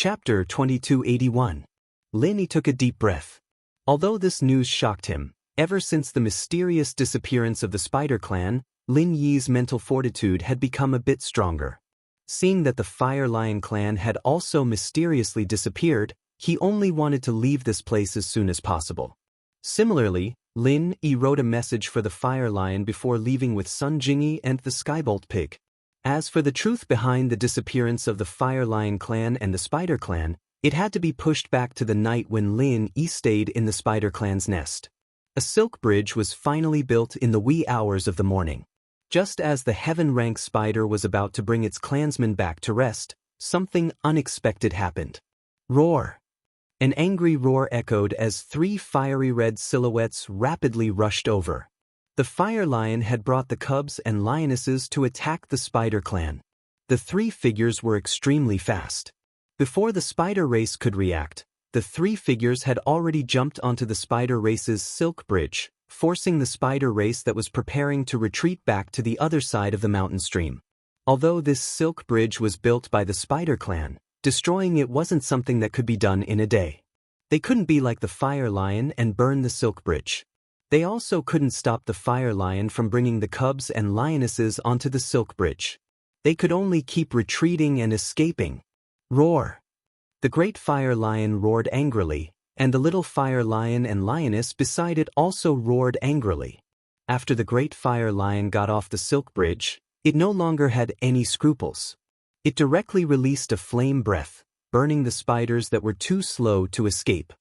Chapter 2281. Lin Yi took a deep breath. Although this news shocked him, ever since the mysterious disappearance of the Spider Clan, Lin Yi's mental fortitude had become a bit stronger. Seeing that the Fire Lion Clan had also mysteriously disappeared, he only wanted to leave this place as soon as possible. Similarly, Lin Yi wrote a message for the Fire Lion before leaving with Sun Jingyi and the Skybolt Pig. As for the truth behind the disappearance of the Fire Lion Clan and the Spider Clan, it had to be pushed back to the night when Lin Yi stayed in the Spider Clan's nest. A silk bridge was finally built in the wee hours of the morning. Just as the heaven-rank spider was about to bring its clansmen back to rest, something unexpected happened. Roar! An angry roar echoed as three fiery red silhouettes rapidly rushed over. The Fire Lion had brought the cubs and lionesses to attack the Spider Clan. The three figures were extremely fast. Before the spider race could react, the three figures had already jumped onto the spider race's silk bridge, forcing the spider race that was preparing to retreat back to the other side of the mountain stream. Although this silk bridge was built by the Spider Clan, destroying it wasn't something that could be done in a day. They couldn't be like the Fire Lion and burn the silk bridge. They also couldn't stop the Fire Lion from bringing the cubs and lionesses onto the silk bridge. They could only keep retreating and escaping. Roar! The great Fire Lion roared angrily, and the little Fire Lion and lioness beside it also roared angrily. After the great Fire Lion got off the silk bridge, it no longer had any scruples. It directly released a flame breath, burning the spiders that were too slow to escape.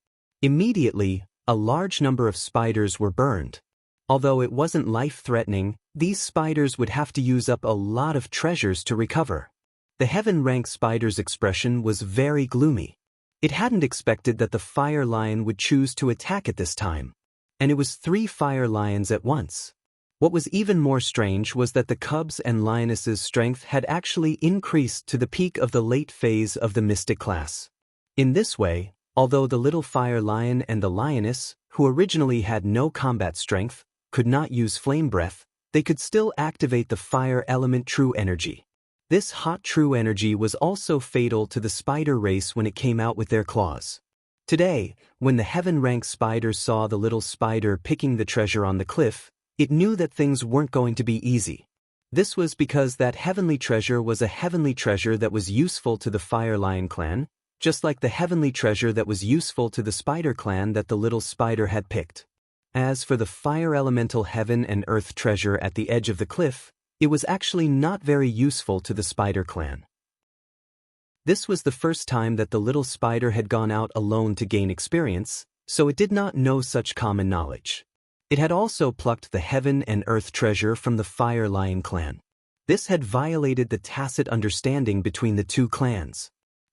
Immediately, a large number of spiders were burned. Although it wasn't life-threatening, these spiders would have to use up a lot of treasures to recover. The heaven-rank spider's expression was very gloomy. It hadn't expected that the Fire Lion would choose to attack at this time. And it was three Fire Lions at once. What was even more strange was that the cubs and lionesses' strength had actually increased to the peak of the late phase of the mystic class. In this way, although the little Fire Lion and the lioness, who originally had no combat strength, could not use flame breath, they could still activate the fire element true energy. This hot true energy was also fatal to the spider race when it came out with their claws. Today, when the heaven-rank spider saw the little spider picking the treasure on the cliff, it knew that things weren't going to be easy. This was because that heavenly treasure was a heavenly treasure that was useful to the Fire Lion Clan, just like the heavenly treasure that was useful to the Spider Clan that the little spider had picked. As for the fire elemental heaven and earth treasure at the edge of the cliff, it was actually not very useful to the Spider Clan. This was the first time that the little spider had gone out alone to gain experience, so it did not know such common knowledge. It had also plucked the heaven and earth treasure from the Fire Lion Clan. This had violated the tacit understanding between the two clans.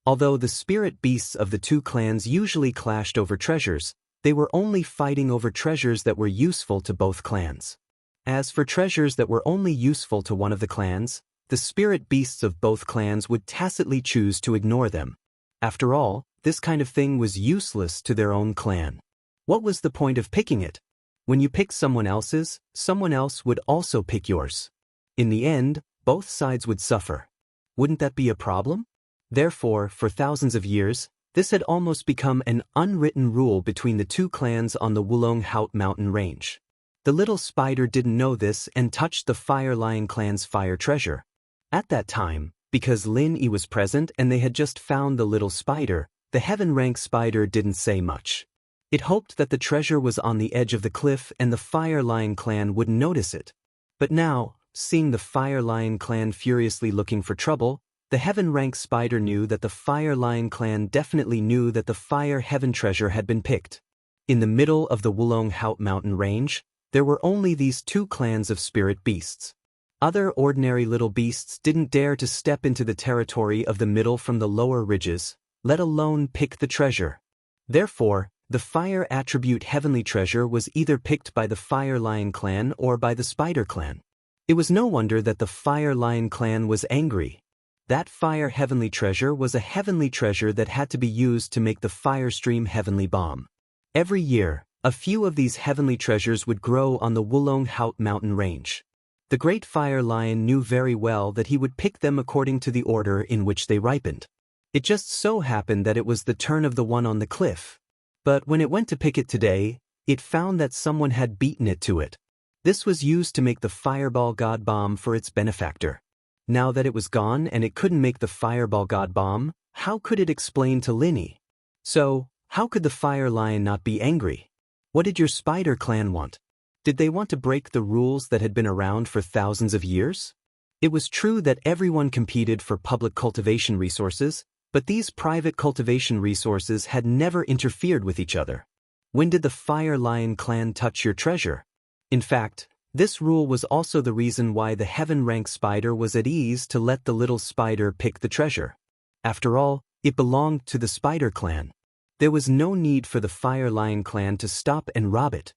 Although the spirit beasts of the two clans usually clashed over treasures, they were only fighting over treasures that were useful to both clans. As for treasures that were only useful to one of the clans, the spirit beasts of both clans would tacitly choose to ignore them. After all, this kind of thing was useless to their own clan. What was the point of picking it? When you pick someone else's, someone else would also pick yours. In the end, both sides would suffer. Wouldn't that be a problem? Therefore, for thousands of years, this had almost become an unwritten rule between the two clans on the Wulong Haut mountain range. The little spider didn't know this and touched the Fire Lion Clan's fire treasure. At that time, because Lin Yi was present and they had just found the little spider, the heaven-rank spider didn't say much. It hoped that the treasure was on the edge of the cliff and the Fire Lion Clan wouldn't notice it. But now, seeing the Fire Lion Clan furiously looking for trouble, the heaven-rank spider knew that the Fire Lion Clan definitely knew that the fire heaven treasure had been picked. In the middle of the Wulong Haut mountain range, there were only these two clans of spirit beasts. Other ordinary little beasts didn't dare to step into the territory of the middle from the lower ridges, let alone pick the treasure. Therefore, the fire attribute heavenly treasure was either picked by the Fire Lion Clan or by the Spider Clan. It was no wonder that the Fire Lion Clan was angry. That fire heavenly treasure was a heavenly treasure that had to be used to make the fire stream heavenly bomb. Every year, a few of these heavenly treasures would grow on the Wulong Haut mountain range. The great Fire Lion knew very well that he would pick them according to the order in which they ripened. It just so happened that it was the turn of the one on the cliff. But when it went to pick it today, it found that someone had beaten it to it. This was used to make the fireball god bomb for its benefactor. Now that it was gone and it couldn't make the fireball god bomb, how could it explain to Linny? So, how could the fire lion not be angry? What did your spider clan want? Did they want to break the rules that had been around for thousands of years? It was true that everyone competed for public cultivation resources, but these private cultivation resources had never interfered with each other. When did the Fire Lion clan touch your treasure? In fact, this rule was also the reason why the heaven-rank spider was at ease to let the little spider pick the treasure. After all, it belonged to the spider clan. There was no need for the Fire Lion clan to stop and rob it.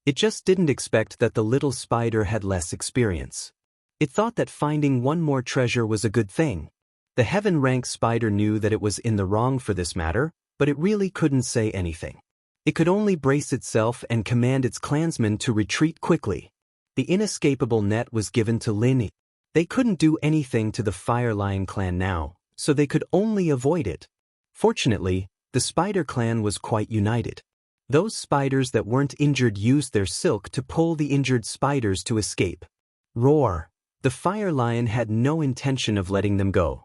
It just didn't expect that the little spider had less experience. It thought that finding one more treasure was a good thing. The heaven-rank spider knew that it was in the wrong for this matter, but it really couldn't say anything. It could only brace itself and command its clansmen to retreat quickly. The inescapable net was given to Linny. They couldn't do anything to the Fire Lion clan now, so they could only avoid it. Fortunately, the spider clan was quite united. Those spiders that weren't injured used their silk to pull the injured spiders to escape. Roar! The Fire Lion had no intention of letting them go.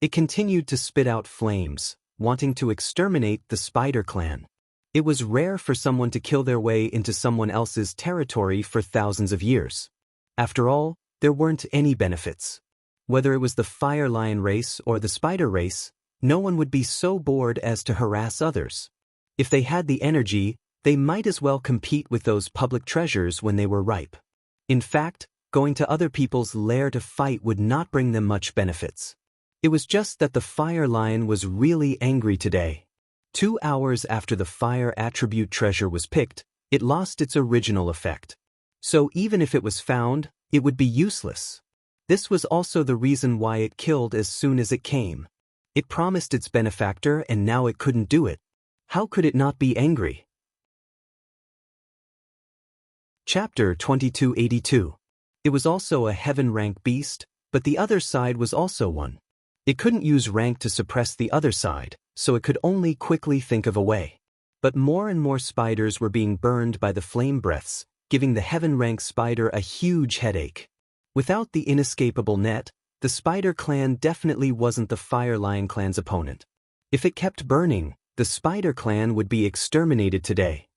It continued to spit out flames, wanting to exterminate the spider clan. It was rare for someone to kill their way into someone else's territory for thousands of years. After all, there weren't any benefits. Whether it was the Fire Lion race or the spider race, no one would be so bored as to harass others. If they had the energy, they might as well compete with those public treasures when they were ripe. In fact, going to other people's lair to fight would not bring them much benefits. It was just that the Fire Lion was really angry today. 2 hours after the fire attribute treasure was picked, it lost its original effect. So even if it was found, it would be useless. This was also the reason why it killed as soon as it came. It promised its benefactor and now it couldn't do it. How could it not be angry? Chapter 2282. It was also a heaven-rank beast, but the other side was also one. It couldn't use rank to suppress the other side, so it could only quickly think of a way. But more and more spiders were being burned by the flame breaths, giving the heaven-rank spider a huge headache. Without the inescapable net, the spider clan definitely wasn't the Fire Lion clan's opponent. If it kept burning, the spider clan would be exterminated today.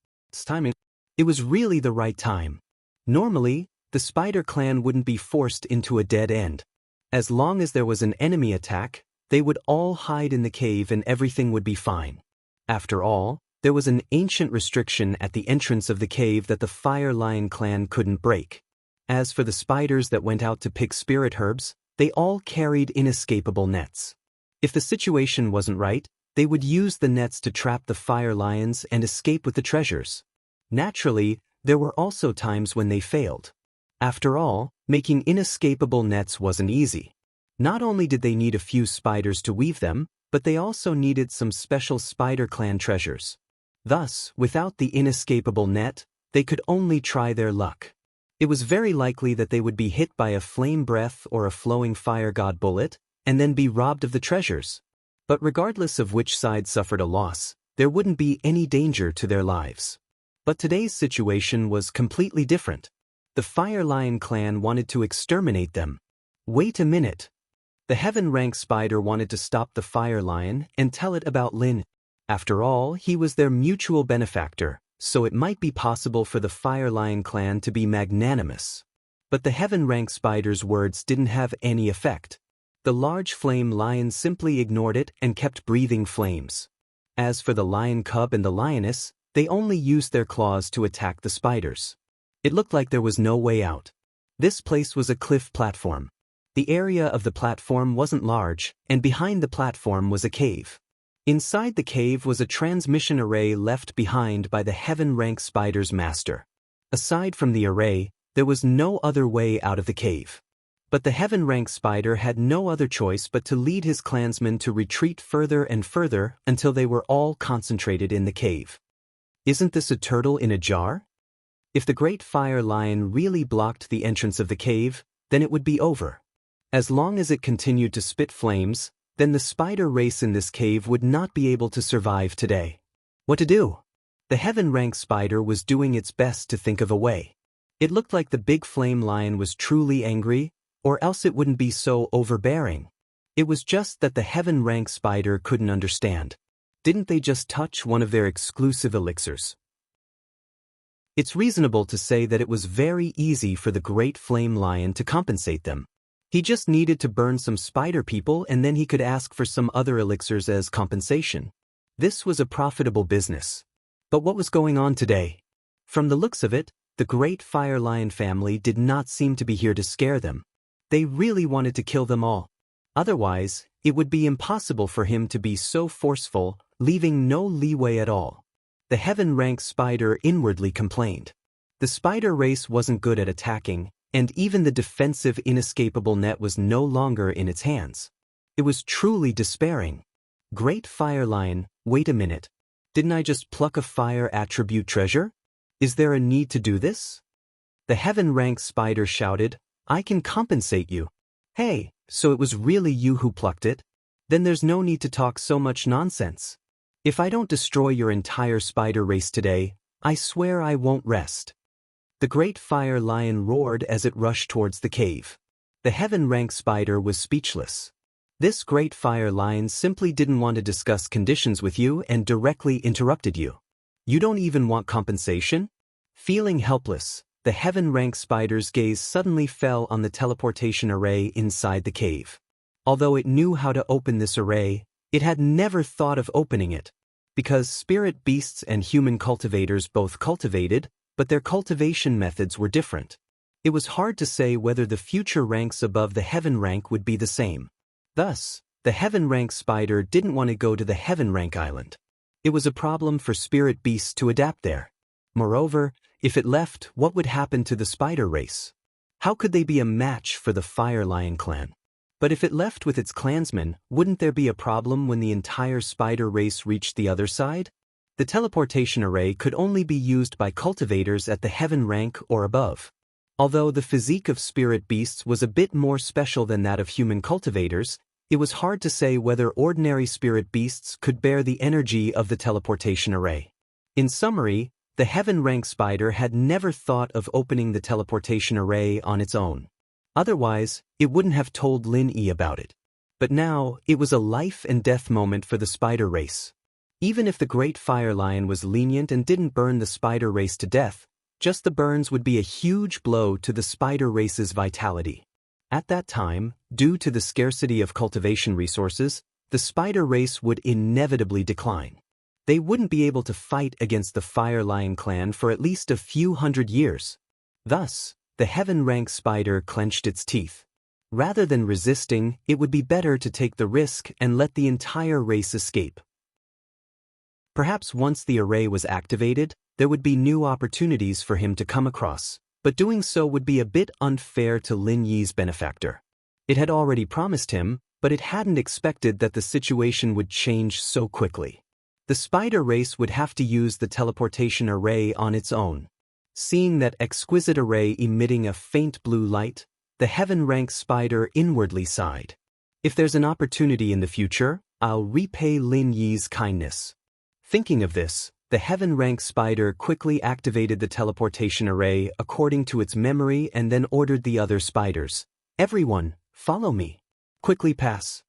It was really the right time. Normally, the spider clan wouldn't be forced into a dead end. As long as there was an enemy attack, they would all hide in the cave and everything would be fine. After all, there was an ancient restriction at the entrance of the cave that the Fire Lion clan couldn't break. As for the spiders that went out to pick spirit herbs, they all carried inescapable nets. If the situation wasn't right, they would use the nets to trap the fire lions and escape with the treasures. Naturally, there were also times when they failed. After all, making inescapable nets wasn't easy. Not only did they need a few spiders to weave them, but they also needed some special spider clan treasures. Thus, without the inescapable net, they could only try their luck. It was very likely that they would be hit by a flame breath or a flowing fire god bullet, and then be robbed of the treasures. But regardless of which side suffered a loss, there wouldn't be any danger to their lives. But today's situation was completely different. The Fire Lion clan wanted to exterminate them. Wait a minute. The heaven-rank spider wanted to stop the Fire Lion and tell it about Lin. After all, he was their mutual benefactor, so it might be possible for the Fire Lion clan to be magnanimous. But the heaven-rank spider's words didn't have any effect. The large flame lion simply ignored it and kept breathing flames. As for the lion cub and the lioness, they only used their claws to attack the spiders. It looked like there was no way out. This place was a cliff platform. The area of the platform wasn't large, and behind the platform was a cave. Inside the cave was a transmission array left behind by the heaven-rank spider's master. Aside from the array, there was no other way out of the cave. But the heaven-rank spider had no other choice but to lead his clansmen to retreat further and further until they were all concentrated in the cave. Isn't this a turtle in a jar? If the great fire lion really blocked the entrance of the cave, then it would be over. As long as it continued to spit flames, then the spider race in this cave would not be able to survive today. What to do? The heaven-rank spider was doing its best to think of a way. It looked like the big flame lion was truly angry, or else it wouldn't be so overbearing. It was just that the heaven-rank spider couldn't understand. Didn't they just touch one of their exclusive elixirs? It's reasonable to say that it was very easy for the great flame lion to compensate them. He just needed to burn some spider people and then he could ask for some other elixirs as compensation. This was a profitable business. But what was going on today? From the looks of it, the great fire lion family did not seem to be here to scare them. They really wanted to kill them all. Otherwise, it would be impossible for him to be so forceful, leaving no leeway at all. The heaven-rank spider inwardly complained. The spider race wasn't good at attacking, and even the defensive inescapable net was no longer in its hands. It was truly despairing. Great fire lion, wait a minute. Didn't I just pluck a fire attribute treasure? Is there a need to do this? The heaven-rank spider shouted, I can compensate you. Hey, so it was really you who plucked it? Then there's no need to talk so much nonsense. If I don't destroy your entire spider race today, I swear I won't rest. The great fire lion roared as it rushed towards the cave. The heaven-rank spider was speechless. This great fire lion simply didn't want to discuss conditions with you and directly interrupted you. You don't even want compensation? Feeling helpless, the heaven-rank spider's gaze suddenly fell on the teleportation array inside the cave. Although it knew how to open this array, it had never thought of opening it. Because spirit beasts and human cultivators both cultivated, but their cultivation methods were different. It was hard to say whether the future ranks above the heaven rank would be the same. Thus, the heaven rank spider didn't want to go to the heaven rank island. It was a problem for spirit beasts to adapt there. Moreover, if it left, what would happen to the spider race? How could they be a match for the Fire Lion clan? But if it left with its clansmen, wouldn't there be a problem when the entire spider race reached the other side? The teleportation array could only be used by cultivators at the heaven rank or above. Although the physique of spirit beasts was a bit more special than that of human cultivators, it was hard to say whether ordinary spirit beasts could bear the energy of the teleportation array. In summary, the heaven rank spider had never thought of opening the teleportation array on its own. Otherwise, it wouldn't have told Lin Yi about it. But now, it was a life and death moment for the spider race. Even if the great fire lion was lenient and didn't burn the spider race to death, just the burns would be a huge blow to the spider race's vitality. At that time, due to the scarcity of cultivation resources, the spider race would inevitably decline. They wouldn't be able to fight against the Fire Lion clan for at least a few hundred years. Thus, the heaven rank spider clenched its teeth. Rather than resisting, it would be better to take the risk and let the entire race escape. Perhaps once the array was activated, there would be new opportunities for him to come across, but doing so would be a bit unfair to Lin Yi's benefactor. It had already promised him, but it hadn't expected that the situation would change so quickly. The spider race would have to use the teleportation array on its own. Seeing that exquisite array emitting a faint blue light, the heaven rank spider inwardly sighed. If there's an opportunity in the future, I'll repay Lin Yi's kindness. Thinking of this, the heaven rank spider quickly activated the teleportation array according to its memory and then ordered the other spiders. Everyone, follow me. Quickly pass.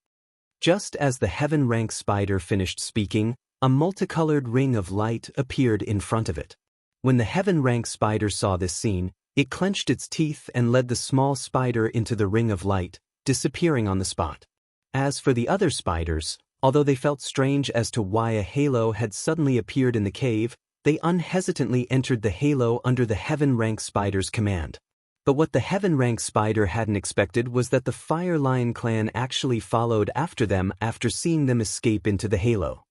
Just as the heaven rank spider finished speaking, a multicolored ring of light appeared in front of it. When the heaven rank spider saw this scene, it clenched its teeth and led the small spider into the ring of light, disappearing on the spot. As for the other spiders, although they felt strange as to why a halo had suddenly appeared in the cave, they unhesitantly entered the halo under the heaven rank spider's command. But what the heaven rank spider hadn't expected was that the Fire Lion clan actually followed after them after seeing them escape into the halo.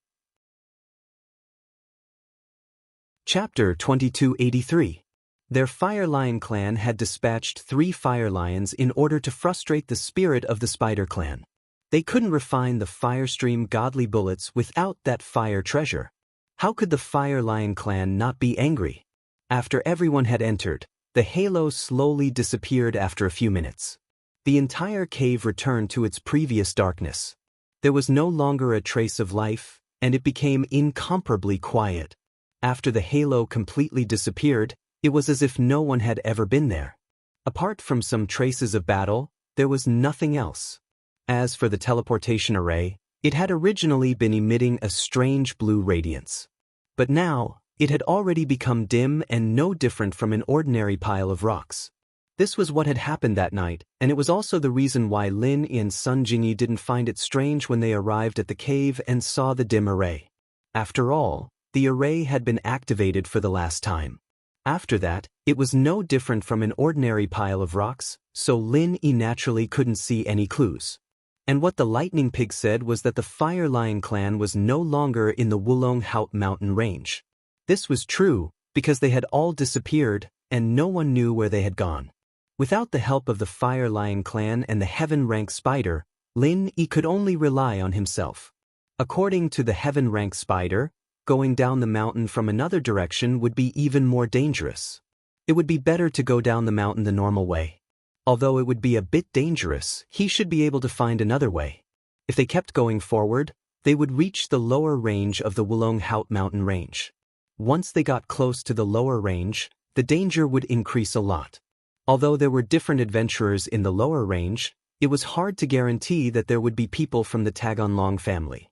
Chapter 2283. Their Fire Lion clan had dispatched 3 fire lions in order to frustrate the spirit of the spider clan. They couldn't refine the Firestream godly bullets without that fire treasure. How could the Fire Lion clan not be angry? After everyone had entered, the halo slowly disappeared after a few minutes. The entire cave returned to its previous darkness. There was no longer a trace of life, and it became incomparably quiet. After the halo completely disappeared, it was as if no one had ever been there. Apart from some traces of battle, there was nothing else. As for the teleportation array, it had originally been emitting a strange blue radiance. But now, it had already become dim and no different from an ordinary pile of rocks. This was what had happened that night, and it was also the reason why Lin and Sun Jingyi didn't find it strange when they arrived at the cave and saw the dim array. After all, the array had been activated for the last time. After that, it was no different from an ordinary pile of rocks, so Lin naturally couldn't see any clues. And what the Lightning Pig said was that the Fire Lion clan was no longer in the Wulong Haut mountain range. This was true, because they had all disappeared, and no one knew where they had gone. Without the help of the Fire Lion clan and the Heaven-rank Spider, Lin could only rely on himself. According to the Heaven-rank Spider, going down the mountain from another direction would be even more dangerous. It would be better to go down the mountain the normal way. Although it would be a bit dangerous, he should be able to find another way. If they kept going forward, they would reach the lower range of the Wulong Haut mountain range. Once they got close to the lower range, the danger would increase a lot. Although there were different adventurers in the lower range, it was hard to guarantee that there would be people from the Tagonlong family.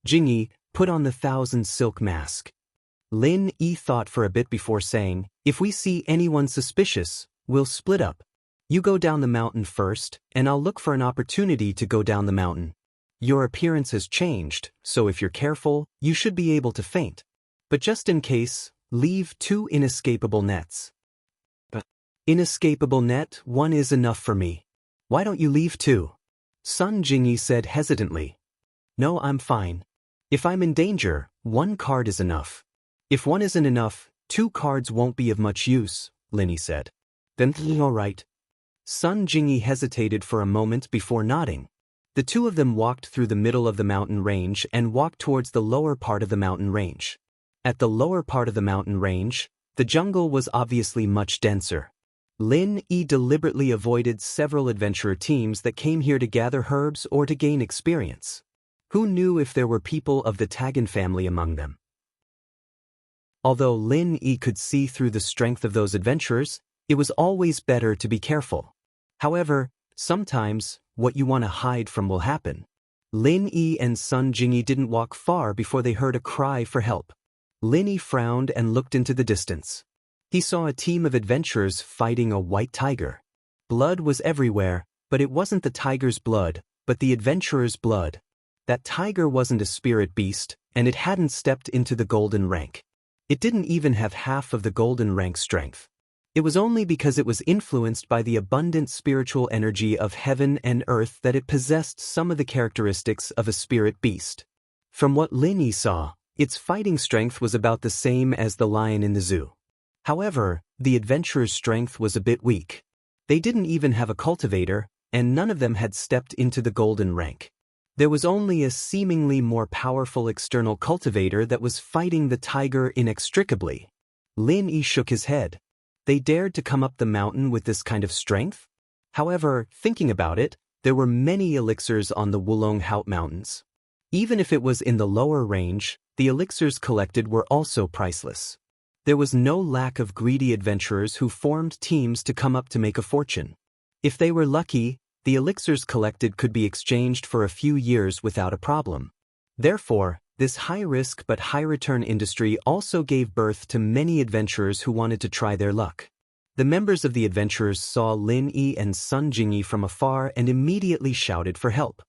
Jingyi, put on the Thousand Silk Mask. Lin thought for a bit before saying, if we see anyone suspicious, we'll split up. You go down the mountain first, and I'll look for an opportunity to go down the mountain. Your appearance has changed, so if you're careful, you should be able to feint. But just in case, leave 2 inescapable nets. Inescapable net, 1 is enough for me. Why don't you leave 2? Sun Jingyi said hesitantly. No, I'm fine. If I'm in danger, 1 card is enough. If 1 isn't enough, 2 cards won't be of much use, Lin said. Then all right. Sun Jingyi hesitated for a moment before nodding. The 2 of them walked through the middle of the mountain range and walked towards the lower part of the mountain range. At the lower part of the mountain range, the jungle was obviously much denser. Lin deliberately avoided several adventurer teams that came here to gather herbs or to gain experience. Who knew if there were people of the Tagon family among them? Although Lin could see through the strength of those adventurers, it was always better to be careful. However, sometimes, what you want to hide from will happen. Lin and Sun Jingyi didn't walk far before they heard a cry for help. Lin frowned and looked into the distance. He saw a team of adventurers fighting a white tiger. Blood was everywhere, but it wasn't the tiger's blood, but the adventurer's blood. That tiger wasn't a spirit beast, and it hadn't stepped into the golden rank. It didn't even have half of the golden rank strength. It was only because it was influenced by the abundant spiritual energy of heaven and earth that it possessed some of the characteristics of a spirit beast. From what Lin saw, its fighting strength was about the same as the lion in the zoo. However, the adventurer's strength was a bit weak. They didn't even have a cultivator, and none of them had stepped into the golden rank. There was only a seemingly more powerful external cultivator that was fighting the tiger inextricably. Lin shook his head. They dared to come up the mountain with this kind of strength? However, thinking about it, there were many elixirs on the Wulong Haut mountains. Even if it was in the lower range, the elixirs collected were also priceless. There was no lack of greedy adventurers who formed teams to come up to make a fortune. If they were lucky, the elixirs collected could be exchanged for a few years without a problem. Therefore, this high-risk but high-return industry also gave birth to many adventurers who wanted to try their luck. The members of the adventurers saw Lin and Sun Jingyi from afar and immediately shouted for help.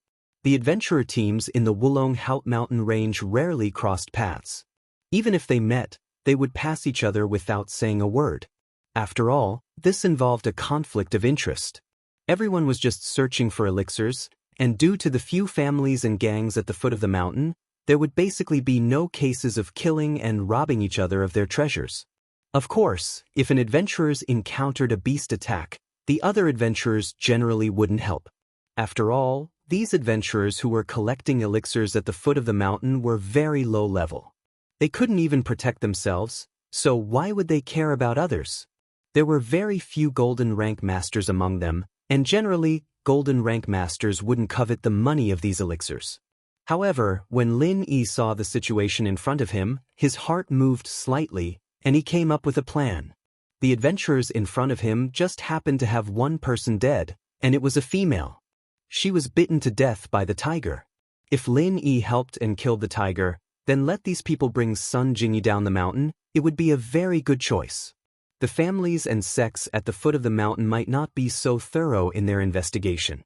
The adventurer teams in the Wulong Haut mountain range rarely crossed paths. Even if they met, they would pass each other without saying a word. After all, this involved a conflict of interest. Everyone was just searching for elixirs, and due to the few families and gangs at the foot of the mountain, there would basically be no cases of killing and robbing each other of their treasures. Of course, if an adventurers encountered a beast attack, the other adventurers generally wouldn't help. After all, these adventurers who were collecting elixirs at the foot of the mountain were very low level. They couldn't even protect themselves, so why would they care about others? There were very few golden rank masters among them, and generally, golden rank masters wouldn't covet the money of these elixirs. However, when Lin Yi saw the situation in front of him, his heart moved slightly, and he came up with a plan. The adventurers in front of him just happened to have one person dead, and it was a female. She was bitten to death by the tiger. If Lin Yi helped and killed the tiger, then let these people bring Sun Jingyi down the mountain, it would be a very good choice. The families and sects at the foot of the mountain might not be so thorough in their investigation.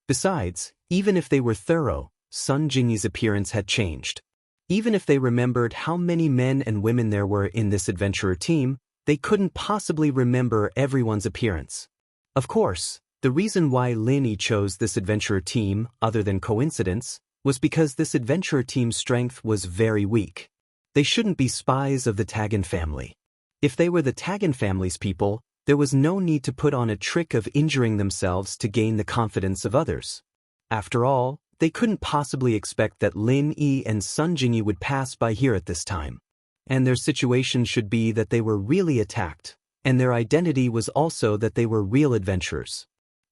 Besides, even if they were thorough, Sun Jingyi's appearance had changed. Even if they remembered how many men and women there were in this adventurer team, they couldn't possibly remember everyone's appearance. Of course, the reason why Lin Yi chose this adventurer team, other than coincidence, was because this adventurer team's strength was very weak. They shouldn't be spies of the Tagan family. If they were the Tagan family's people, there was no need to put on a trick of injuring themselves to gain the confidence of others. After all, they couldn't possibly expect that Lin Yi and Sun Jingyi would pass by here at this time. And their situation should be that they were really attacked, and their identity was also that they were real adventurers.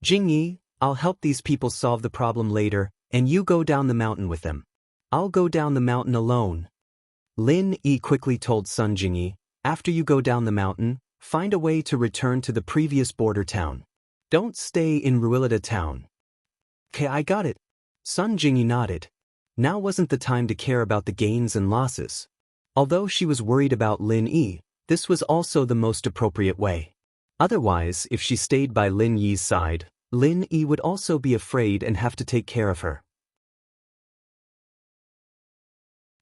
Jingyi, I'll help these people solve the problem later, and you go down the mountain with them. I'll go down the mountain alone. Lin Yi quickly told Sun Jingyi, after you go down the mountain, find a way to return to the previous border town. Don't stay in Ruilita town. Okay, I got it. Sun Jingyi nodded. Now wasn't the time to care about the gains and losses. Although she was worried about Lin Yi, this was also the most appropriate way. Otherwise, if she stayed by Lin Yi's side, Lin Yi would also be afraid and have to take care of her.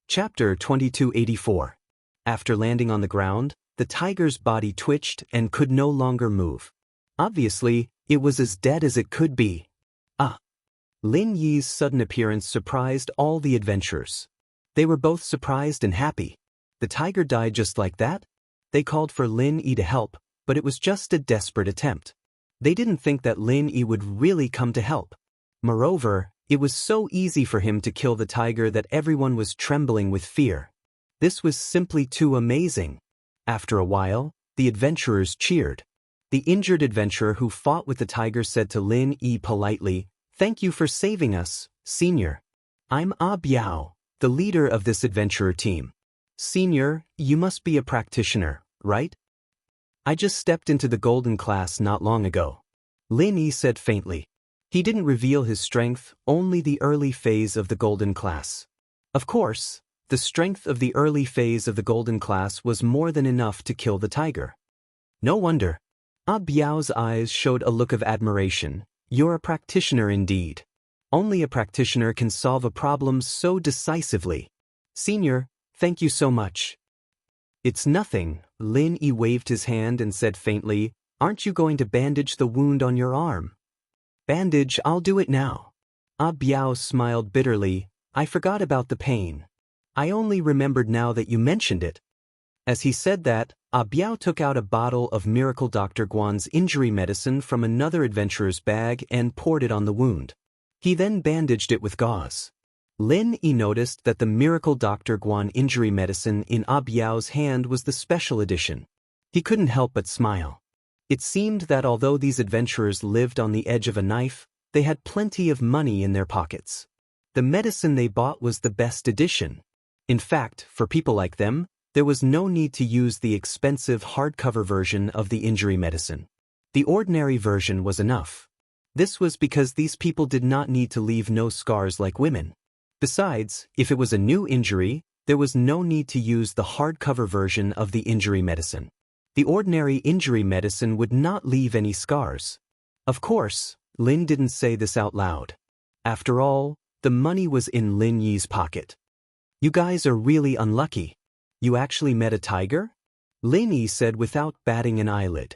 Chapter 2284. After landing on the ground, the tiger's body twitched and could no longer move. Obviously, it was as dead as it could be. Lin Yi's sudden appearance surprised all the adventurers. They were both surprised and happy. The tiger died just like that? They called for Lin Yi to help, but it was just a desperate attempt. They didn't think that Lin Yi would really come to help. Moreover, it was so easy for him to kill the tiger that everyone was trembling with fear. This was simply too amazing. After a while, the adventurers cheered. The injured adventurer who fought with the tiger said to Lin Yi politely, "Thank you for saving us, Senior. I'm Biao, the leader of this adventurer team. Senior, you must be a practitioner, right? I just stepped into the golden class not long ago." Lin Yi said faintly. He didn't reveal his strength, only the early phase of the golden class. Of course, the strength of the early phase of the golden class was more than enough to kill the tiger. No wonder. Biao's eyes showed a look of admiration. You're a practitioner indeed. Only a practitioner can solve a problem so decisively. Senior, thank you so much. It's nothing. Lin Yi waved his hand and said faintly, aren't you going to bandage the wound on your arm? Bandage, I'll do it now. Biao smiled bitterly. I forgot about the pain. I only remembered now that you mentioned it. As he said that, Biao took out a bottle of Miracle Dr. Guan's injury medicine from another adventurer's bag and poured it on the wound. He then bandaged it with gauze. Lin Yi noticed that the Miracle Dr. Guan injury medicine in Biao's hand was the special edition. He couldn't help but smile. It seemed that although these adventurers lived on the edge of a knife, they had plenty of money in their pockets. The medicine they bought was the best edition. In fact, for people like them, there was no need to use the expensive hardcover version of the injury medicine. The ordinary version was enough. This was because these people did not need to leave no scars like women. Besides, if it was a new injury, there was no need to use the hardcover version of the injury medicine. The ordinary injury medicine would not leave any scars. Of course, Lin didn't say this out loud. After all, the money was in Lin Yi's pocket. You guys are really unlucky. You actually met a tiger? Lin Yi said without batting an eyelid.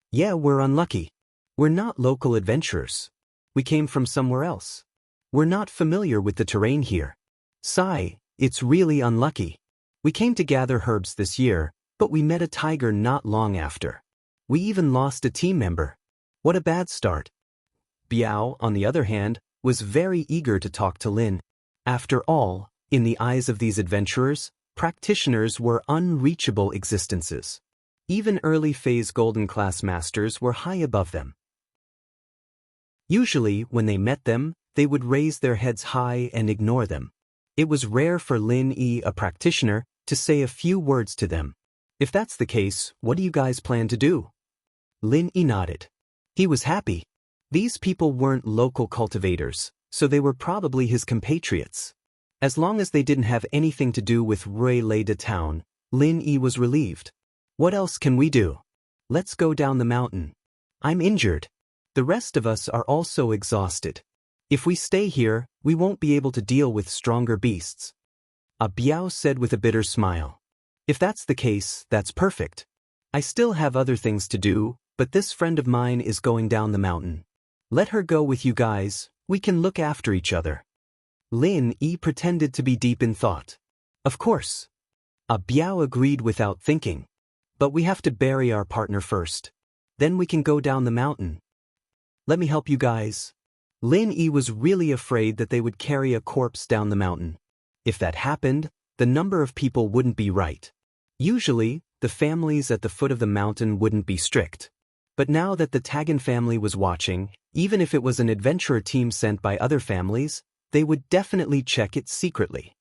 Yeah, we're unlucky. We're not local adventurers. We came from somewhere else. We're not familiar with the terrain here. Sigh, it's really unlucky. We came to gather herbs this year, but we met a tiger not long after. We even lost a team member. What a bad start. Biao, on the other hand, was very eager to talk to Lin. After all, in the eyes of these adventurers, practitioners were unreachable existences. Even early phase golden class masters were high above them. Usually, when they met them, they would raise their heads high and ignore them. It was rare for Lin Yi, a practitioner, to say a few words to them. If that's the case, what do you guys plan to do? Lin Yi nodded. He was happy. These people weren't local cultivators, so they were probably his compatriots. As long as they didn't have anything to do with Ruilei de town, Lin Yi was relieved. What else can we do? Let's go down the mountain. I'm injured. The rest of us are also exhausted. If we stay here, we won't be able to deal with stronger beasts. A Biao said with a bitter smile. If that's the case, that's perfect. I still have other things to do, but this friend of mine is going down the mountain. Let her go with you guys, we can look after each other. Lin Yi pretended to be deep in thought. Of course. A Biao agreed without thinking. But we have to bury our partner first. Then we can go down the mountain. Let me help you guys. Lin Yi was really afraid that they would carry a corpse down the mountain. If that happened, the number of people wouldn't be right. Usually, the families at the foot of the mountain wouldn't be strict. But now that the Tagan family was watching, even if it was an adventurer team sent by other families, they would definitely check it secretly.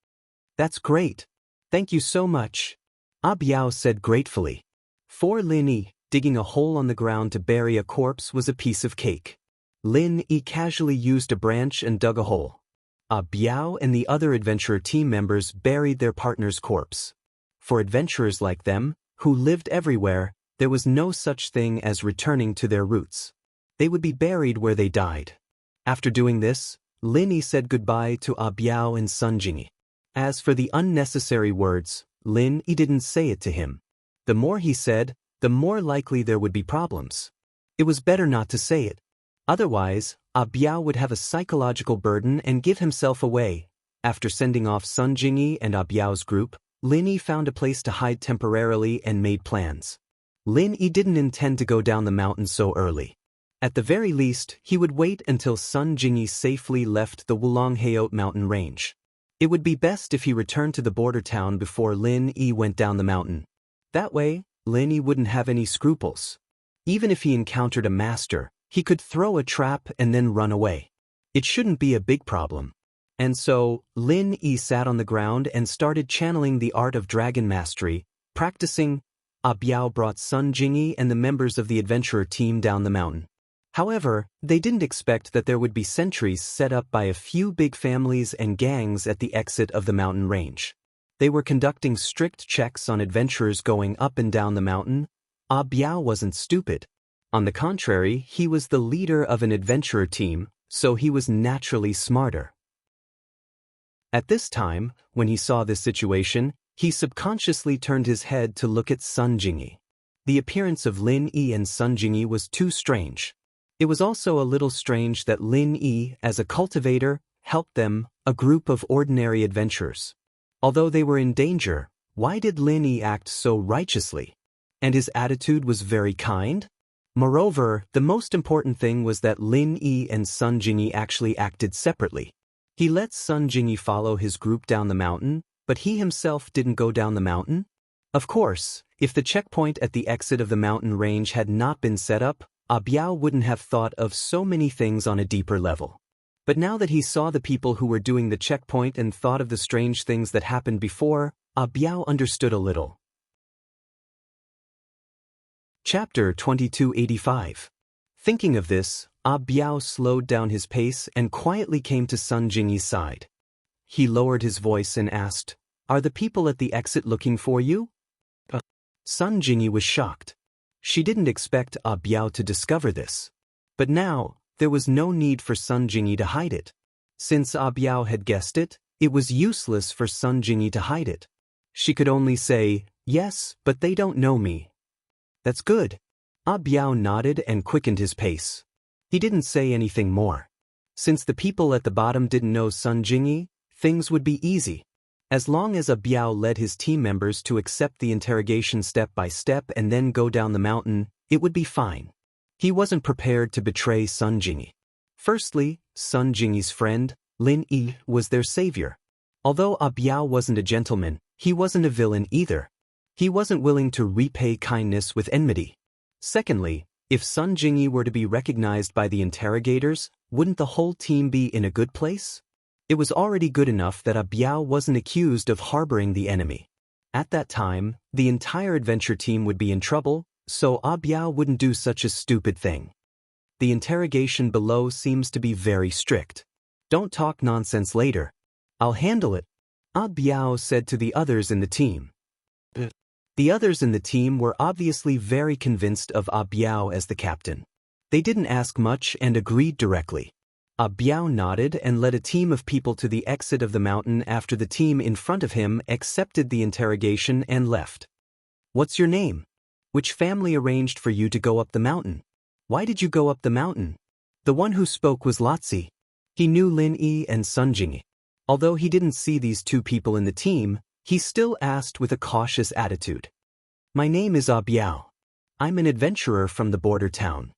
That's great. Thank you so much. A Biao said gratefully. For Lin Yi, digging a hole on the ground to bury a corpse was a piece of cake. Lin Yi casually used a branch and dug a hole. A Biao and the other adventurer team members buried their partner's corpse. For adventurers like them, who lived everywhere, there was no such thing as returning to their roots. They would be buried where they died. After doing this, Lin Yi said goodbye to A Biao and Sun Jingyi. As for the unnecessary words, Lin Yi didn't say it to him. The more he said, the more likely there would be problems. It was better not to say it. Otherwise, A Biao would have a psychological burden and give himself away. After sending off Sun Jingyi and A Biao's group, Lin Yi found a place to hide temporarily and made plans. Lin Yi didn't intend to go down the mountain so early. At the very least, he would wait until Sun Jingyi safely left the Wulongheot mountain range. It would be best if he returned to the border town before Lin Yi went down the mountain. That way, Lin Yi wouldn't have any scruples. Even if he encountered a master, he could throw a trap and then run away. It shouldn't be a big problem. And so, Lin Yi sat on the ground and started channeling the art of dragon mastery, practicing. A Biao brought Sun Jingyi and the members of the adventurer team down the mountain. However, they didn't expect that there would be sentries set up by a few big families and gangs at the exit of the mountain range. They were conducting strict checks on adventurers going up and down the mountain. A Biao wasn't stupid. On the contrary, he was the leader of an adventurer team, so he was naturally smarter. At this time, when he saw this situation, he subconsciously turned his head to look at Sun Jingyi. The appearance of Lin Yi and Sun Jingyi was too strange. It was also a little strange that Lin Yi, as a cultivator, helped them, a group of ordinary adventurers. Although they were in danger, why did Lin Yi act so righteously? And his attitude was very kind? Moreover, the most important thing was that Lin Yi and Sun Jingyi actually acted separately. He let Sun Jingyi follow his group down the mountain, but he himself didn't go down the mountain? Of course, if the checkpoint at the exit of the mountain range had not been set up, A Biao wouldn't have thought of so many things on a deeper level. But now that he saw the people who were doing the checkpoint and thought of the strange things that happened before, A Biao understood a little. Chapter 2285. Thinking of this, A Biao slowed down his pace and quietly came to Sun Jingyi's side. He lowered his voice and asked, "Are the people at the exit looking for you?" Sun Jingyi was shocked. She didn't expect A Biao to discover this. But now, there was no need for Sun Jingyi to hide it. Since A Biao had guessed it, it was useless for Sun Jingyi to hide it. She could only say, "Yes, but they don't know me." "That's good." A Biao nodded and quickened his pace. He didn't say anything more. Since the people at the bottom didn't know Sun Jingyi, things would be easy. As long as A Biao led his team members to accept the interrogation step by step and then go down the mountain, it would be fine. He wasn't prepared to betray Sun Jingyi. Firstly, Sun Jingyi's friend, Lin Yi, was their savior. Although A Biao wasn't a gentleman, he wasn't a villain either. He wasn't willing to repay kindness with enmity. Secondly, if Sun Jingyi were to be recognized by the interrogators, wouldn't the whole team be in a good place? It was already good enough that Biao wasn't accused of harboring the enemy. At that time, the entire adventure team would be in trouble, so Biao wouldn't do such a stupid thing. The interrogation below seems to be very strict. Don't talk nonsense later. I'll handle it, Biao said to the others in the team. The others in the team were obviously very convinced of Biao as the captain. They didn't ask much and agreed directly. Biao nodded and led a team of people to the exit of the mountain after the team in front of him accepted the interrogation and left. What's your name? Which family arranged for you to go up the mountain? Why did you go up the mountain? The one who spoke was Lotzi. He knew Lin Yi and Sun Jingyi. Although he didn't see these two people in the team, he still asked with a cautious attitude. My name is Biao. I'm an adventurer from the border town.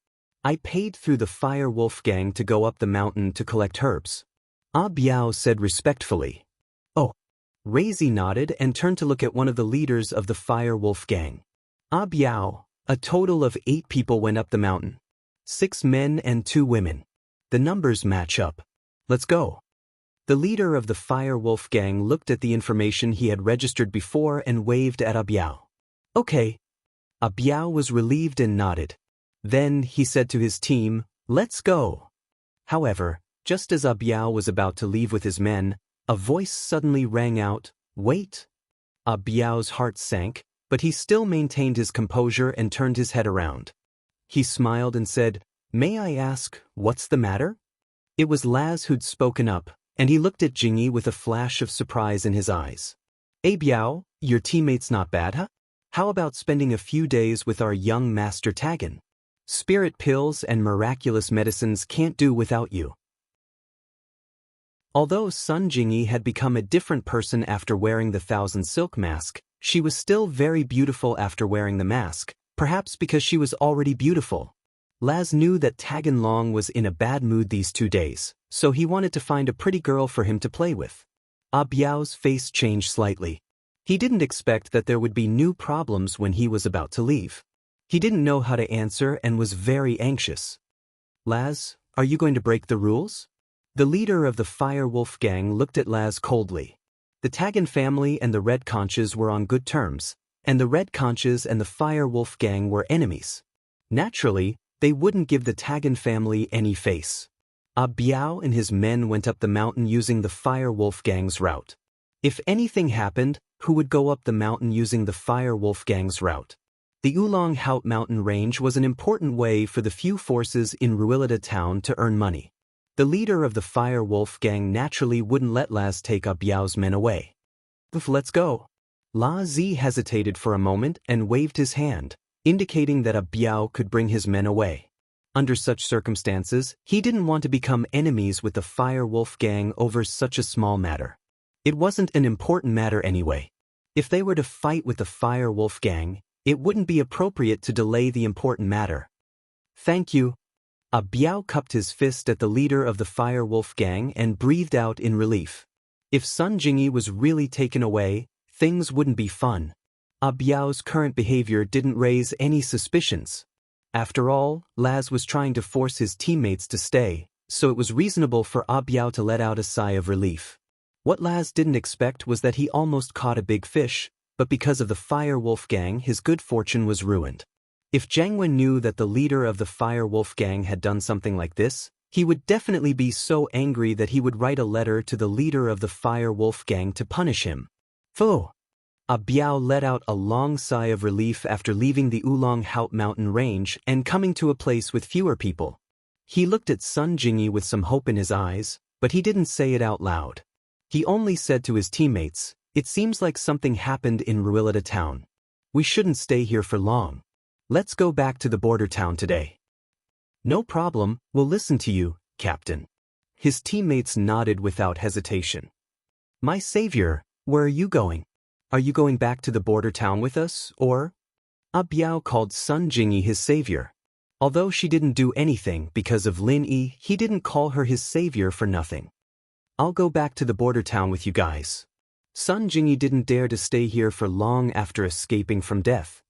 I paid through the Fire Wolf Gang to go up the mountain to collect herbs. Biao said respectfully. Oh. Reizi nodded and turned to look at one of the leaders of the Fire Wolf Gang. Biao, a total of 8 people went up the mountain. 6 men and 2 women. The numbers match up. Let's go. The leader of the Fire Wolf Gang looked at the information he had registered before and waved at Biao. Okay. Biao was relieved and nodded. Then he said to his team, let's go. However, just as Biao was about to leave with his men, a voice suddenly rang out, wait. Biao's heart sank, but he still maintained his composure and turned his head around. He smiled and said, may I ask, what's the matter? It was Laz who'd spoken up, and he looked at Jingyi with a flash of surprise in his eyes. Biao, your teammate's not bad, huh? How about spending a few days with our young master Tagan? Spirit pills and miraculous medicines can't do without you. Although Sun Jingyi had become a different person after wearing the Thousand Silk Mask, she was still very beautiful after wearing the mask, perhaps because she was already beautiful. Laz knew that Tagan Long was in a bad mood these 2 days, so he wanted to find a pretty girl for him to play with. Biao's face changed slightly. He didn't expect that there would be new problems when he was about to leave. He didn't know how to answer and was very anxious. Laz, are you going to break the rules? The leader of the Fire Wolf Gang looked at Laz coldly. The Tagan family and the Red Conches were on good terms, and the Red Conches and the Fire Wolf Gang were enemies. Naturally, they wouldn't give the Tagan family any face. Biao and his men went up the mountain using the Fire Wolf Gang's route. If anything happened, who would go up the mountain using the Fire Wolf Gang's route? The Oolong Haut mountain range was an important way for the few forces in Ruilita town to earn money. The leader of the Fire Wolf Gang naturally wouldn't let Laz take Biao's men away. Let's go. La Zi hesitated for a moment and waved his hand, indicating that Biao could bring his men away. Under such circumstances, he didn't want to become enemies with the Fire Wolf Gang over such a small matter. It wasn't an important matter anyway. If they were to fight with the Fire Wolf Gang, it wouldn't be appropriate to delay the important matter. Thank you. Biao cupped his fist at the leader of the Fire Wolf Gang and breathed out in relief. If Sun Jingyi was really taken away, things wouldn't be fun. Biao's current behavior didn't raise any suspicions. After all, Laz was trying to force his teammates to stay, so it was reasonable for Biao to let out a sigh of relief. What Laz didn't expect was that he almost caught a big fish, but because of the Fire Wolf Gang his good fortune was ruined. If Zhang Wen knew that the leader of the Fire Wolf Gang had done something like this, he would definitely be so angry that he would write a letter to the leader of the Fire Wolf Gang to punish him. Pho! Biao let out a long sigh of relief after leaving the Oolong Haut mountain range and coming to a place with fewer people. He looked at Sun Jingyi with some hope in his eyes, but he didn't say it out loud. He only said to his teammates, it seems like something happened in Ruilita town. We shouldn't stay here for long. Let's go back to the border town today. No problem, we'll listen to you, Captain. His teammates nodded without hesitation. My savior, where are you going? Are you going back to the border town with us, or? Biao called Sun Jingyi his savior. Although she didn't do anything because of Lin Yi, he didn't call her his savior for nothing. I'll go back to the border town with you guys. Sun Jingyi didn't dare to stay here for long after escaping from death.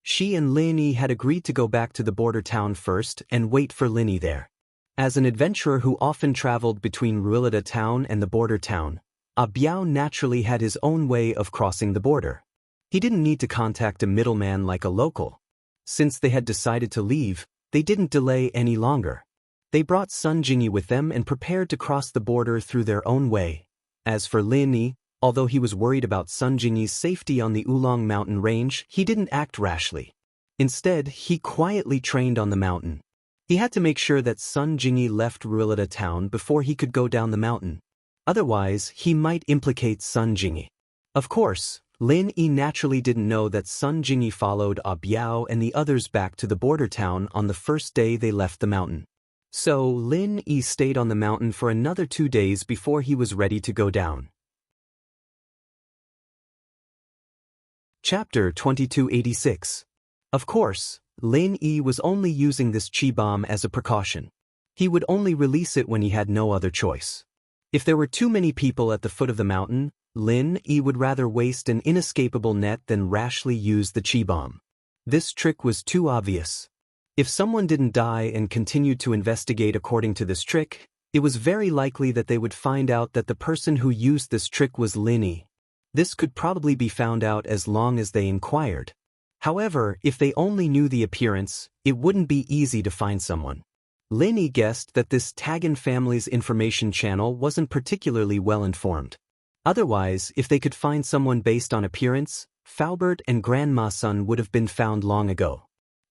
She and Lin Yi had agreed to go back to the border town first and wait for Lin Yi there. As an adventurer who often traveled between Ruilita town and the border town, Biao naturally had his own way of crossing the border. He didn't need to contact a middleman like a local. Since they had decided to leave, they didn't delay any longer. They brought Sun Jingyi with them and prepared to cross the border through their own way. As for Lin Yi, although he was worried about Sun Jingyi's safety on the Oolong mountain range, he didn't act rashly. Instead, he quietly trained on the mountain. He had to make sure that Sun Jingyi left Ruilita town before he could go down the mountain. Otherwise, he might implicate Sun Jingyi. Of course, Lin Yi naturally didn't know that Sun Jingyi followed Biao and the others back to the border town on the first day they left the mountain. So, Lin Yi stayed on the mountain for another 2 days before he was ready to go down. Chapter 2286. Of course, Lin Yi was only using this chi bomb as a precaution. He would only release it when he had no other choice. If there were too many people at the foot of the mountain, Lin Yi would rather waste an inescapable net than rashly use the chi bomb. This trick was too obvious. If someone didn't die and continued to investigate according to this trick, it was very likely that they would find out that the person who used this trick was Lin Yi. This could probably be found out as long as they inquired. However, if they only knew the appearance, it wouldn't be easy to find someone. Lin Yi guessed that this Tagan family's information channel wasn't particularly well informed. Otherwise, if they could find someone based on appearance, Faubert and Grandma Sun would have been found long ago.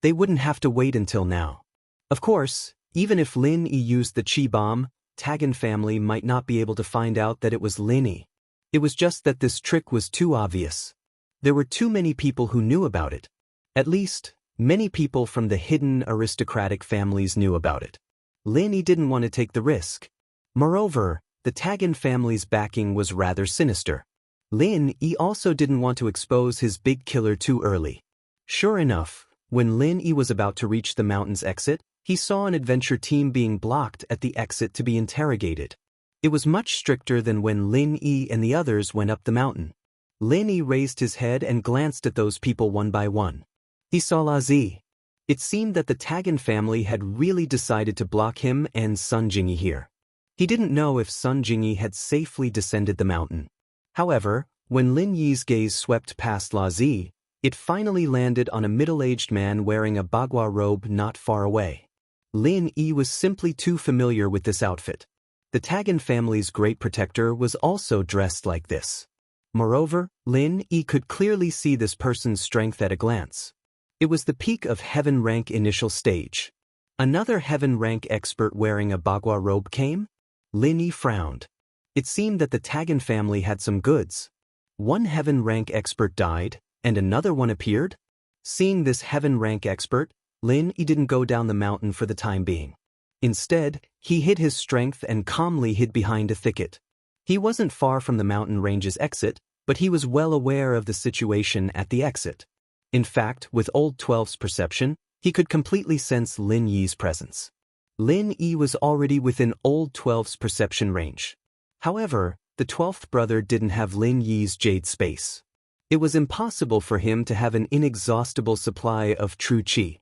They wouldn't have to wait until now. Of course, even if Lin Yi used the chi bomb, Tagan family might not be able to find out that it was Lin Yi. It was just that this trick was too obvious. There were too many people who knew about it. At least, many people from the hidden aristocratic families knew about it. Lin Yi didn't want to take the risk. Moreover, the Tagan family's backing was rather sinister. Lin Yi also didn't want to expose his big killer too early. Sure enough, when Lin Yi was about to reach the mountain's exit, he saw an adventure team being blocked at the exit to be interrogated. It was much stricter than when Lin Yi and the others went up the mountain. Lin Yi raised his head and glanced at those people one by one. He saw La Zi. It seemed that the Tagan family had really decided to block him and Sun Jingyi here. He didn't know if Sun Jingyi had safely descended the mountain. However, when Lin Yi's gaze swept past La Zi, it finally landed on a middle-aged man wearing a bagua robe not far away. Lin Yi was simply too familiar with this outfit. The Tagan family's great protector was also dressed like this. Moreover, Lin Yi could clearly see this person's strength at a glance. It was the peak of Heaven Rank initial stage. Another Heaven Rank expert wearing a bagua robe came? Lin Yi frowned. It seemed that the Tagan family had some goods. One Heaven Rank expert died, and another one appeared? Seeing this Heaven Rank expert, Lin Yi didn't go down the mountain for the time being. Instead, he hid his strength and calmly hid behind a thicket. He wasn't far from the mountain range's exit, but he was well aware of the situation at the exit. In fact, with Old 12's perception, he could completely sense Lin Yi's presence. Lin Yi was already within Old 12's perception range. However, the 12th brother didn't have Lin Yi's jade space. It was impossible for him to have an inexhaustible supply of true qi.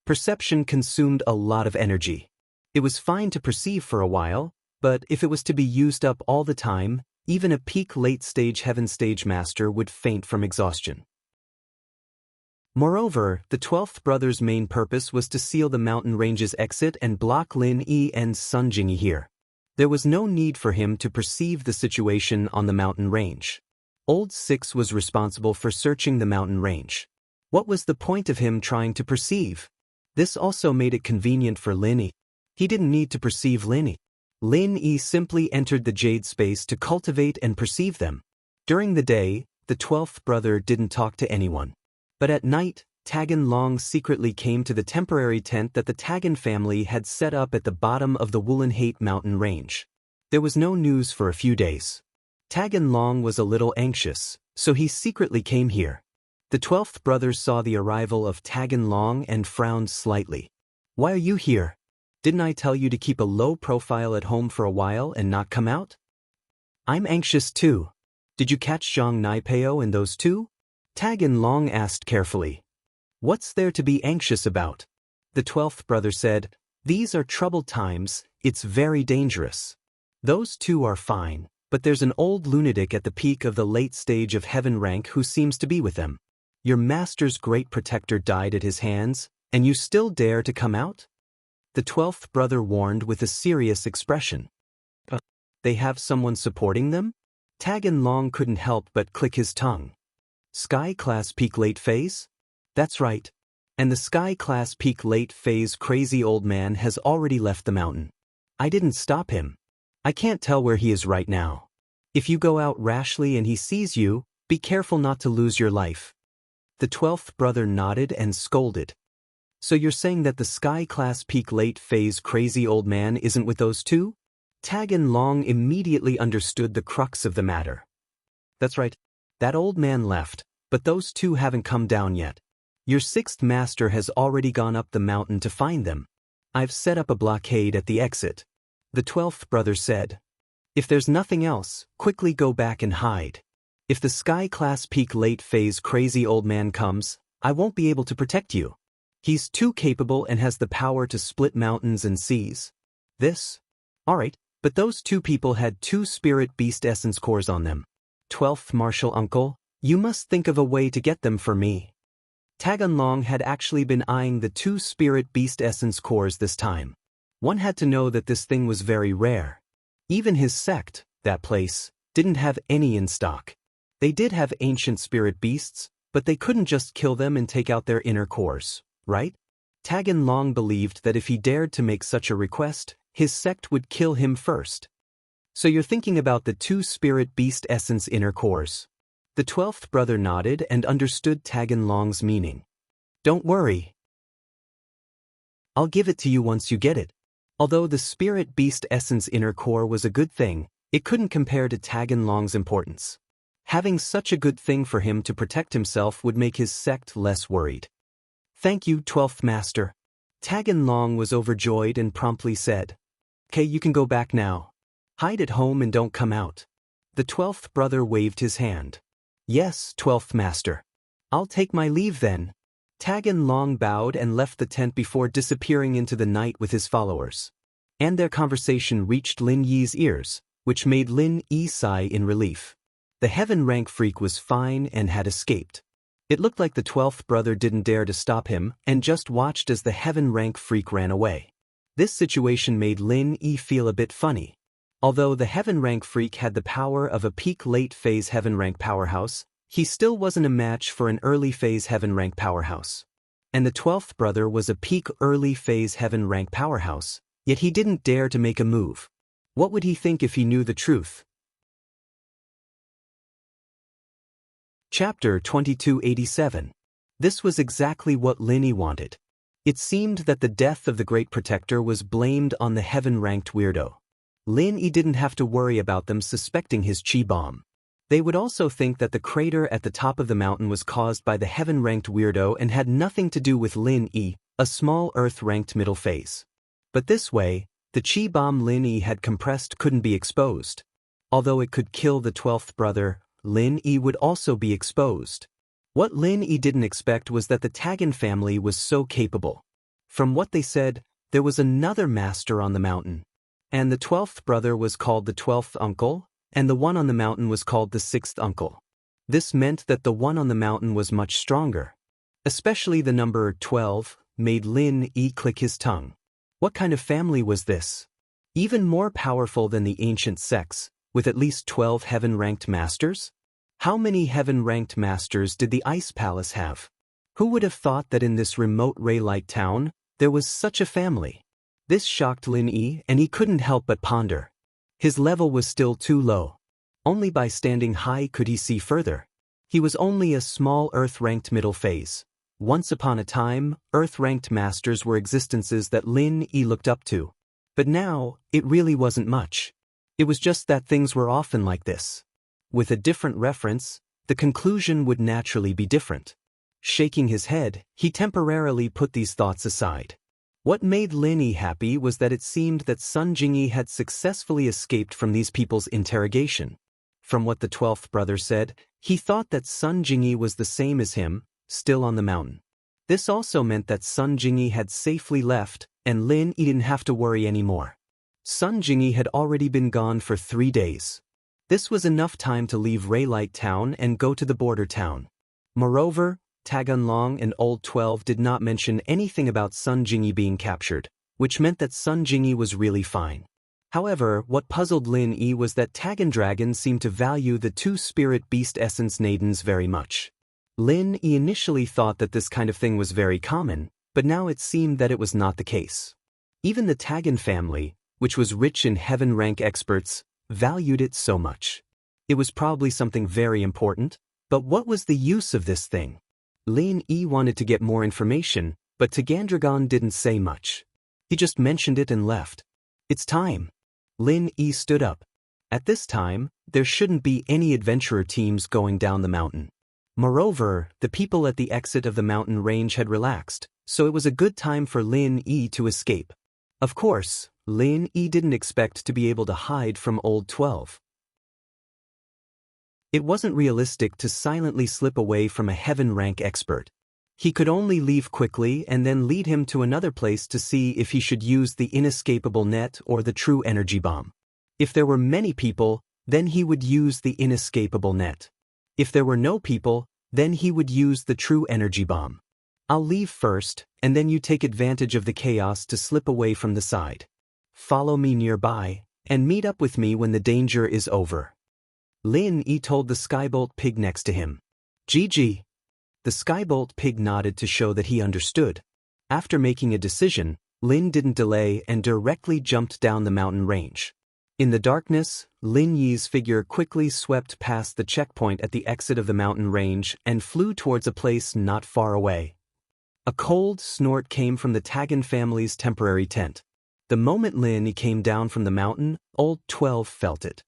Perception consumed a lot of energy. It was fine to perceive for a while, but if it was to be used up all the time, even a peak late-stage Heaven Stage Master would faint from exhaustion. Moreover, the 12th brother's main purpose was to seal the mountain range's exit and block Lin Yi and Sun Jingyi here. There was no need for him to perceive the situation on the mountain range. Old 6 was responsible for searching the mountain range. What was the point of him trying to perceive? This also made it convenient for Lin Yi. He didn't need to perceive Lin Yi. Lin Yi simply entered the jade space to cultivate and perceive them. During the day, the 12th brother didn't talk to anyone. But at night, Tagan Long secretly came to the temporary tent that the Tagan family had set up at the bottom of the Woolenhate mountain range. There was no news for a few days. Tagan Long was a little anxious, so he secretly came here. The 12th brother saw the arrival of Tagan Long and frowned slightly. "Why are you here? Didn't I tell you to keep a low profile at home for a while and not come out?" "I'm anxious too. Did you catch Zhang Naipeo and those two?" Tagan Long asked carefully. "What's there to be anxious about?" The 12th brother said, "These are troubled times, It's very dangerous. Those two are fine, but there's an old lunatic at the peak of the late stage of heaven rank who seems to be with them. Your master's great protector died at his hands, and you still dare to come out? The 12th brother warned with a serious expression. They have someone supporting them? Tagan Long couldn't help but click his tongue. Sky Class Peak Late Phase? That's right. And the Sky Class Peak Late Phase crazy old man has already left the mountain. I didn't stop him. I can't tell where he is right now. If you go out rashly and he sees you, be careful not to lose your life. The 12th brother nodded and scolded. So you're saying that the Sky Class Peak Late Phase crazy old man isn't with those two? Tagan Long immediately understood the crux of the matter. That's right. That old man left, but those two haven't come down yet. Your 6th master has already gone up the mountain to find them. I've set up a blockade at the exit. The 12th brother said. If there's nothing else, quickly go back and hide. If the Sky Class Peak Late Phase crazy old man comes, I won't be able to protect you. He's too capable and has the power to split mountains and seas. Alright, but those two people had 2 spirit beast essence cores on them. 12th Martial Uncle, you must think of a way to get them for me. Tagan Long had actually been eyeing the 2 spirit beast essence cores this time. One had to know that this thing was very rare. Even his sect, that place, didn't have any in stock. They did have ancient spirit beasts, but they couldn't just kill them and take out their inner cores, right? Tagan Long believed that if he dared to make such a request, his sect would kill him first. So you're thinking about the 2 spirit beast essence inner cores. The 12th brother nodded and understood Tagan Long's meaning. Don't worry. I'll give it to you once you get it. Although the spirit beast essence inner core was a good thing, it couldn't compare to Tagan Long's importance. Having such a good thing for him to protect himself would make his sect less worried. Thank you, 12th master. Tagan Long was overjoyed and promptly said. Okay, you can go back now. Hide at home and don't come out. The 12th brother waved his hand. Yes, 12th master. I'll take my leave then. Tagan Long bowed and left the tent before disappearing into the night with his followers. And their conversation reached Lin Yi's ears, which made Lin Yi sigh in relief. The heaven rank freak was fine and had escaped. It looked like the 12th brother didn't dare to stop him and just watched as the heaven rank freak ran away. This situation made Lin Yi feel a bit funny. Although the heaven rank freak had the power of a peak late phase heaven rank powerhouse, he still wasn't a match for an early phase heaven rank powerhouse. And the 12th brother was a peak early phase heaven rank powerhouse, yet he didn't dare to make a move. What would he think if he knew the truth? Chapter 2287. This was exactly what Lin Yi wanted. It seemed that the death of the Great Protector was blamed on the heaven-ranked weirdo. Lin Yi didn't have to worry about them suspecting his chi bomb. They would also think that the crater at the top of the mountain was caused by the heaven-ranked weirdo and had nothing to do with Lin Yi, a small earth-ranked middle phase. But this way, the chi bomb Lin Yi had compressed couldn't be exposed. Although it could kill the 12th brother, Lin Yi would also be exposed. What Lin Yi didn't expect was that the Tagan family was so capable. From what they said, there was another master on the mountain. And the 12th brother was called the 12th uncle, and the one on the mountain was called the 6th uncle. This meant that the one on the mountain was much stronger. Especially the number 12 made Lin Yi click his tongue. What kind of family was this? Even more powerful than the ancient sects, with at least 12 heaven-ranked masters? How many heaven-ranked masters did the Ice Palace have? Who would have thought that in this remote ray-light town, there was such a family? This shocked Lin Yi, and he couldn't help but ponder. His level was still too low. Only by standing high could he see further. He was only a small Earth-ranked middle phase. Once upon a time, Earth-ranked masters were existences that Lin Yi looked up to. But now, it really wasn't much. It was just that things were often like this. With a different reference, the conclusion would naturally be different. Shaking his head, he temporarily put these thoughts aside. What made Lin Yi happy was that it seemed that Sun Jingyi had successfully escaped from these people's interrogation. From what the 12th brother said, he thought that Sun Jingyi was the same as him, still on the mountain. This also meant that Sun Jingyi had safely left, and Lin Yi didn't have to worry anymore. Sun Jingyi had already been gone for 3 days. This was enough time to leave Raylight Town and go to the border town. Moreover, Tagunlong and Old 12 did not mention anything about Sun Jingyi being captured, which meant that Sun Jingyi was really fine. However, what puzzled Lin Yi was that Tagun Dragon seemed to value the 2 spirit beast essence Nadens very much. Lin Yi initially thought that this kind of thing was very common, but now it seemed that it was not the case. Even the Tagun family, which was rich in heaven rank experts, valued it so much. It was probably something very important, but what was the use of this thing? Lin Yi wanted to get more information, but Tagandragon didn't say much. He just mentioned it and left. It's time. Lin Yi stood up. At this time, there shouldn't be any adventurer teams going down the mountain. Moreover, the people at the exit of the mountain range had relaxed, so it was a good time for Lin Yi to escape. Of course, Lin Yi didn't expect to be able to hide from Old 12. It wasn't realistic to silently slip away from a heaven rank expert. He could only leave quickly and then lead him to another place to see if he should use the inescapable net or the true energy bomb. If there were many people, then he would use the inescapable net. If there were no people, then he would use the true energy bomb. I'll leave first, and then you take advantage of the chaos to slip away from the side. Follow me nearby, and meet up with me when the danger is over. Lin Yi told the Skybolt pig next to him. GG. The Skybolt pig nodded to show that he understood. After making a decision, Lin didn't delay and directly jumped down the mountain range. In the darkness, Lin Yi's figure quickly swept past the checkpoint at the exit of the mountain range and flew towards a place not far away. A cold snort came from the Tagun family's temporary tent. The moment Lin Yi came down from the mountain, Old 12 felt it.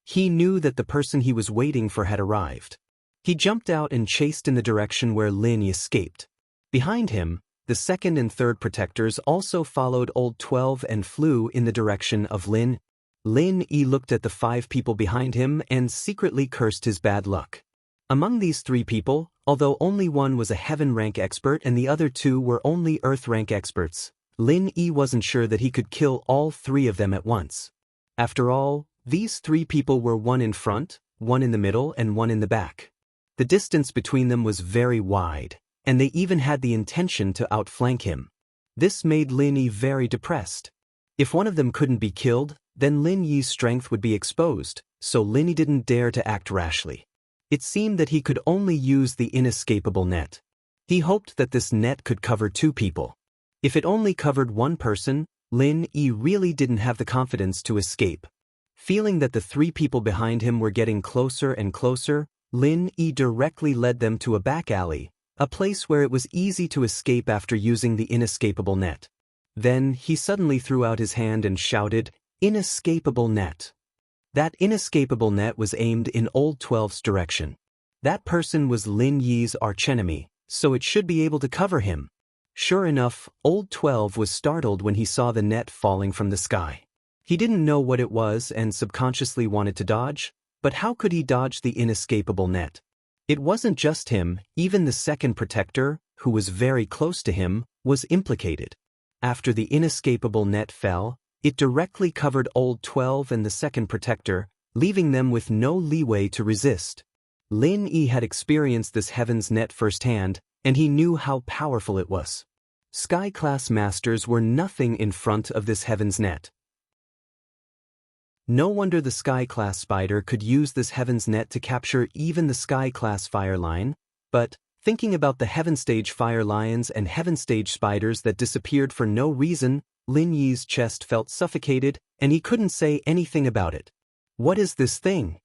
He knew that the person he was waiting for had arrived. He jumped out and chased in the direction where Lin Yi escaped. Behind him, the second and third protectors also followed Old 12 and flew in the direction of Lin. Lin Yi looked at the 5 people behind him and secretly cursed his bad luck. Among these 3 people, although only one was a heaven rank expert and the other 2 were only earth rank experts, Lin Yi wasn't sure that he could kill all 3 of them at once. After all, these 3 people were one in front, one in the middle, and one in the back. The distance between them was very wide, and they even had the intention to outflank him. This made Lin Yi very depressed. If one of them couldn't be killed, then Lin Yi's strength would be exposed, so Lin Yi didn't dare to act rashly. It seemed that he could only use the inescapable net. He hoped that this net could cover 2 people. If it only covered 1 person, Lin Yi really didn't have the confidence to escape. Feeling that the 3 people behind him were getting closer and closer, Lin Yi directly led them to a back alley, a place where it was easy to escape after using the inescapable net. Then he suddenly threw out his hand and shouted, "Inescapable net." That inescapable net was aimed in Old 12's direction. That person was Lin Yi's archenemy, so it should be able to cover him. Sure enough, Old 12 was startled when he saw the net falling from the sky. He didn't know what it was and subconsciously wanted to dodge, but how could he dodge the inescapable net? It wasn't just him, even the second protector, who was very close to him, was implicated. After the inescapable net fell, it directly covered Old 12 and the second protector, leaving them with no leeway to resist. Lin Yi had experienced this heaven's net firsthand, and he knew how powerful it was. Sky-class masters were nothing in front of this heaven's net. No wonder the Sky-class spider could use this heaven's net to capture even the Sky-class fire lion, but, thinking about the Heaven Stage fire lions and Heaven Stage spiders that disappeared for no reason, Lin Yi's chest felt suffocated, and he couldn't say anything about it. What is this thing?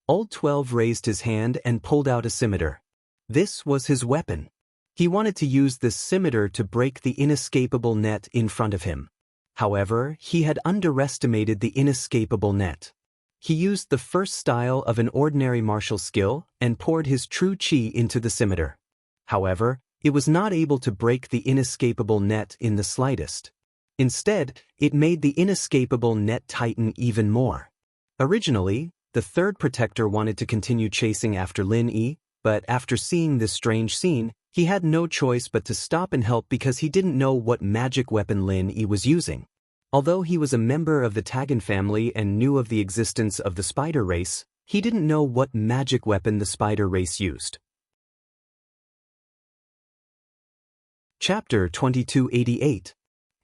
Old 12 raised his hand and pulled out a scimitar. This was his weapon. He wanted to use this scimitar to break the inescapable net in front of him. However, he had underestimated the inescapable net. He used the first style of an ordinary martial skill and poured his true chi into the scimitar. However, it was not able to break the inescapable net in the slightest. Instead, it made the inescapable net tighten even more. Originally, the third protector wanted to continue chasing after Lin Yi, but after seeing this strange scene, he had no choice but to stop and help because he didn't know what magic weapon Lin Yi was using. Although he was a member of the Tagan family and knew of the existence of the spider race, he didn't know what magic weapon the spider race used. Chapter 2288.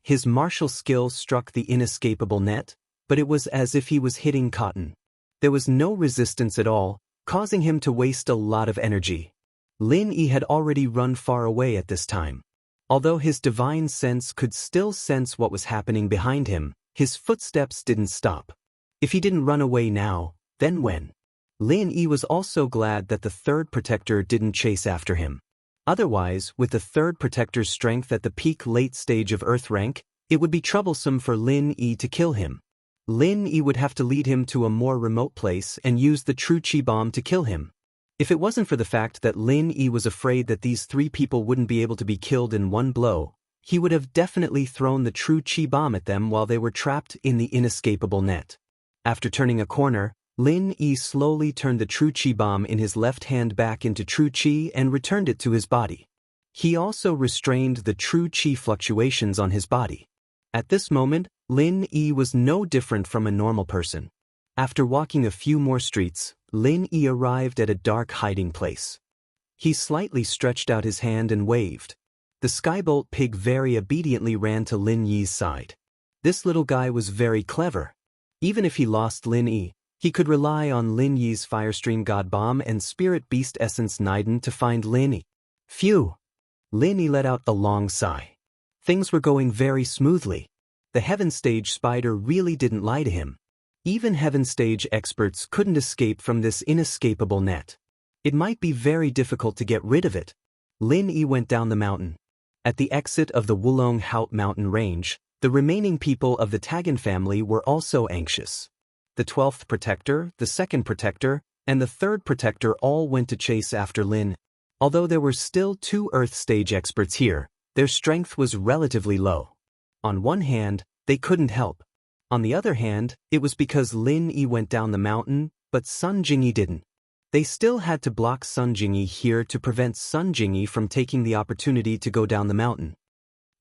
His martial skill struck the inescapable net, but it was as if he was hitting cotton. There was no resistance at all, causing him to waste a lot of energy. Lin Yi had already run far away at this time. Although his divine sense could still sense what was happening behind him, his footsteps didn't stop. If he didn't run away now, then when? Lin Yi was also glad that the third protector didn't chase after him. Otherwise, with the third protector's strength at the peak late stage of Earth rank, it would be troublesome for Lin Yi to kill him. Lin Yi would have to lead him to a more remote place and use the true Qi bomb to kill him. If it wasn't for the fact that Lin Yi was afraid that these three people wouldn't be able to be killed in one blow, he would have definitely thrown the true Qi bomb at them while they were trapped in the inescapable net. After turning a corner, Lin Yi slowly turned the true Qi bomb in his left hand back into true Qi and returned it to his body. He also restrained the true Qi fluctuations on his body. At this moment, Lin Yi was no different from a normal person. After walking a few more streets, Lin Yi arrived at a dark hiding place. He slightly stretched out his hand and waved. The Skybolt pig very obediently ran to Lin Yi's side. This little guy was very clever. Even if he lost Lin Yi, he could rely on Lin Yi's Firestream God Bomb and Spirit Beast Essence Niden to find Lin Yi. Phew! Lin Yi let out a long sigh. Things were going very smoothly. The Heaven Stage spider really didn't lie to him. Even Heaven Stage experts couldn't escape from this inescapable net. It might be very difficult to get rid of it. Lin Yi went down the mountain. At the exit of the Wulong Haut mountain range, the remaining people of the Tagan family were also anxious. The 12th protector, the 2nd protector, and the 3rd protector all went to chase after Lin. Although there were still 2 Earth Stage experts here, their strength was relatively low. On one hand, they couldn't help. On the other hand, it was because Lin Yi went down the mountain, but Sun Jingyi didn't. They still had to block Sun Jingyi here to prevent Sun Jingyi from taking the opportunity to go down the mountain.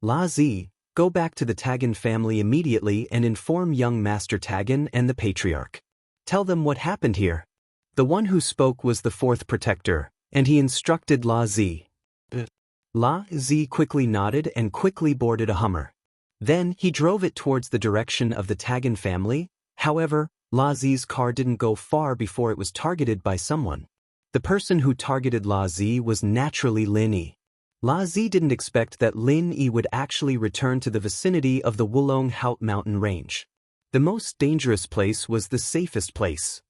La Zi, go back to the Tagan family immediately and inform young Master Tagan and the Patriarch. Tell them what happened here. The one who spoke was the 4th protector, and he instructed La Zi. La Zi quickly nodded and quickly boarded a Hummer. Then he drove it towards the direction of the Tagan family. However, La Zi's car didn't go far before it was targeted by someone. The person who targeted La Zi was naturally Lin Yi. La Zi didn't expect that Lin Yi would actually return to the vicinity of the Wulong Haut mountain range. The most dangerous place was the safest place.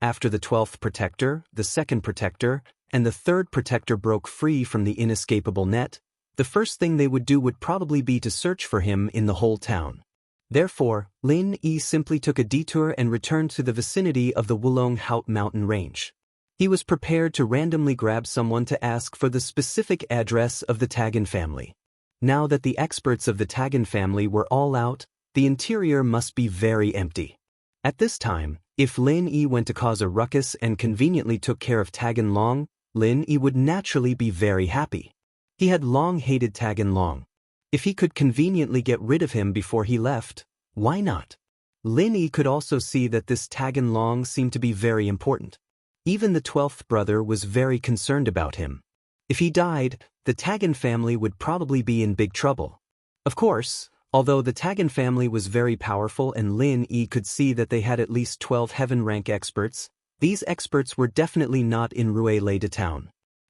After the 12th protector, the 2nd protector, and the 3rd protector broke free from the inescapable net, the first thing they would do would probably be to search for him in the whole town. Therefore, Lin Yi simply took a detour and returned to the vicinity of the Wulong Haut mountain range. He was prepared to randomly grab someone to ask for the specific address of the Tagan family. Now that the experts of the Tagan family were all out, the interior must be very empty. At this time, if Lin Yi went to cause a ruckus and conveniently took care of Tagan Long, Lin Yi would naturally be very happy. He had long hated Tagan Long. If he could conveniently get rid of him before he left, why not? Lin Yi could also see that this Tagan Long seemed to be very important. Even the 12th brother was very concerned about him. If he died, the Tagan family would probably be in big trouble. Of course, although the Tagan family was very powerful and Lin Yi could see that they had at least 12 heaven rank experts, these experts were definitely not in Ruilei town.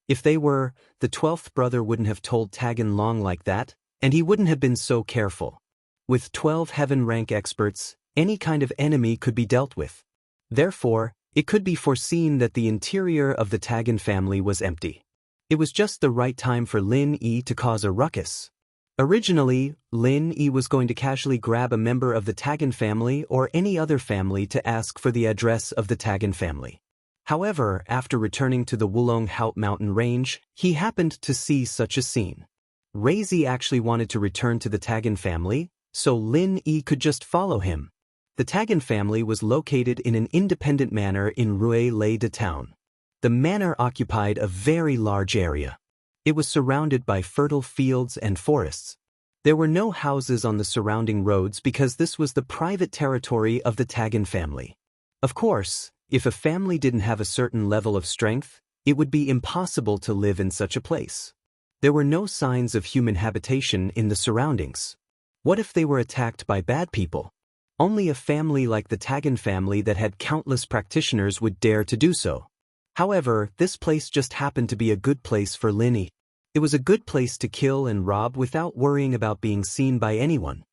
If they were, the 12th brother wouldn't have told Tagan Long like that, and he wouldn't have been so careful. With 12 heaven rank experts, any kind of enemy could be dealt with. Therefore, it could be foreseen that the interior of the Tagan family was empty. It was just the right time for Lin Yi to cause a ruckus. Originally, Lin Yi was going to casually grab a member of the Tagan family or any other family to ask for the address of the Tagan family. However, after returning to the Wulong Haut mountain range, he happened to see such a scene. Reizi actually wanted to return to the Tagan family, so Lin Yi could just follow him. The Tagan family was located in an independent manor in Ruilei town. The manor occupied a very large area. It was surrounded by fertile fields and forests. There were no houses on the surrounding roads because this was the private territory of the Tagan family. Of course, if a family didn't have a certain level of strength, it would be impossible to live in such a place. There were no signs of human habitation in the surroundings. What if they were attacked by bad people? Only a family like the Tagan family that had countless practitioners would dare to do so. However, this place just happened to be a good place for Linny. It was a good place to kill and rob without worrying about being seen by anyone.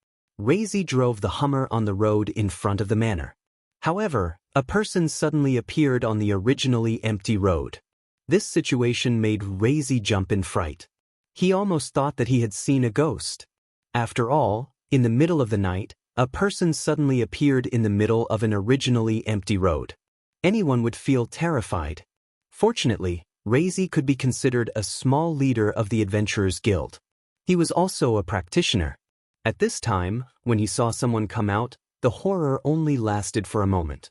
Razy drove the Hummer on the road in front of the manor. However, a person suddenly appeared on the originally empty road. This situation made Razy jump in fright. He almost thought that he had seen a ghost. After all, in the middle of the night, a person suddenly appeared in the middle of an originally empty road. Anyone would feel terrified. Fortunately, Razy could be considered a small leader of the Adventurers Guild. He was also a practitioner. At this time, when he saw someone come out, the horror only lasted for a moment.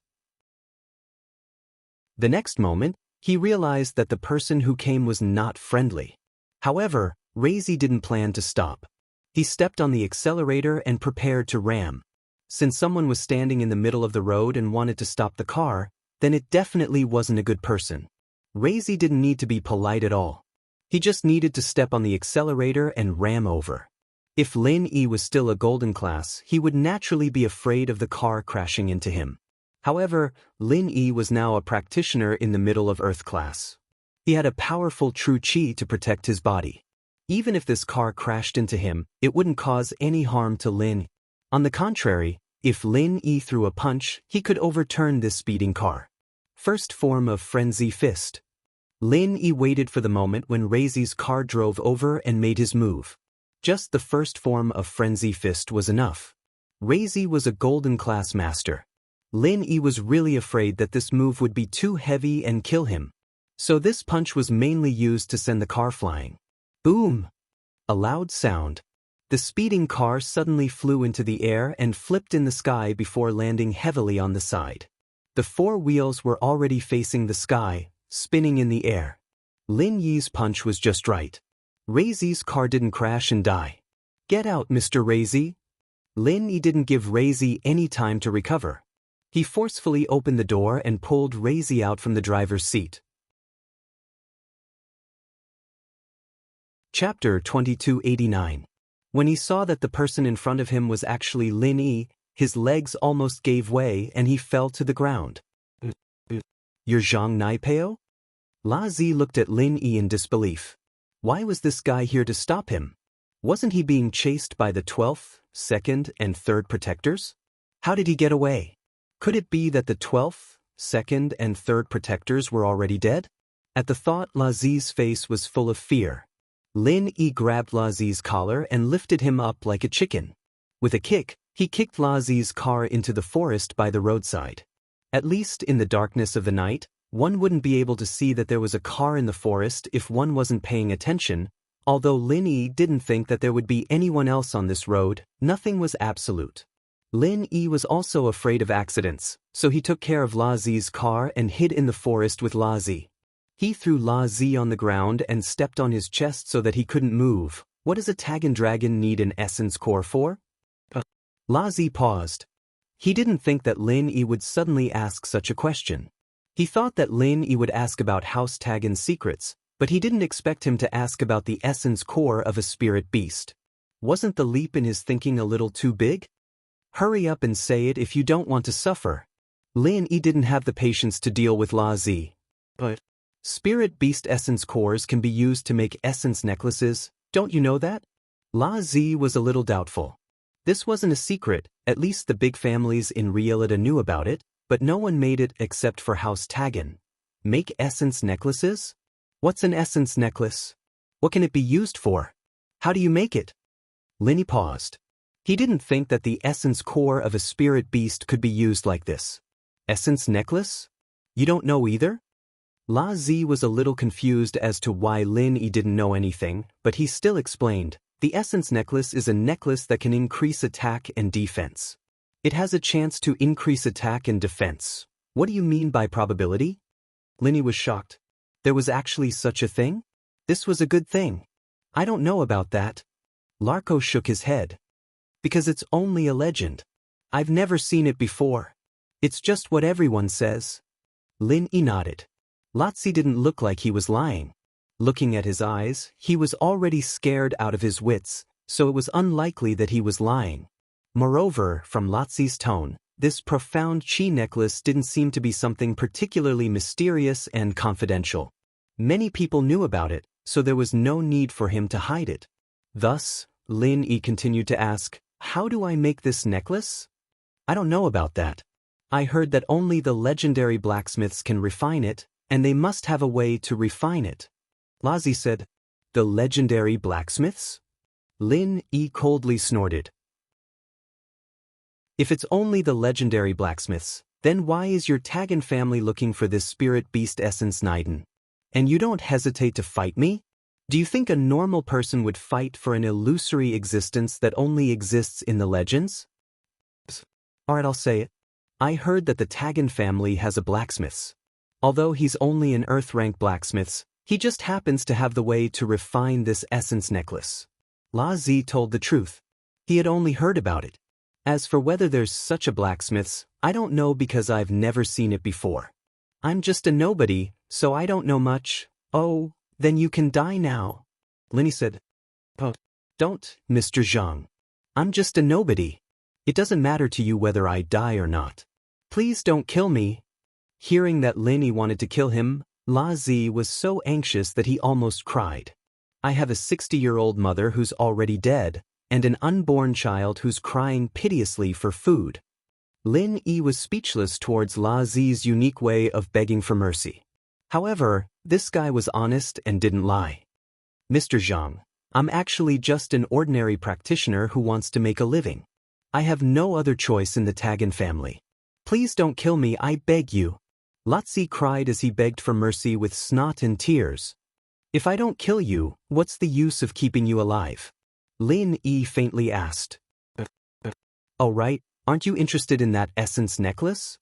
The next moment, he realized that the person who came was not friendly. However, Razy didn't plan to stop. He stepped on the accelerator and prepared to ram. Since someone was standing in the middle of the road and wanted to stop the car, then it definitely wasn't a good person. Razy didn't need to be polite at all. He just needed to step on the accelerator and ram over. If Lin Yi was still a golden class, he would naturally be afraid of the car crashing into him. However, Lin Yi was now a practitioner in the middle of Earth class. He had a powerful true chi to protect his body. Even if this car crashed into him, it wouldn't cause any harm to Lin. On the contrary, if Lin Yi threw a punch, he could overturn this speeding car. First form of Frenzy Fist. Lin Yi waited for the moment when Razy's car drove over and made his move. Just the first form of Frenzy Fist was enough. Razy was a golden class master. Lin Yi was really afraid that this move would be too heavy and kill him. So this punch was mainly used to send the car flying. Boom! A loud sound. The speeding car suddenly flew into the air and flipped in the sky before landing heavily on the side. The four wheels were already facing the sky, spinning in the air. Lin Yi's punch was just right. Razy's car didn't crash and die. Get out, Mr. Razy. Lin Yi didn't give Razy any time to recover. He forcefully opened the door and pulled Razy out from the driver's seat. Chapter 2289. When he saw that the person in front of him was actually Lin Yi, his legs almost gave way and he fell to the ground. You're Zhang Naipeo? La Zi looked at Lin Yi in disbelief. Why was this guy here to stop him? Wasn't he being chased by the 12th, 2nd, and 3rd protectors? How did he get away? Could it be that the 12th, 2nd, and 3rd protectors were already dead? At the thought, La Zi's face was full of fear. Lin Yi grabbed La Zi's collar and lifted him up like a chicken. With a kick, he kicked La Zi's car into the forest by the roadside. At least in the darkness of the night, one wouldn't be able to see that there was a car in the forest if one wasn't paying attention. Although Lin Yi didn't think that there would be anyone else on this road, nothing was absolute. Lin Yi was also afraid of accidents, so he took care of La Zi's car and hid in the forest with La Zi. He threw La Zi on the ground and stepped on his chest so that he couldn't move. What does a Tagan dragon need an essence core for? La Zi paused. He didn't think that Lin Yi would suddenly ask such a question. He thought that Lin Yi would ask about House Tagan's secrets, but he didn't expect him to ask about the essence core of a spirit beast. Wasn't the leap in his thinking a little too big? Hurry up and say it if you don't want to suffer. Lin Yi didn't have the patience to deal with La Zi. But spirit beast essence cores can be used to make essence necklaces, don't you know that? La Zi was a little doubtful. This wasn't a secret, at least the big families in Realita knew about it, but no one made it except for House Tagan. Make essence necklaces? What's an essence necklace? What can it be used for? How do you make it? Lin Yi paused. He didn't think that the essence core of a spirit beast could be used like this. Essence necklace? You don't know either? La Zi was a little confused as to why Lin Yi didn't know anything, but he still explained. The essence necklace is a necklace that can increase attack and defense. It has a chance to increase attack and defense. What do you mean by probability? Lin Yi was shocked. There was actually such a thing? This was a good thing. I don't know about that. Larko shook his head. Because it's only a legend. I've never seen it before. It's just what everyone says. Lin Yi nodded. Lotzi didn't look like he was lying. Looking at his eyes, he was already scared out of his wits, so it was unlikely that he was lying. Moreover, from Lotzi's tone, this profound chi necklace didn't seem to be something particularly mysterious and confidential. Many people knew about it, so there was no need for him to hide it. Thus, Lin Yi continued to ask, "How do I make this necklace?" "I don't know about that. I heard that only the legendary blacksmiths can refine it, and they must have a way to refine it." Lazi said, "The legendary blacksmiths?" Lin Yi coldly snorted. "If it's only the legendary blacksmiths, then why is your Tagan family looking for this spirit beast essence Naiden? And you don't hesitate to fight me? Do you think a normal person would fight for an illusory existence that only exists in the legends?" "Alright, I'll say it. I heard that the Tagan family has a blacksmiths. Although he's only an earth-rank blacksmiths, he just happens to have the way to refine this essence necklace." La Zi told the truth. He had only heard about it. As for whether there's such a blacksmiths, I don't know because I've never seen it before. I'm just a nobody, so I don't know much. "Oh, then you can die now," Linny said. "Oh, don't, Mr. Zhang. I'm just a nobody. It doesn't matter to you whether I die or not. Please don't kill me." Hearing that Linny wanted to kill him, La Zi was so anxious that he almost cried. "I have a 60-year-old mother who's already dead, and an unborn child who's crying piteously for food." Lin Yi was speechless towards La Zi's unique way of begging for mercy. However, this guy was honest and didn't lie. "Mr. Zhang, I'm actually just an ordinary practitioner who wants to make a living. I have no other choice in the Tagan family. Please don't kill me, I beg you." Lotzi cried as he begged for mercy with snot and tears. "If I don't kill you, what's the use of keeping you alive?" Lin Yi faintly asked. "Oh right, aren't you interested in that essence necklace?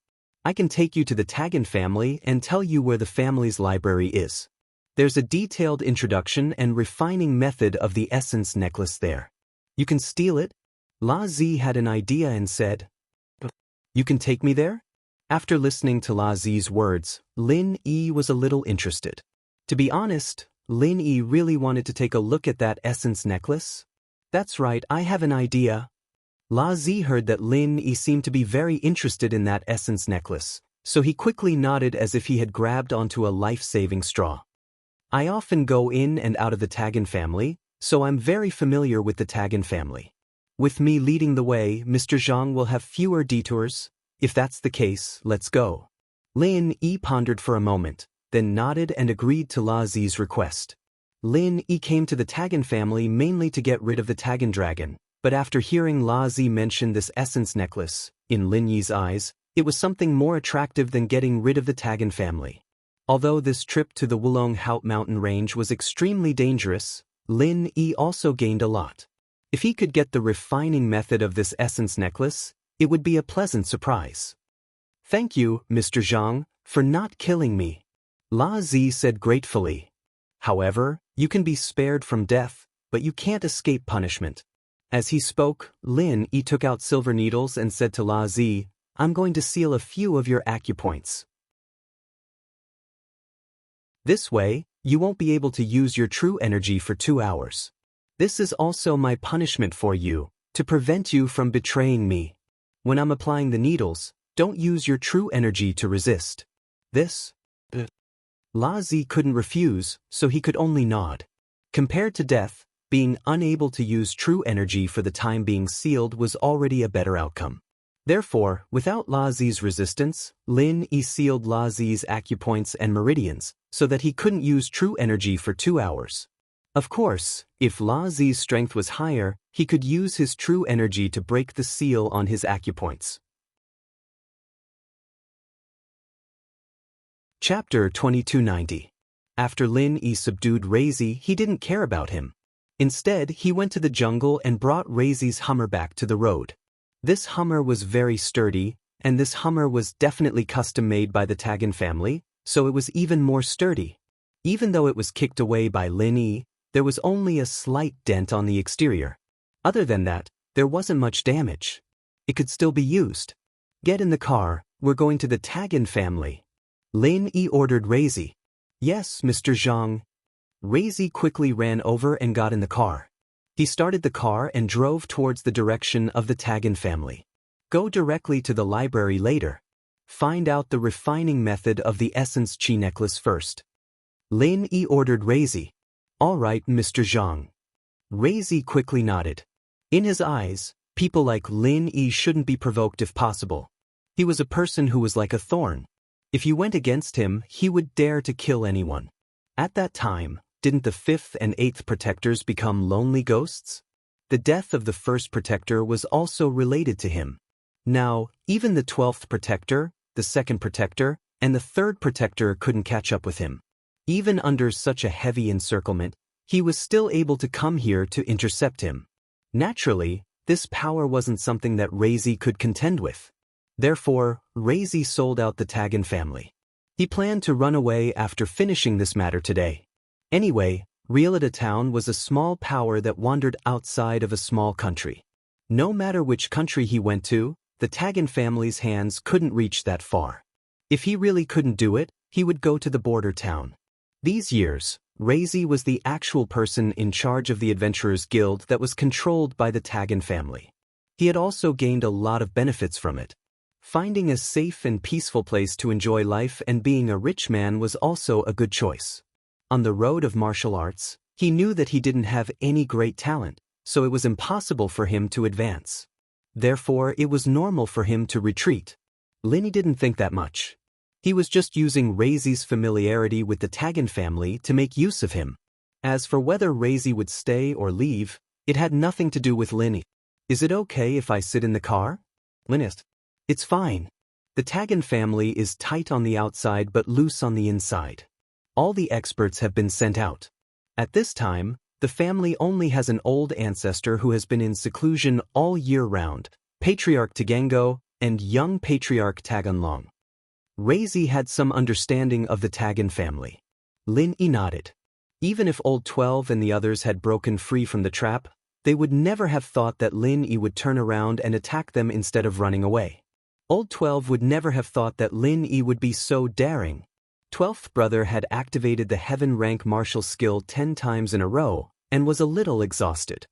I can take you to the Tagan family and tell you where the family's library is. There's a detailed introduction and refining method of the essence necklace there. You can steal it." La Zi had an idea and said, "You can take me there?" After listening to La Zi's words, Lin Yi was a little interested. To be honest, Lin Yi really wanted to take a look at that essence necklace. "That's right, I have an idea." La Zi heard that Lin Yi seemed to be very interested in that essence necklace, so he quickly nodded as if he had grabbed onto a life-saving straw. "I often go in and out of the Tagan family, so I'm very familiar with the Tagan family. With me leading the way, Mr. Zhang will have fewer detours. If that's the case, let's go." Lin Yi pondered for a moment, then nodded and agreed to La Zi's request. Lin Yi came to the Tagan family mainly to get rid of the Tagan dragon, but after hearing La Zi mention this essence necklace, in Lin Yi's eyes, it was something more attractive than getting rid of the Tagan family. Although this trip to the Wulong Haut mountain range was extremely dangerous, Lin Yi also gained a lot. If he could get the refining method of this essence necklace, it would be a pleasant surprise. "Thank you, Mr. Zhang, for not killing me," La Zi said gratefully. "However, you can be spared from death, but you can't escape punishment." As he spoke, Lin Yi took out silver needles and said to La Zi, "I'm going to seal a few of your acupoints. This way, you won't be able to use your true energy for 2 hours. This is also my punishment for you, to prevent you from betraying me. When I'm applying the needles, don't use your true energy to resist. This?" La Zi couldn't refuse, so he could only nod. Compared to death, being unable to use true energy for the time being sealed was already a better outcome. Therefore, without La Zi's resistance, Lin Yi sealed La Zi's acupoints and meridians, so that he couldn't use true energy for 2 hours. Of course, if La Zi's strength was higher, he could use his true energy to break the seal on his acupoints. Chapter 2290. After Lin Yi subdued Reizi, he didn't care about him. Instead, he went to the jungle and brought Reizi's Hummer back to the road. This Hummer was very sturdy, and this Hummer was definitely custom-made by the Tagan family, so it was even more sturdy. Even though it was kicked away by Lin Yi, there was only a slight dent on the exterior, Other than that, there wasn't much damage. It could still be used. Get in the car, we're going to the Tagan family. Lin Yi ordered Razy. Yes, Mr. Zhang. Razy quickly ran over and got in the car. He started the car and drove towards the direction of the Tagan family. Go directly to the library later. Find out the refining method of the essence chi necklace first. Lin Yi ordered Razy. All right, Mr. Zhang. Razy quickly nodded. In his eyes, people like Lin Yi shouldn't be provoked if possible. He was a person who was like a thorn. If you went against him, he would dare to kill anyone. At that time, didn't the 5th and 8th protectors become lonely ghosts? The death of the 1st protector was also related to him. Now, even the 12th protector, the 2nd protector, and the 3rd protector couldn't catch up with him. Even under such a heavy encirclement, he was still able to come here to intercept him. Naturally, this power wasn't something that Razy could contend with. Therefore, Razy sold out the Tagan family. He planned to run away after finishing this matter today. Anyway, Realita Town was a small power that wandered outside of a small country. No matter which country he went to, the Tagan family's hands couldn't reach that far. If he really couldn't do it, he would go to the border town. These years, Razy was the actual person in charge of the Adventurers Guild that was controlled by the Tagan family. He had also gained a lot of benefits from it. Finding a safe and peaceful place to enjoy life and being a rich man was also a good choice. On the road of martial arts, he knew that he didn't have any great talent, so it was impossible for him to advance. Therefore, it was normal for him to retreat. Lin Yi didn't think that much. He was just using Razy's familiarity with the Tagan family to make use of him. As for whether Razy would stay or leave, it had nothing to do with Lin Yi. Is it okay if I sit in the car? Lin Yi. It's fine. The Tagan family is tight on the outside but loose on the inside. All the experts have been sent out. At this time, the family only has an old ancestor who has been in seclusion all year round, Patriarch Tagango and young Patriarch Taganlong. Razy had some understanding of the Tagan family. Lin Yi nodded. Even if Old 12 and the others had broken free from the trap, they would never have thought that Lin Yi would turn around and attack them instead of running away. Old 12 would never have thought that Lin Yi would be so daring. 12th brother had activated the heaven rank martial skill 10 times in a row and was a little exhausted.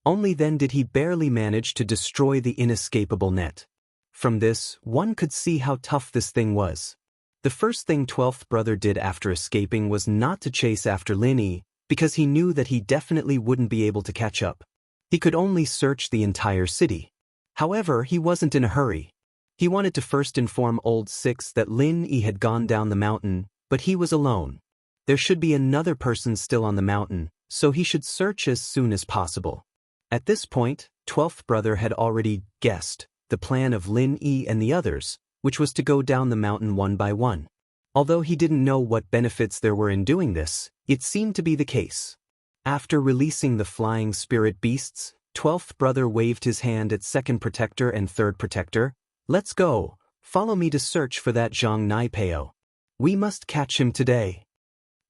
Only then did he barely manage to destroy the inescapable net. From this, one could see how tough this thing was. The first thing 12th brother did after escaping was not to chase after Lin Yi, because he knew that he definitely wouldn't be able to catch up. He could only search the entire city. However, he wasn't in a hurry. He wanted to first inform Old 6 that Lin Yi had gone down the mountain, but he was alone. There should be another person still on the mountain, so he should search as soon as possible. At this point, 12th brother had already guessed the plan of Lin Yi and the others, which was to go down the mountain one by one. Although he didn't know what benefits there were in doing this, it seemed to be the case. After releasing the flying spirit beasts, 12th brother waved his hand at 2nd protector and 3rd protector. Let's go. Follow me to search for that Zhang Naipeo. We must catch him today.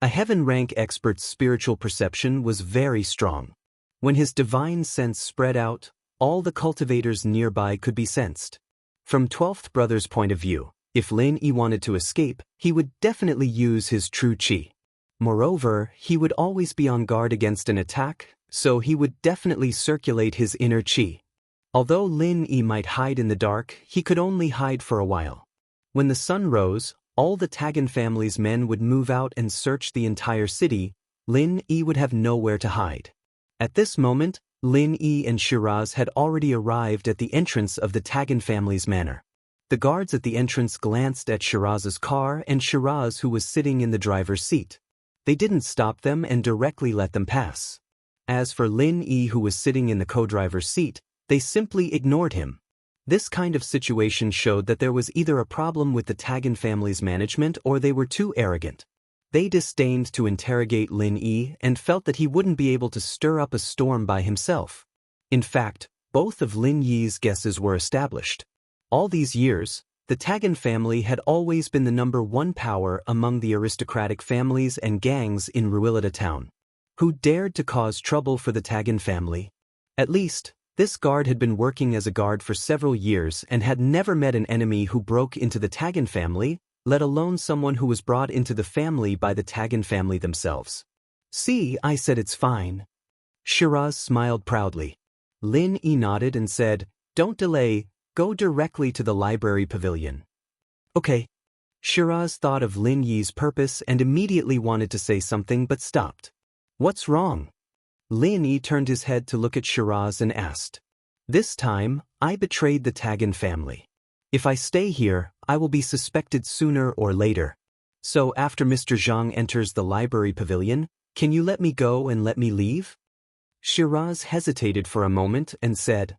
A heaven rank expert's spiritual perception was very strong. When his divine sense spread out, all the cultivators nearby could be sensed. From 12th brother's point of view, if Lin Yi wanted to escape, he would definitely use his true chi. Moreover, he would always be on guard against an attack, so he would definitely circulate his inner chi. Although Lin Yi might hide in the dark, he could only hide for a while. When the sun rose, all the Tagan family's men would move out and search the entire city. Lin Yi would have nowhere to hide. At this moment, Lin Yi and Shiraz had already arrived at the entrance of the Tagan family's manor. The guards at the entrance glanced at Shiraz's car and Shiraz, who was sitting in the driver's seat. They didn't stop them and directly let them pass. As for Lin Yi, who was sitting in the co-driver's seat, they simply ignored him. This kind of situation showed that there was either a problem with the Tagan family's management or they were too arrogant. They disdained to interrogate Lin Yi and felt that he wouldn't be able to stir up a storm by himself. In fact, both of Lin Yi's guesses were established. All these years, the Tagan family had always been the #1 power among the aristocratic families and gangs in Ruilita Town. Who dared to cause trouble for the Tagan family? At least, this guard had been working as a guard for several years and had never met an enemy who broke into the Tagan family, let alone someone who was brought into the family by the Tagan family themselves. See, I said it's fine. Shiraz smiled proudly. Lin Yi nodded and said, don't delay, go directly to the library pavilion. Okay. Shiraz thought of Lin Yi's purpose and immediately wanted to say something but stopped. What's wrong? Lin Yi turned his head to look at Shiraz and asked. This time, I betrayed the Tagan family. If I stay here, I will be suspected sooner or later. So after Mr. Zhang enters the library pavilion, can you let me go and let me leave? Shiraz hesitated for a moment and said,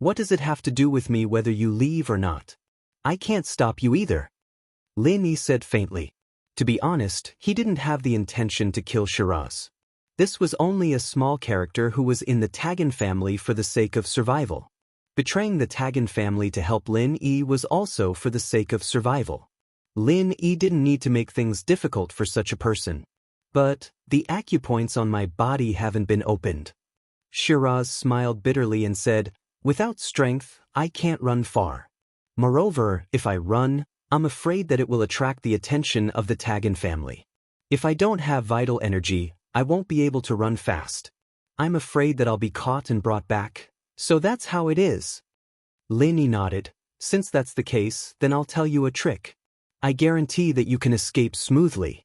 what does it have to do with me whether you leave or not? I can't stop you either. Lin Yi said faintly. To be honest, he didn't have the intention to kill Shiraz. This was only a small character who was in the Tagan family for the sake of survival. Betraying the Tagan family to help Lin Yi was also for the sake of survival. Lin Yi didn't need to make things difficult for such a person. But the acupoints on my body haven't been opened. Shiraz smiled bitterly and said, without strength, I can't run far. Moreover, if I run, I'm afraid that it will attract the attention of the Tagan family. If I don't have vital energy, I won't be able to run fast. I'm afraid that I'll be caught and brought back. So that's how it is. Lin Yi nodded. Since that's the case, then I'll tell you a trick. I guarantee that you can escape smoothly.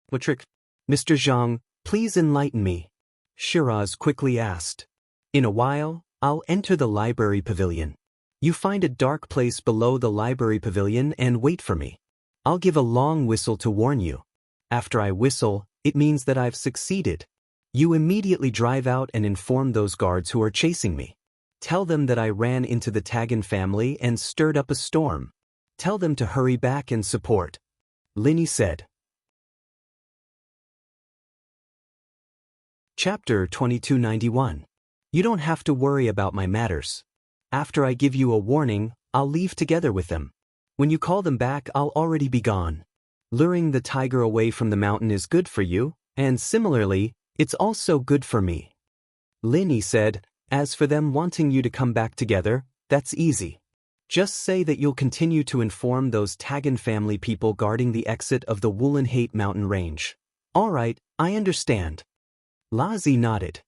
What trick? Mr. Zhang, please enlighten me. Shiraz quickly asked. In a while, I'll enter the library pavilion. You find a dark place below the library pavilion and wait for me. I'll give a long whistle to warn you. After I whistle, it means that I've succeeded. You immediately drive out and inform those guards who are chasing me. Tell them that I ran into the Tagan family and stirred up a storm. Tell them to hurry back and support. Lin Yi said. Chapter 2291. You don't have to worry about my matters. After I give you a warning, I'll leave together with them. When you call them back, I'll already be gone. Luring the tiger away from the mountain is good for you, and similarly, it's also good for me. Lin Yi said, as for them wanting you to come back together, that's easy. Just say that you'll continue to inform those Tagan family people guarding the exit of the Woolen Hate mountain range. All right, I understand. Lazi nodded.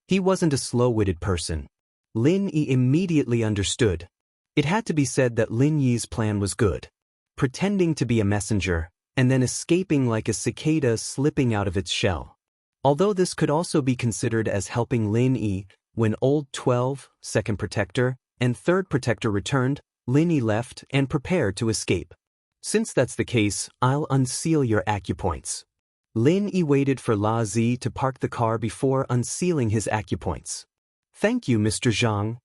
He wasn't a slow-witted person. Lin Yi immediately understood. It had to be said that Lin Yi's plan was good. Pretending to be a messenger, and then escaping like a cicada slipping out of its shell. Although this could also be considered as helping Lin Yi, when Old 12, Second Protector, and Third Protector returned, Lin Yi left and prepared to escape. Since that's the case, I'll unseal your acupoints. Lin Yi waited for La Zi to park the car before unsealing his acupoints. Thank you, Mr. Zhang.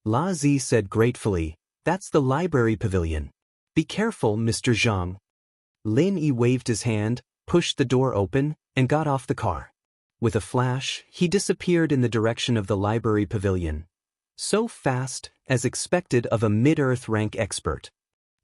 La Zi said gratefully, that's the library pavilion. Be careful, Mr. Zhang. Lin Yi waved his hand, pushed the door open, and got off the car. With a flash, he disappeared in the direction of the library pavilion. So fast, as expected of a mid-earth rank expert.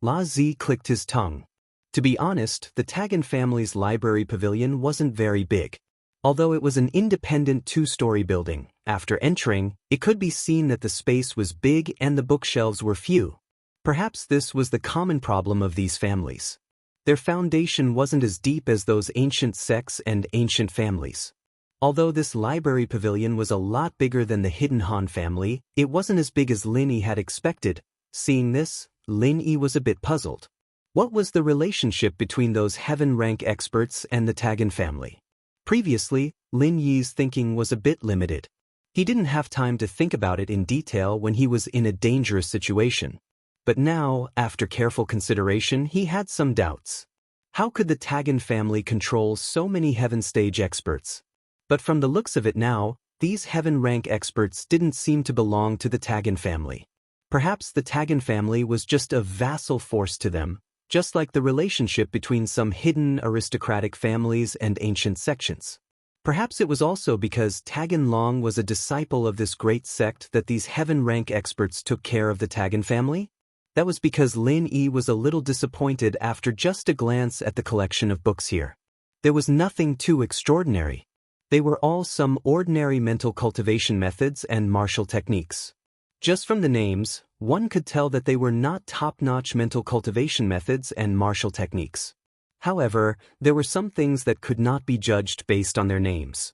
La Zi clicked his tongue. To be honest, the Tagan family's library pavilion wasn't very big. Although it was an independent two-story building, after entering, it could be seen that the space was big and the bookshelves were few. Perhaps this was the common problem of these families. Their foundation wasn't as deep as those ancient sects and ancient families. Although this library pavilion was a lot bigger than the Hidden Han family, it wasn't as big as Lin Yi had expected. Seeing this, Lin Yi was a bit puzzled. What was the relationship between those heaven rank experts and the Tagan family? Previously, Lin Yi's thinking was a bit limited. He didn't have time to think about it in detail when he was in a dangerous situation. But now, after careful consideration, he had some doubts. How could the Tagan family control so many heaven stage experts? But from the looks of it now, these heaven rank experts didn't seem to belong to the Tagan family. Perhaps the Tagan family was just a vassal force to them, just like the relationship between some hidden aristocratic families and ancient sections. Perhaps it was also because Tagan Long was a disciple of this great sect that these heaven rank experts took care of the Tagan family? That was because Lin Yi was a little disappointed after just a glance at the collection of books here. There was nothing too extraordinary. They were all some ordinary mental cultivation methods and martial techniques. Just from the names, one could tell that they were not top-notch mental cultivation methods and martial techniques. However, there were some things that could not be judged based on their names.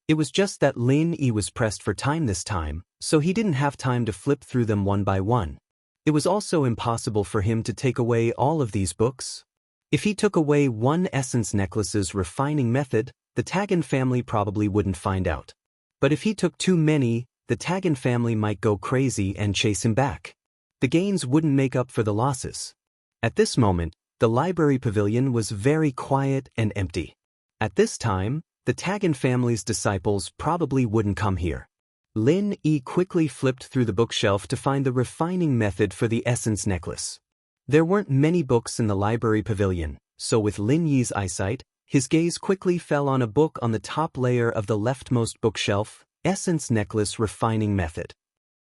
It was just that Lin Yi was pressed for time this time, so he didn't have time to flip through them one by one. It was also impossible for him to take away all of these books. If he took away one Essence Necklace's refining method, the Tagan family probably wouldn't find out. But if he took too many, the Tagan family might go crazy and chase him back. The gains wouldn't make up for the losses. At this moment, the library pavilion was very quiet and empty. At this time, the Tagan family's disciples probably wouldn't come here. Lin Yi quickly flipped through the bookshelf to find the refining method for the Essence Necklace. There weren't many books in the library pavilion, so with Lin Yi's eyesight, his gaze quickly fell on a book on the top layer of the leftmost bookshelf, Essence Necklace Refining Method.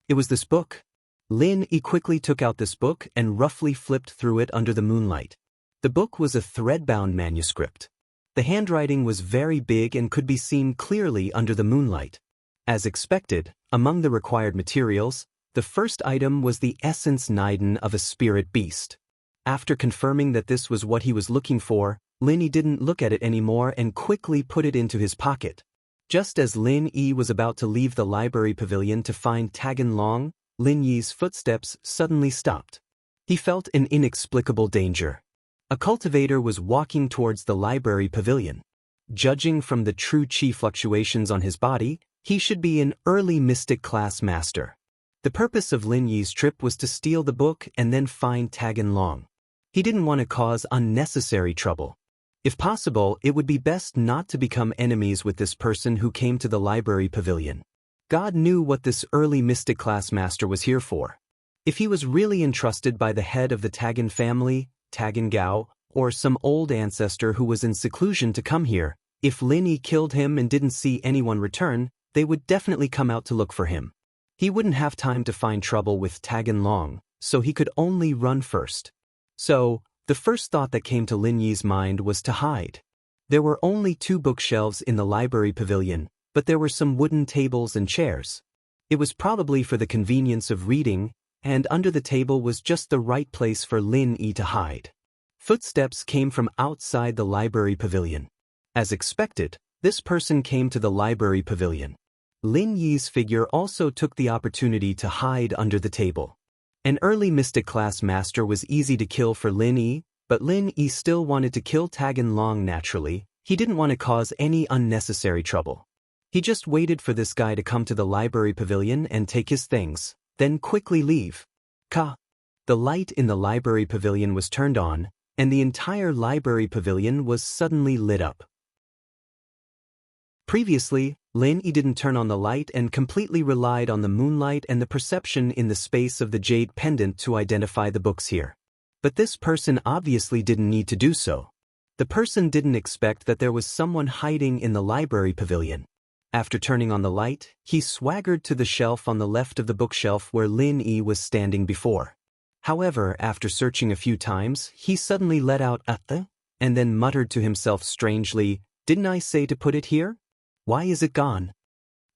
It was this book. Lin Yi quickly took out this book and roughly flipped through it under the moonlight. The book was a thread-bound manuscript. The handwriting was very big and could be seen clearly under the moonlight. As expected, among the required materials, the first item was the Essence Niden of a Spirit Beast. After confirming that this was what he was looking for, Lin Yi didn't look at it anymore and quickly put it into his pocket. Just as Lin Yi was about to leave the library pavilion to find Tagan Long, Lin Yi's footsteps suddenly stopped. He felt an inexplicable danger. A cultivator was walking towards the library pavilion. Judging from the true chi fluctuations on his body, he should be an early mystic class master. The purpose of Lin Yi's trip was to steal the book and then find Tagan Long. He didn't want to cause unnecessary trouble. If possible, it would be best not to become enemies with this person who came to the library pavilion. God knew what this early mystic class master was here for. If he was really entrusted by the head of the Tagan family, Tagan Gao, or some old ancestor who was in seclusion to come here, if Lin Yi killed him and didn't see anyone return, they would definitely come out to look for him. He wouldn't have time to find trouble with Tagan Long, so he could only run first. So, the first thought that came to Lin Yi's mind was to hide. There were only 2 bookshelves in the library pavilion, but there were some wooden tables and chairs. It was probably for the convenience of reading, and under the table was just the right place for Lin Yi to hide. Footsteps came from outside the library pavilion. As expected, this person came to the library pavilion. Lin Yi's figure also took the opportunity to hide under the table. An early mystic class master was easy to kill for Lin Yi, but Lin Yi still wanted to kill Tagan Long naturally. He didn't want to cause any unnecessary trouble. He just waited for this guy to come to the library pavilion and take his things, then quickly leave. The light in the library pavilion was turned on, and the entire library pavilion was suddenly lit up. Previously, Lin Yi didn't turn on the light and completely relied on the moonlight and the perception in the space of the jade pendant to identify the books here. But this person obviously didn't need to do so. The person didn't expect that there was someone hiding in the library pavilion. After turning on the light, he swaggered to the shelf on the left of the bookshelf where Lin Yi was standing before. However, after searching a few times, he suddenly let out a and then muttered to himself strangely, "Didn't I say to put it here? Why is it gone?"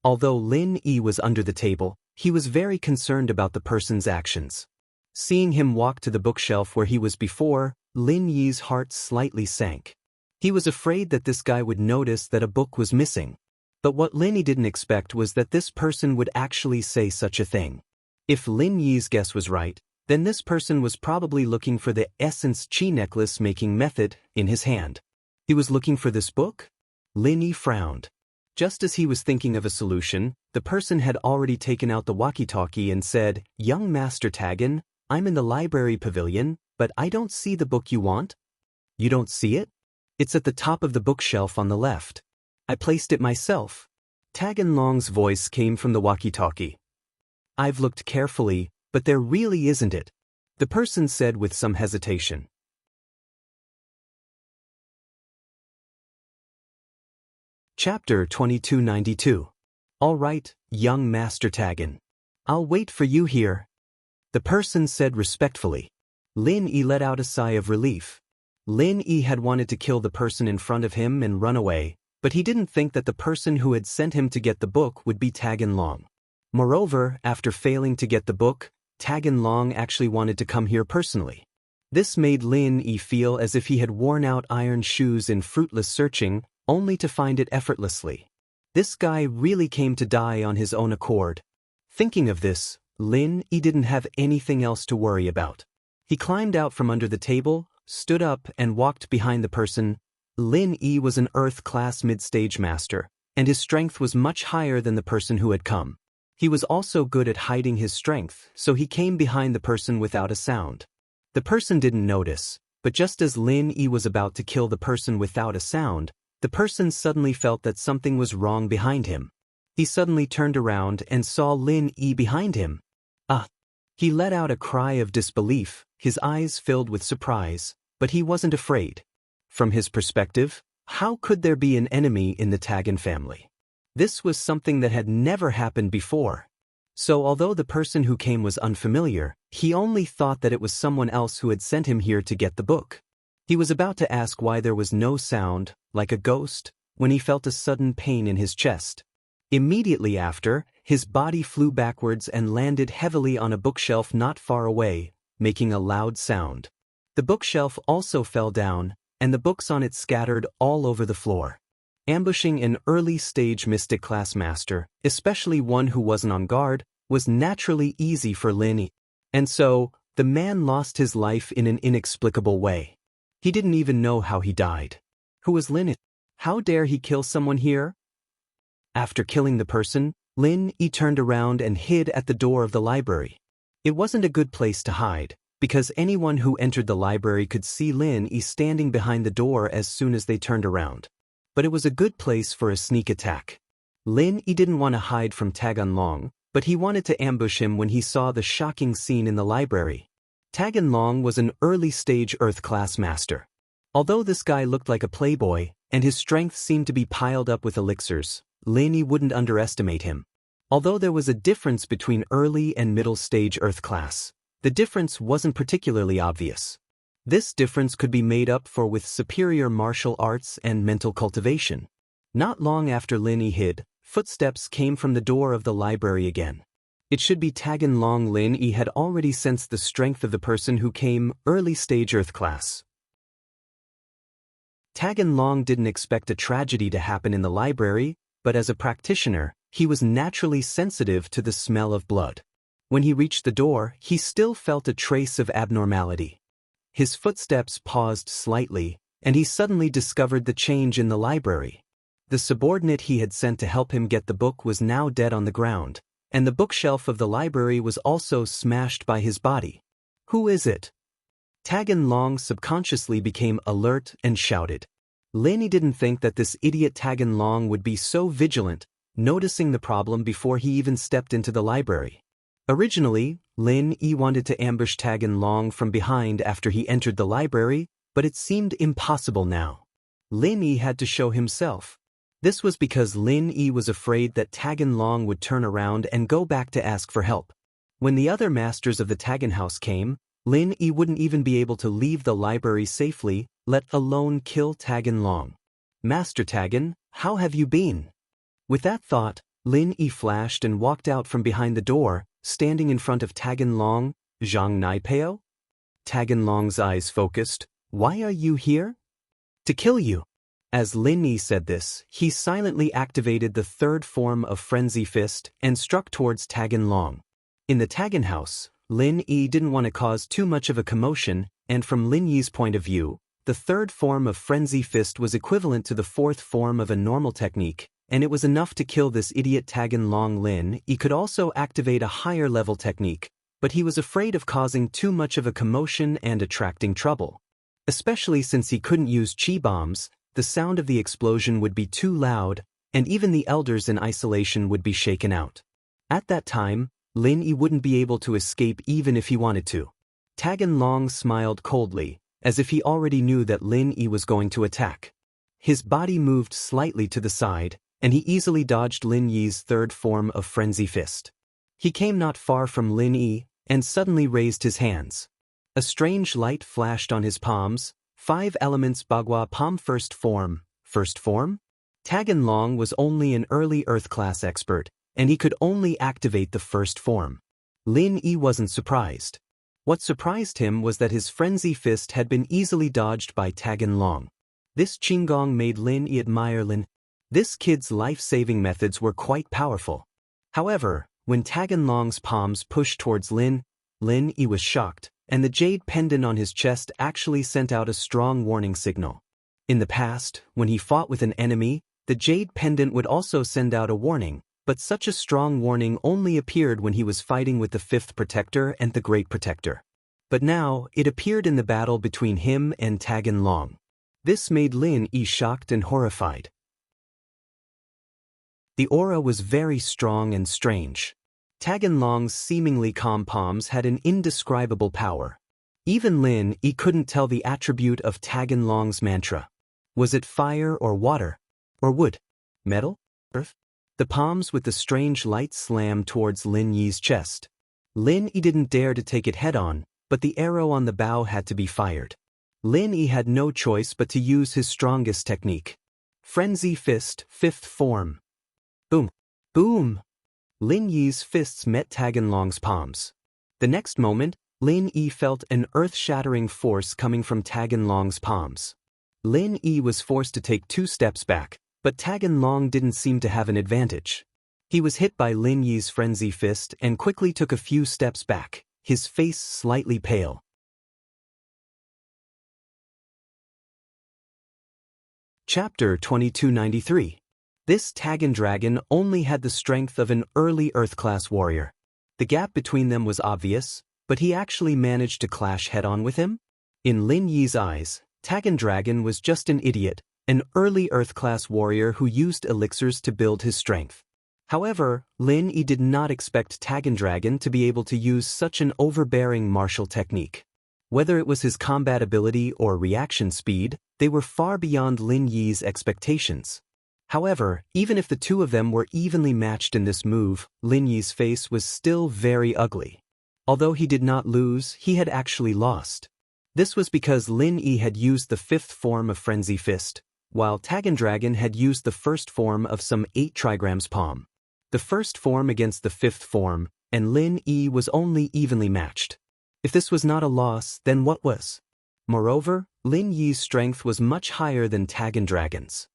Although Lin Yi was under the table, he was very concerned about the person's actions. Seeing him walk to the bookshelf where he was before, Lin Yi's heart slightly sank. He was afraid that this guy would notice that a book was missing. But what Lin Yi didn't expect was that this person would actually say such a thing. If Lin Yi's guess was right, then this person was probably looking for the Essence Chi necklace making method in his hand. He was looking for this book? Lin Yi frowned. Just as he was thinking of a solution, the person had already taken out the walkie-talkie and said, "Young Master Tagan, I'm in the library pavilion, but I don't see the book you want." "You don't see it? It's at the top of the bookshelf on the left. I placed it myself." Tagan Long's voice came from the walkie-talkie. "I've looked carefully, but there really isn't it," the person said with some hesitation. Chapter 2292. "All right, young Master Tagan. I'll wait for you here," the person said respectfully. Lin Yi let out a sigh of relief. Lin Yi had wanted to kill the person in front of him and run away, but he didn't think that the person who had sent him to get the book would be Taganlong. Moreover, after failing to get the book, Taganlong actually wanted to come here personally. This made Lin Yi feel as if he had worn out iron shoes in fruitless searching, only to find it effortlessly. This guy really came to die on his own accord. Thinking of this, Lin Yi didn't have anything else to worry about. He climbed out from under the table, stood up and walked behind the person. Lin Yi was an Earth-class mid-stage master, and his strength was much higher than the person who had come. He was also good at hiding his strength, so he came behind the person without a sound. The person didn't notice, but just as Lin Yi was about to kill the person without a sound, the person suddenly felt that something was wrong behind him. He suddenly turned around and saw Lin Yi behind him. Ah! He let out a cry of disbelief, his eyes filled with surprise, but he wasn't afraid. From his perspective, how could there be an enemy in the Tagan family? This was something that had never happened before. So although the person who came was unfamiliar, he only thought that it was someone else who had sent him here to get the book. He was about to ask why there was no sound, like a ghost, when he felt a sudden pain in his chest. Immediately after, his body flew backwards and landed heavily on a bookshelf not far away, making a loud sound. The bookshelf also fell down, and the books on it scattered all over the floor. Ambushing an early-stage mystic class master, especially one who wasn't on guard, was naturally easy for Lin Yi. And so, the man lost his life in an inexplicable way. He didn't even know how he died. Who was Lin Yi? How dare he kill someone here? After killing the person, Lin Yi turned around and hid at the door of the library. It wasn't a good place to hide, because anyone who entered the library could see Lin Yi standing behind the door as soon as they turned around. But it was a good place for a sneak attack. Lin Yi didn't want to hide from Taganlong, but he wanted to ambush him when he saw the shocking scene in the library. Taganlong was an early-stage Earth-class master. Although this guy looked like a playboy, and his strength seemed to be piled up with elixirs, Lin Yi wouldn't underestimate him. Although there was a difference between early and middle-stage Earth-class, the difference wasn't particularly obvious. This difference could be made up for with superior martial arts and mental cultivation. Not long after Lin Yi hid, footsteps came from the door of the library again. It should be Taganlong. Lin Yi had already sensed the strength of the person who came early-stage Earth class. Taganlong didn't expect a tragedy to happen in the library, but as a practitioner, he was naturally sensitive to the smell of blood. When he reached the door, he still felt a trace of abnormality. His footsteps paused slightly, and he suddenly discovered the change in the library. The subordinate he had sent to help him get the book was now dead on the ground, and the bookshelf of the library was also smashed by his body. Who is it? Taganlong subconsciously became alert and shouted. Lin Yi didn't think that this idiot Taganlong would be so vigilant, noticing the problem before he even stepped into the library. Originally, Lin Yi wanted to ambush Taganlong from behind after he entered the library, but it seemed impossible now. Lin Yi had to show himself. This was because Lin Yi was afraid that Taganlong would turn around and go back to ask for help. When the other masters of the Tagan house came, Lin Yi wouldn't even be able to leave the library safely, let alone kill Taganlong. Master Tagan, how have you been? With that thought, Lin Yi flashed and walked out from behind the door, standing in front of Taganlong. Zhang Naipeo? Taganlong's eyes focused. Why are you here? To kill you. As Lin Yi said this, he silently activated the third form of Frenzy Fist and struck towards Taganlong. In the Tagan house, Lin Yi didn't want to cause too much of a commotion, and from Lin Yi's point of view, the third form of Frenzy Fist was equivalent to the fourth form of a normal technique, and it was enough to kill this idiot Taganlong. Lin Yi could also activate a higher level technique, but he was afraid of causing too much of a commotion and attracting trouble. Especially since he couldn't use chi bombs, the sound of the explosion would be too loud, and even the elders in isolation would be shaken out. At that time, Lin Yi wouldn't be able to escape even if he wanted to. Taganlong smiled coldly, as if he already knew that Lin Yi was going to attack. His body moved slightly to the side, and he easily dodged Lin Yi's third form of Frenzy Fist. He came not far from Lin Yi, and suddenly raised his hands. A strange light flashed on his palms, 5 elements Bagua Palm First Form. First form? Taganlong was only an early Earth class expert, and he could only activate the first form. Lin Yi wasn't surprised. What surprised him was that his frenzy fist had been easily dodged by Taganlong. This Qinggong made Lin Yi admire Lin. This kid's life-saving methods were quite powerful. However, when Taganlong's palms pushed towards Lin Yi was shocked, and the jade pendant on his chest actually sent out a strong warning signal. In the past, when he fought with an enemy, the jade pendant would also send out a warning, but such a strong warning only appeared when he was fighting with the Fifth Protector and the Great Protector. But now, it appeared in the battle between him and Taganlong. This made Lin Yi shocked and horrified. The aura was very strong and strange. Taganlong's seemingly calm palms had an indescribable power. Even Lin Yi couldn't tell the attribute of Taganlong's mantra. Was it fire or water? Or wood? Metal? Earth? The palms with the strange light slammed towards Lin Yi's chest. Lin Yi didn't dare to take it head-on, but the arrow on the bow had to be fired. Lin Yi had no choice but to use his strongest technique. Frenzy Fist, 5th Form. Boom! Boom! Lin Yi's fists met Taganlong's palms. The next moment, Lin Yi felt an earth-shattering force coming from Taganlong's palms. Lin Yi was forced to take 2 steps back, but Taganlong didn't seem to have an advantage. He was hit by Lin Yi's frenzy fist and quickly took a few steps back, his face slightly pale. Chapter 2293. This Tagan dragon only had the strength of an early Earth-class warrior. The gap between them was obvious, but he actually managed to clash head-on with him? In Lin Yi's eyes, Tagan dragon was just an idiot, an early Earth-class warrior who used elixirs to build his strength. However, Lin Yi did not expect Tagan dragon to be able to use such an overbearing martial technique. Whether it was his combat ability or reaction speed, they were far beyond Lin Yi's expectations. However, even if the two of them were evenly matched in this move, Lin Yi's face was still very ugly. Although he did not lose, he had actually lost. This was because Lin Yi had used the 5th form of Frenzy Fist, while Tagan dragon had used the first form of some 8 trigrams palm. The first form against the 5th form, and Lin Yi was only evenly matched. If this was not a loss, then what was? Moreover, Lin Yi's strength was much higher than Tagan dragon's.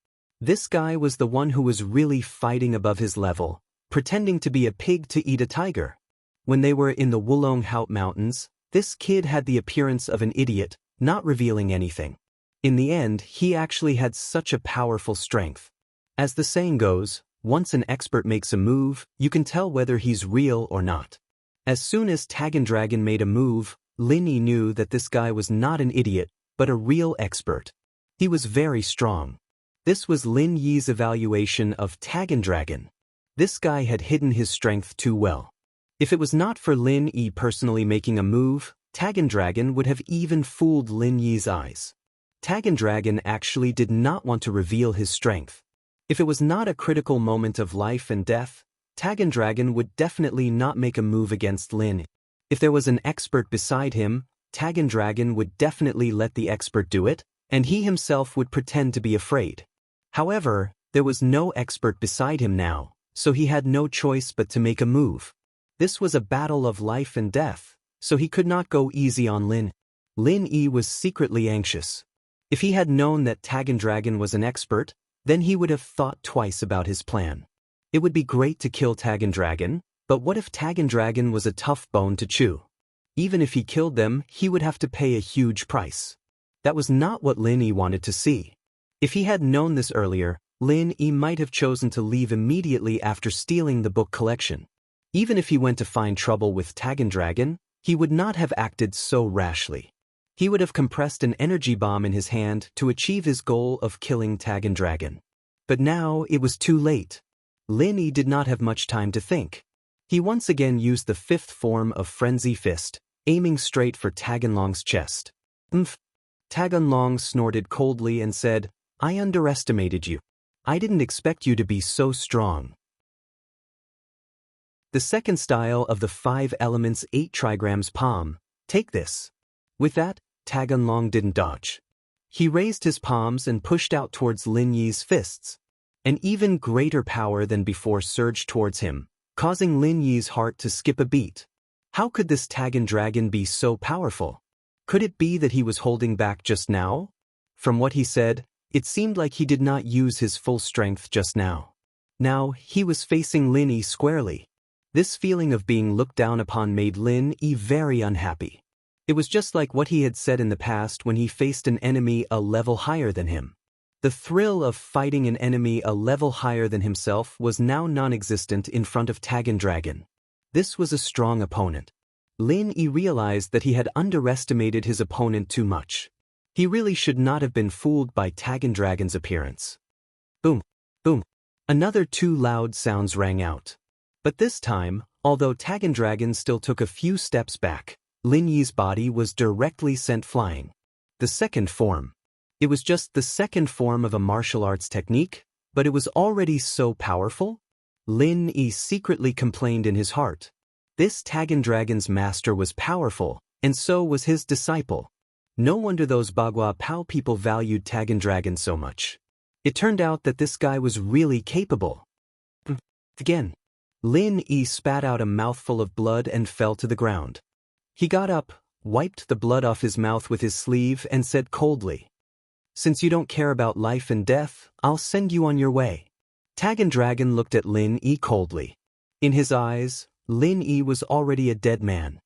This guy was the one who was really fighting above his level, pretending to be a pig to eat a tiger. When they were in the Wulong Haut Mountains, this kid had the appearance of an idiot, not revealing anything. In the end, he actually had such a powerful strength. As the saying goes, once an expert makes a move, you can tell whether he's real or not. As soon as Tagan dragon made a move, Lin Yi knew that this guy was not an idiot, but a real expert. He was very strong. This was Lin Yi's evaluation of Tagan dragon. This guy had hidden his strength too well. If it was not for Lin Yi personally making a move, Tagan dragon would have even fooled Lin Yi's eyes. Tagan dragon actually did not want to reveal his strength. If it was not a critical moment of life and death, Tagan dragon would definitely not make a move against Lin. If there was an expert beside him, Tagan dragon would definitely let the expert do it, and he himself would pretend to be afraid. However, there was no expert beside him now, so he had no choice but to make a move. This was a battle of life and death, so he could not go easy on Lin. Lin Yi was secretly anxious. If he had known that Tagan dragon was an expert, then he would have thought twice about his plan. It would be great to kill Tagan dragon, but what if Tagan dragon was a tough bone to chew? Even if he killed them, he would have to pay a huge price. That was not what Lin Yi wanted to see. If he had known this earlier, Lin Yi might have chosen to leave immediately after stealing the book collection. Even if he went to find trouble with Tagan dragon, he would not have acted so rashly. He would have compressed an energy bomb in his hand to achieve his goal of killing Tagan dragon. But now it was too late. Lin Yi did not have much time to think. He once again used the 5th form of Frenzy Fist, aiming straight for Taganlong's chest. Taganlong snorted coldly and said, "I underestimated you. I didn't expect you to be so strong." The second style of the 5 elements 8 trigrams palm, take this. With that, Taganlong didn't dodge. He raised his palms and pushed out towards Lin Yi's fists. An even greater power than before surged towards him, causing Lin Yi's heart to skip a beat. How could this Tagan dragon be so powerful? Could it be that he was holding back just now? From what he said, it seemed like he did not use his full strength just now. Now, he was facing Lin Yi squarely. This feeling of being looked down upon made Lin Yi very unhappy. It was just like what he had said in the past when he faced an enemy a level higher than him. The thrill of fighting an enemy a level higher than himself was now non-existent in front of Tagan Dragon. This was a strong opponent. Lin Yi realized that he had underestimated his opponent too much. He really should not have been fooled by Tagan Dragon's appearance. Boom, boom. Another two loud sounds rang out. But this time, although Tagan Dragon still took a few steps back, Lin Yi's body was directly sent flying. The second form. It was just the second form of a martial arts technique, but it was already so powerful? Lin Yi secretly complained in his heart. This Tagan Dragon's master was powerful, and so was his disciple. No wonder those Bagua Pao people valued Tagan Dragon so much. It turned out that this guy was really capable. Again. Lin Yi spat out a mouthful of blood and fell to the ground. He got up, wiped the blood off his mouth with his sleeve and said coldly, "Since you don't care about life and death, I'll send you on your way." Tagan Dragon looked at Lin Yi coldly. In his eyes, Lin Yi was already a dead man.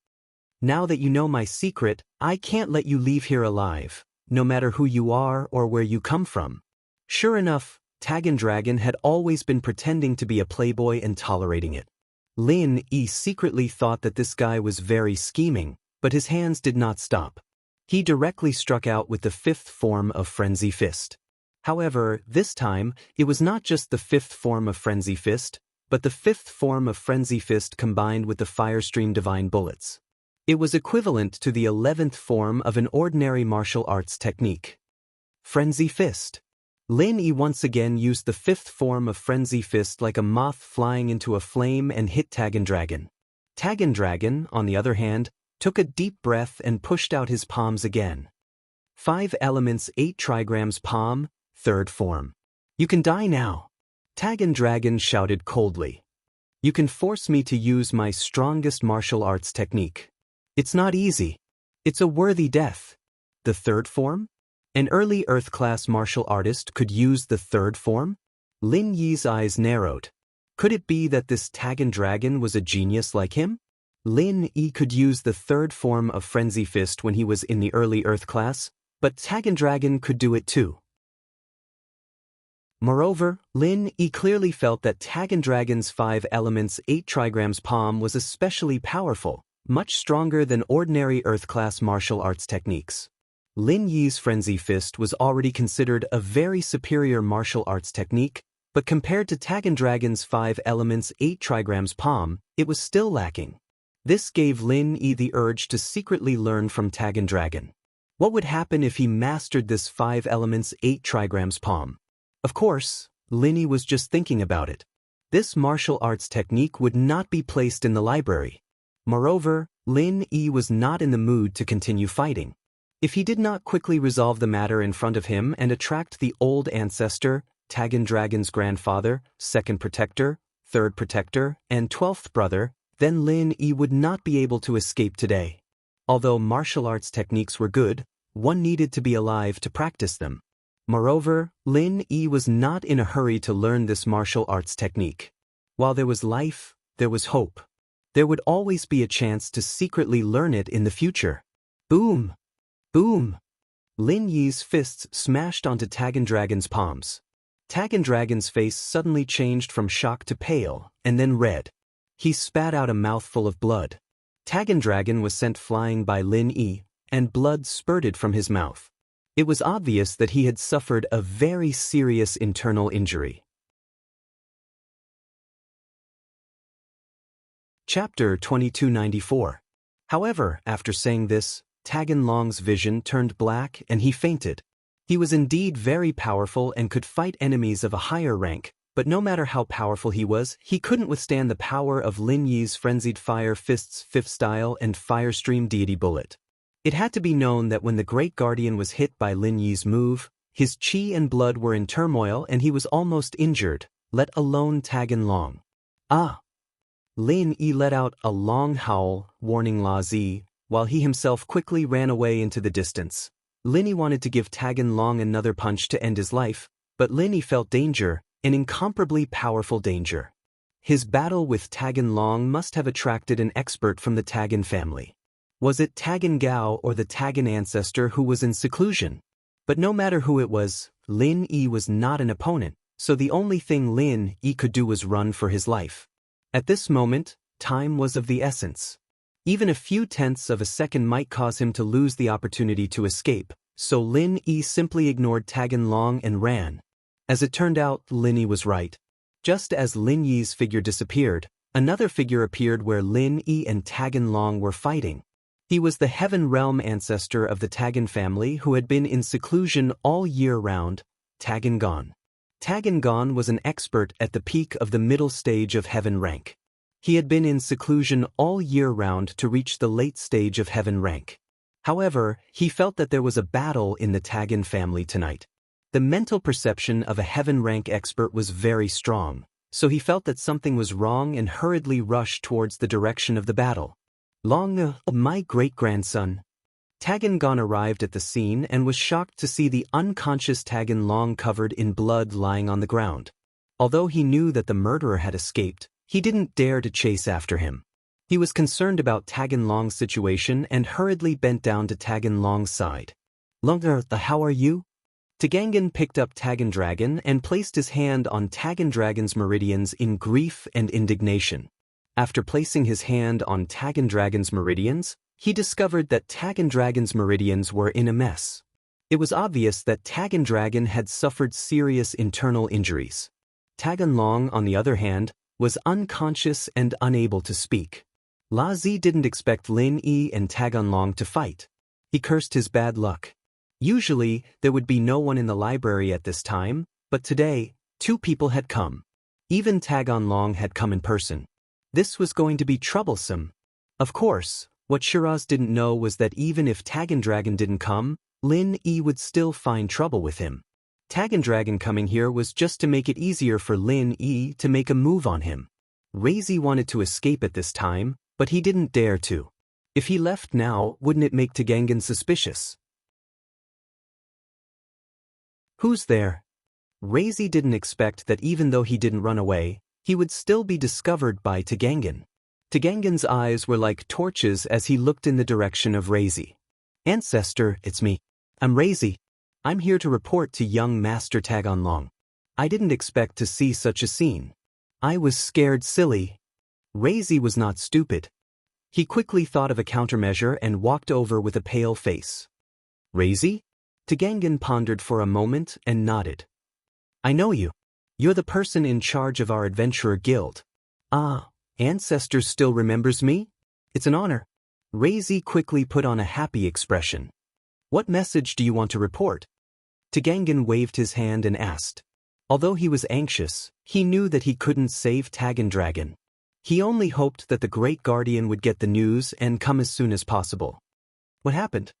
"Now that you know my secret, I can't let you leave here alive, no matter who you are or where you come from." Sure enough, Tagan Dragon had always been pretending to be a playboy and tolerating it. Lin Yi secretly thought that this guy was very scheming, but his hands did not stop. He directly struck out with the fifth form of Frenzy Fist. However, this time, it was not just the fifth form of Frenzy Fist, but the fifth form of Frenzy Fist combined with the Firestream Divine Bullets. It was equivalent to the 11th form of an ordinary martial arts technique. Frenzy Fist. Lin Yi once again used the fifth form of Frenzy Fist like a moth flying into a flame and hit Tagan Dragon. Tagan Dragon, on the other hand, took a deep breath and pushed out his palms again. 5 elements 8 trigrams palm, third form. "You can die now." Tagan Dragon shouted coldly. "You can force me to use my strongest martial arts technique. It's not easy. It's a worthy death." The third form? An early Earth-class martial artist could use the third form? Lin Yi's eyes narrowed. Could it be that this Tagan Dragon was a genius like him? Lin Yi could use the third form of Frenzy Fist when he was in the early Earth class, but Tagan Dragon could do it too. Moreover, Lin Yi clearly felt that Tagan Dragon's 5 elements 8 trigrams palm was especially powerful, much stronger than ordinary Earth-class martial arts techniques. Lin Yi's Frenzy Fist was already considered a very superior martial arts technique, but compared to Tagan Dragon's 5 elements 8 trigrams palm, it was still lacking. This gave Lin Yi the urge to secretly learn from Tagan Dragon. What would happen if he mastered this 5 elements 8 trigrams palm? Of course, Lin Yi was just thinking about it. This martial arts technique would not be placed in the library. Moreover, Lin Yi was not in the mood to continue fighting. If he did not quickly resolve the matter in front of him and attract the old ancestor, Tagan Dragon's grandfather, second protector, third protector, and 12th brother, then Lin Yi would not be able to escape today. Although martial arts techniques were good, one needed to be alive to practice them. Moreover, Lin Yi was not in a hurry to learn this martial arts technique. While there was life, there was hope. There would always be a chance to secretly learn it in the future. Boom! Boom! Lin Yi's fists smashed onto Tagan Dragon's palms. Tagan Dragon's face suddenly changed from shock to pale, and then red. He spat out a mouthful of blood. Tagan Dragon was sent flying by Lin Yi, and blood spurted from his mouth. It was obvious that he had suffered a very serious internal injury. Chapter 2294. However, after saying this, Tagan Long's vision turned black and he fainted. He was indeed very powerful and could fight enemies of a higher rank, but no matter how powerful he was, he couldn't withstand the power of Lin Yi's Frenzied Fire Fist's 5th style and Firestream Deity Bullet. It had to be known that when the Great Guardian was hit by Lin Yi's move, his chi and blood were in turmoil and he was almost injured, let alone Tagan Long. Ah! Lin Yi let out a long howl, warning La Zi, while he himself quickly ran away into the distance. Lin Yi wanted to give Tagan Long another punch to end his life, but Lin Yi felt danger, an incomparably powerful danger. His battle with Tagan Long must have attracted an expert from the Tagan family. Was it Tagan Gao or the Tagan ancestor who was in seclusion? But no matter who it was, Lin Yi was not an opponent, so the only thing Lin Yi could do was run for his life. At this moment, time was of the essence. Even a few tenths of a second might cause him to lose the opportunity to escape, so Lin Yi simply ignored Tagan Long and ran. As it turned out, Lin Yi was right. Just as Lin Yi's figure disappeared, another figure appeared where Lin Yi and Tagan Long were fighting. He was the Heaven Realm ancestor of the Tagan family who had been in seclusion all year round, Tagan Gon. Tagan Gon was an expert at the peak of the middle stage of Heaven rank. He had been in seclusion all year round to reach the late stage of Heaven rank. However, he felt that there was a battle in the Tagan family tonight. The mental perception of a Heaven rank expert was very strong, so he felt that something was wrong and hurriedly rushed towards the direction of the battle. Long, my great-grandson. Tagan Gon arrived at the scene and was shocked to see the unconscious Tagan Long covered in blood lying on the ground. Although he knew that the murderer had escaped, he didn't dare to chase after him. He was concerned about Tagan Long's situation and hurriedly bent down to Tagan Long's side. Longer, how are you? Tagangan picked up Tagan Dragon and placed his hand on Tagan Dragon's meridians in grief and indignation. After placing his hand on Tagan Dragon's meridians, he discovered that Tagan Dragon's meridians were in a mess. It was obvious that Tagan Dragon had suffered serious internal injuries. Tagan Long, on the other hand, was unconscious and unable to speak. La Zi didn't expect Lin Yi and Tagan Long to fight. He cursed his bad luck. Usually, there would be no one in the library at this time, but today, 2 people had come. Even Tagan Long had come in person. This was going to be troublesome. Of course, what Shiraz didn't know was that even if Tagan Dragon didn't come, Lin Yi would still find trouble with him. Tagan Dragon coming here was just to make it easier for Lin Yi to make a move on him. Razi wanted to escape at this time, but he didn't dare to. If he left now, wouldn't it make Tagangan suspicious? Who's there? Razi didn't expect that even though he didn't run away, he would still be discovered by Tagangan. Tagangan's eyes were like torches as he looked in the direction of Razi. Ancestor, it's me. I'm Razi. I'm here to report to young Master Tagan Long. I didn't expect to see such a scene. I was scared silly. Razi was not stupid. He quickly thought of a countermeasure and walked over with a pale face. Razi? Tagangan pondered for a moment and nodded. I know you. You're the person in charge of our adventurer guild. Ah, Ancestor still remembers me? It's an honor. Razi quickly put on a happy expression. What message do you want to report? Tagangan waved his hand and asked. Although he was anxious, he knew that he couldn't save Tagan Dragon. He only hoped that the Great Guardian would get the news and come as soon as possible. What happened?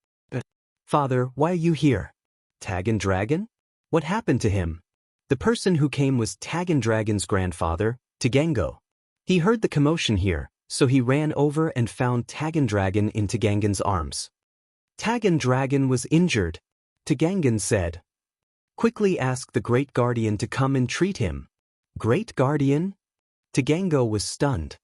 Father, why are you here? Tagan Dragon? What happened to him? The person who came was Tagan Dragon's grandfather, Tagango. He heard the commotion here, so he ran over and found Tagan Dragon in Tagangan's arms. Tagan Dragon was injured, Tagangan said. Quickly ask the Great Guardian to come and treat him. Great Guardian? Tagango was stunned.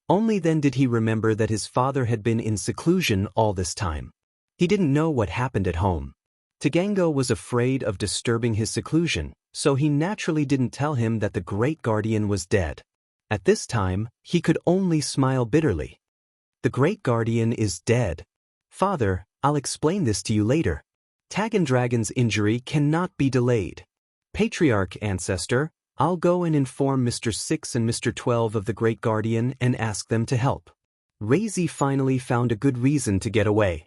Only then did he remember that his father had been in seclusion all this time. He didn't know what happened at home. Tagango was afraid of disturbing his seclusion, so he naturally didn't tell him that the Great Guardian was dead. At this time, he could only smile bitterly. The Great Guardian is dead. Father, I'll explain this to you later. Tagan Dragon's injury cannot be delayed. Patriarch Ancestor, I'll go and inform Mr. 6 and Mr. 12 of the Great Guardian and ask them to help. Razi finally found a good reason to get away.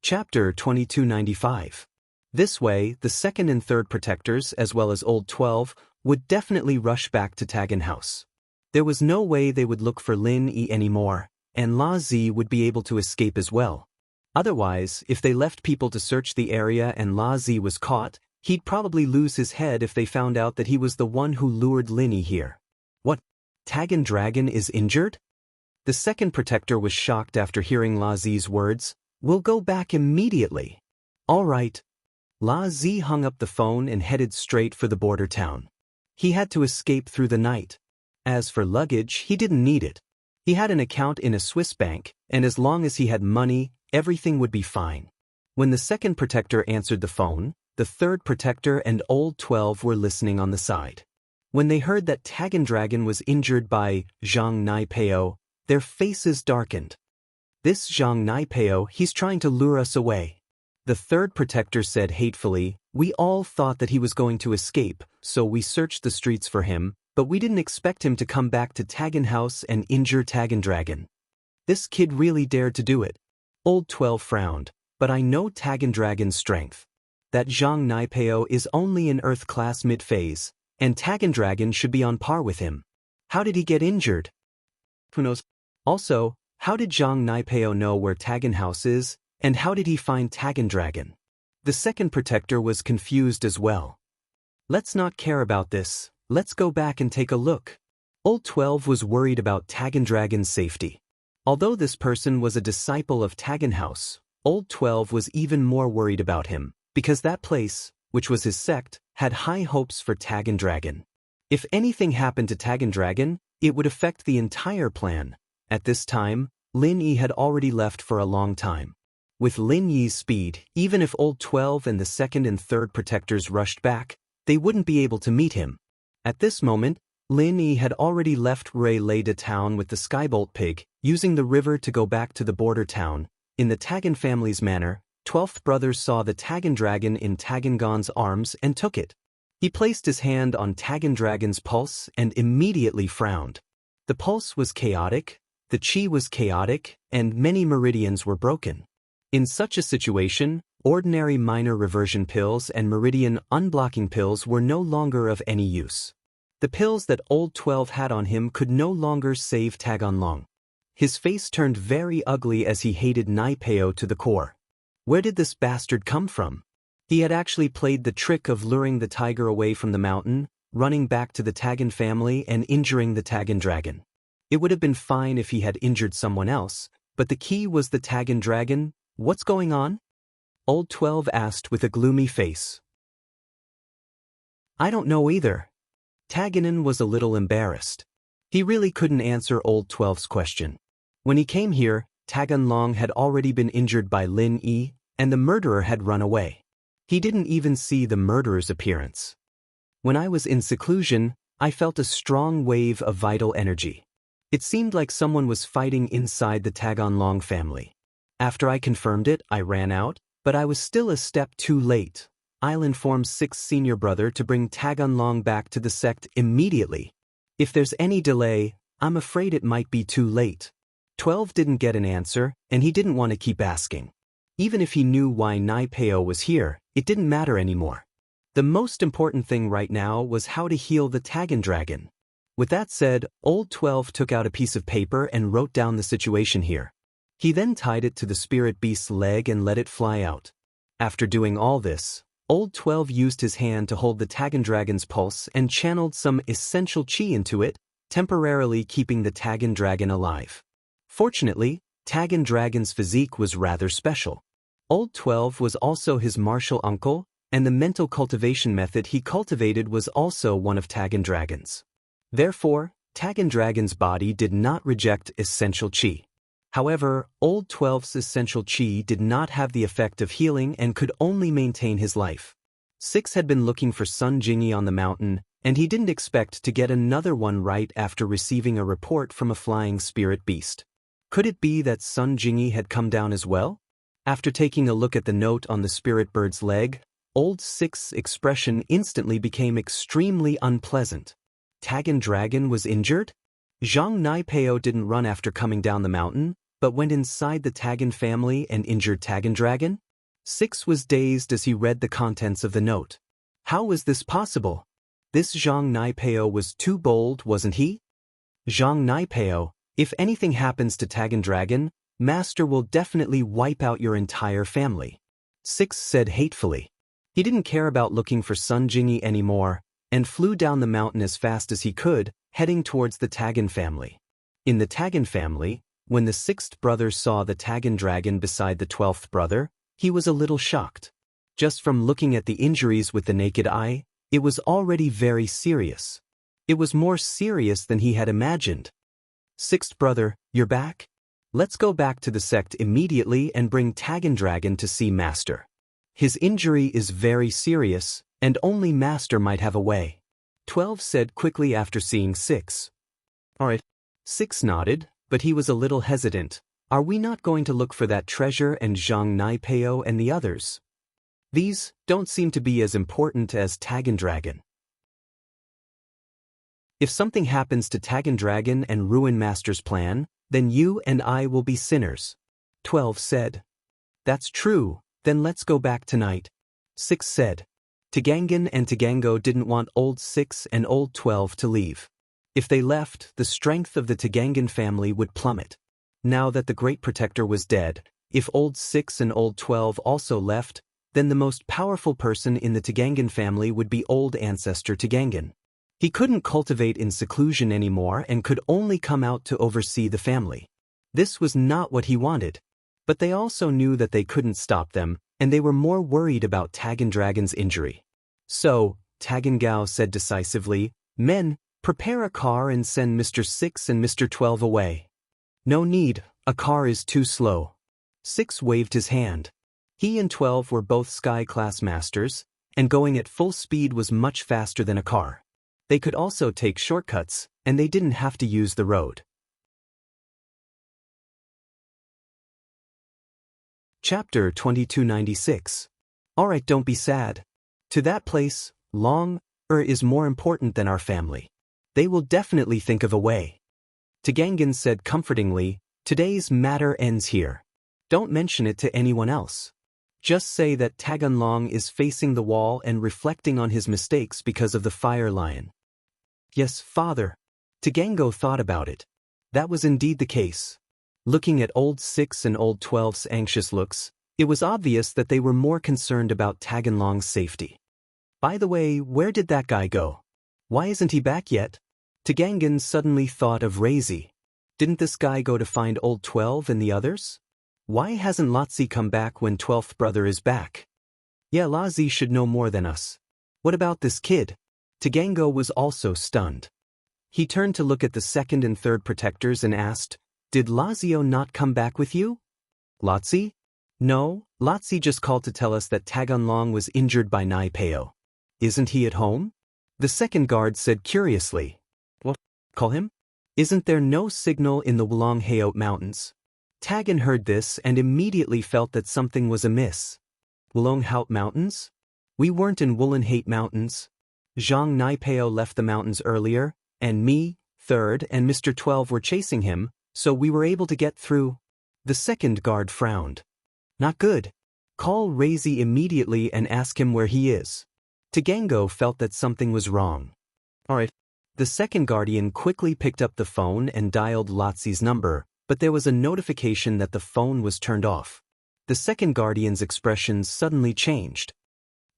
Chapter 2295. This way, the second and third protectors, as well as Old 12, would definitely rush back to Tagan House. There was no way they would look for Lin Yi anymore, and La Zi would be able to escape as well. Otherwise, if they left people to search the area and La Zi was caught, he'd probably lose his head if they found out that he was the one who lured Lin Yi here. What? Tagan Dragon is injured? The second protector was shocked after hearing La Zi's words. We'll go back immediately. All right. La Zi hung up the phone and headed straight for the border town. He had to escape through the night. As for luggage, he didn't need it. He had an account in a Swiss bank, and as long as he had money, everything would be fine. When the second protector answered the phone, the third protector and Old 12 were listening on the side. When they heard that Tagan Dragon was injured by Zhang Naipeo, their faces darkened. This Zhang Naipeo, he's trying to lure us away. The third protector said hatefully, we all thought that he was going to escape, so we searched the streets for him, but we didn't expect him to come back to Tagan House and injure Tagan Dragon. This kid really dared to do it. Old 12 frowned, but I know Tagan Dragon's strength. That Zhang Naipeo is only in Earth class mid-phase, and Tagan Dragon should be on par with him. How did he get injured? Who knows? Also, how did Zhang Naipeo know where Tagan House is, and how did he find Tagan Dragon? The second protector was confused as well. Let's not care about this, let's go back and take a look. Old 12 was worried about Tagan Dragon's safety. Although this person was a disciple of Tagan House, Old 12 was even more worried about him, because that place, which was his sect, had high hopes for Tagan Dragon. If anything happened to Tagan Dragon, it would affect the entire plan. At this time, Lin Yi had already left for a long time. With Lin Yi's speed, even if Old 12 and the second and third protectors rushed back, they wouldn't be able to meet him. At this moment, Lin Yi had already left Leda town with the Skybolt pig, using the river to go back to the border town. In the Tagan family's manor, 12th brothers saw the Tagan Dragon in Tagan Gon's arms and took it. He placed his hand on Tagan Dragon's pulse and immediately frowned. The pulse was chaotic, the chi was chaotic, and many meridians were broken. In such a situation, ordinary minor reversion pills and meridian unblocking pills were no longer of any use. The pills that Old 12 had on him could no longer save Tagan Long. His face turned very ugly as he hated Naipeo to the core. Where did this bastard come from? He had actually played the trick of luring the tiger away from the mountain, running back to the Tagan family and injuring the Tagan Dragon. It would have been fine if he had injured someone else, but the key was the Tagan Dragon. What's going on? Old 12 asked with a gloomy face. I don't know either. Taganin was a little embarrassed. He really couldn't answer Old 12's question. When he came here, Tagan Long had already been injured by Lin Yi, and the murderer had run away. He didn't even see the murderer's appearance. When I was in seclusion, I felt a strong wave of vital energy. It seemed like someone was fighting inside the Tagan Long family. After I confirmed it, I ran out, but I was still a step too late. I'll inform 6th senior brother to bring Tagan Long back to the sect immediately. If there's any delay, I'm afraid it might be too late. 12 didn't get an answer, and he didn't want to keep asking. Even if he knew why Naipeo was here, it didn't matter anymore. The most important thing right now was how to heal the Tagan Dragon. With that said, Old 12 took out a piece of paper and wrote down the situation here. He then tied it to the spirit beast's leg and let it fly out. After doing all this, Old 12 used his hand to hold the Tagan Dragon's pulse and channeled some essential chi into it, temporarily keeping the Tagan Dragon alive. Fortunately, Tagan Dragon's physique was rather special. Old 12 was also his martial uncle, and the mental cultivation method he cultivated was also one of Tagan Dragon's. Therefore, Tagan Dragon's body did not reject essential chi. However, Old 12's essential chi did not have the effect of healing and could only maintain his life. 6 had been looking for Sun Jingyi on the mountain, and he didn't expect to get another one right after receiving a report from a flying spirit beast. Could it be that Sun Jingyi had come down as well? After taking a look at the note on the spirit bird's leg, Old 6's expression instantly became extremely unpleasant. Tagan Dragon was injured? Zhang Naipeo didn't run after coming down the mountain, but went inside the Tagan family and injured Tagan Dragon? 6 was dazed as he read the contents of the note. How was this possible? This Zhang Naipeo was too bold, wasn't he? Zhang Naipeo, if anything happens to Tagan Dragon, Master will definitely wipe out your entire family. 6 said hatefully. He didn't care about looking for Sun Jingyi anymore, and flew down the mountain as fast as he could, heading towards the Tagan family. In the Tagan family, when the 6th brother saw the Tagan dragon beside the 12th brother, he was a little shocked. Just from looking at the injuries with the naked eye, it was already very serious. It was more serious than he had imagined. 6th brother, you're back? Let's go back to the sect immediately and bring Tagan Dragon to see Master. His injury is very serious, and only Master might have a way. 12 said quickly after seeing 6. Alright. 6 nodded, but he was a little hesitant. Are we not going to look for that treasure and Zhang Naipeo and the others? These don't seem to be as important as Tagan Dragon. If something happens to Tagan Dragon and ruin Master's plan, then you and I will be sinners. 12 said. That's true, then let's go back tonight. 6 said. Tagangan and Tagango didn't want old 6 and old 12 to leave. If they left, the strength of the Tagangan family would plummet. Now that the Great Protector was dead, if old 6 and old 12 also left, then the most powerful person in the Tagangan family would be old ancestor Tagangan. He couldn't cultivate in seclusion anymore and could only come out to oversee the family. This was not what he wanted. But they also knew that they couldn't stop them, and they were more worried about Tagan Dragon's injury. So, Tagan Gao said decisively, Men, prepare a car and send Mr. 6 and Mr. 12 away. No need, a car is too slow. 6 waved his hand. He and 12 were both Sky-class masters, and going at full speed was much faster than a car. They could also take shortcuts, and they didn't have to use the road. Chapter 2296. Alright, don't be sad. To that place, is more important than our family. They will definitely think of a way. Tagangan said comfortingly, today's matter ends here. Don't mention it to anyone else. Just say that Taganlong is facing the wall and reflecting on his mistakes because of the fire lion. Yes, father. Tagango thought about it. That was indeed the case. Looking at old 6 and old 12's anxious looks, it was obvious that they were more concerned about Taganlong's safety. By the way, where did that guy go? Why isn't he back yet? Tagangan suddenly thought of Razi. Didn't this guy go to find old 12 and the others? Why hasn't Lotzi come back when 12th brother is back? Yeah, Lazi should know more than us. What about this kid? Tagango was also stunned. He turned to look at the 2nd and 3rd protectors and asked, Did Lazio not come back with you? Lotzi? No, Lotzi just called to tell us that Taganlong was injured by Naipeo. Isn't he at home? The 2nd guard said curiously. What? Call him? Isn't there no signal in the Wulong Heot Mountains? Tagan heard this and immediately felt that something was amiss. Wulong Heot Mountains? We weren't in Wulong Heot Mountains. Zhang Naipeo left the mountains earlier, and me, 3rd, and Mr. 12 were chasing him, so we were able to get through. The 2nd guard frowned. Not good. Call Razi immediately and ask him where he is. Tagango felt that something was wrong. Alright. The 2nd guardian quickly picked up the phone and dialed Lotzi's number, but there was a notification that the phone was turned off. The 2nd guardian's expression suddenly changed.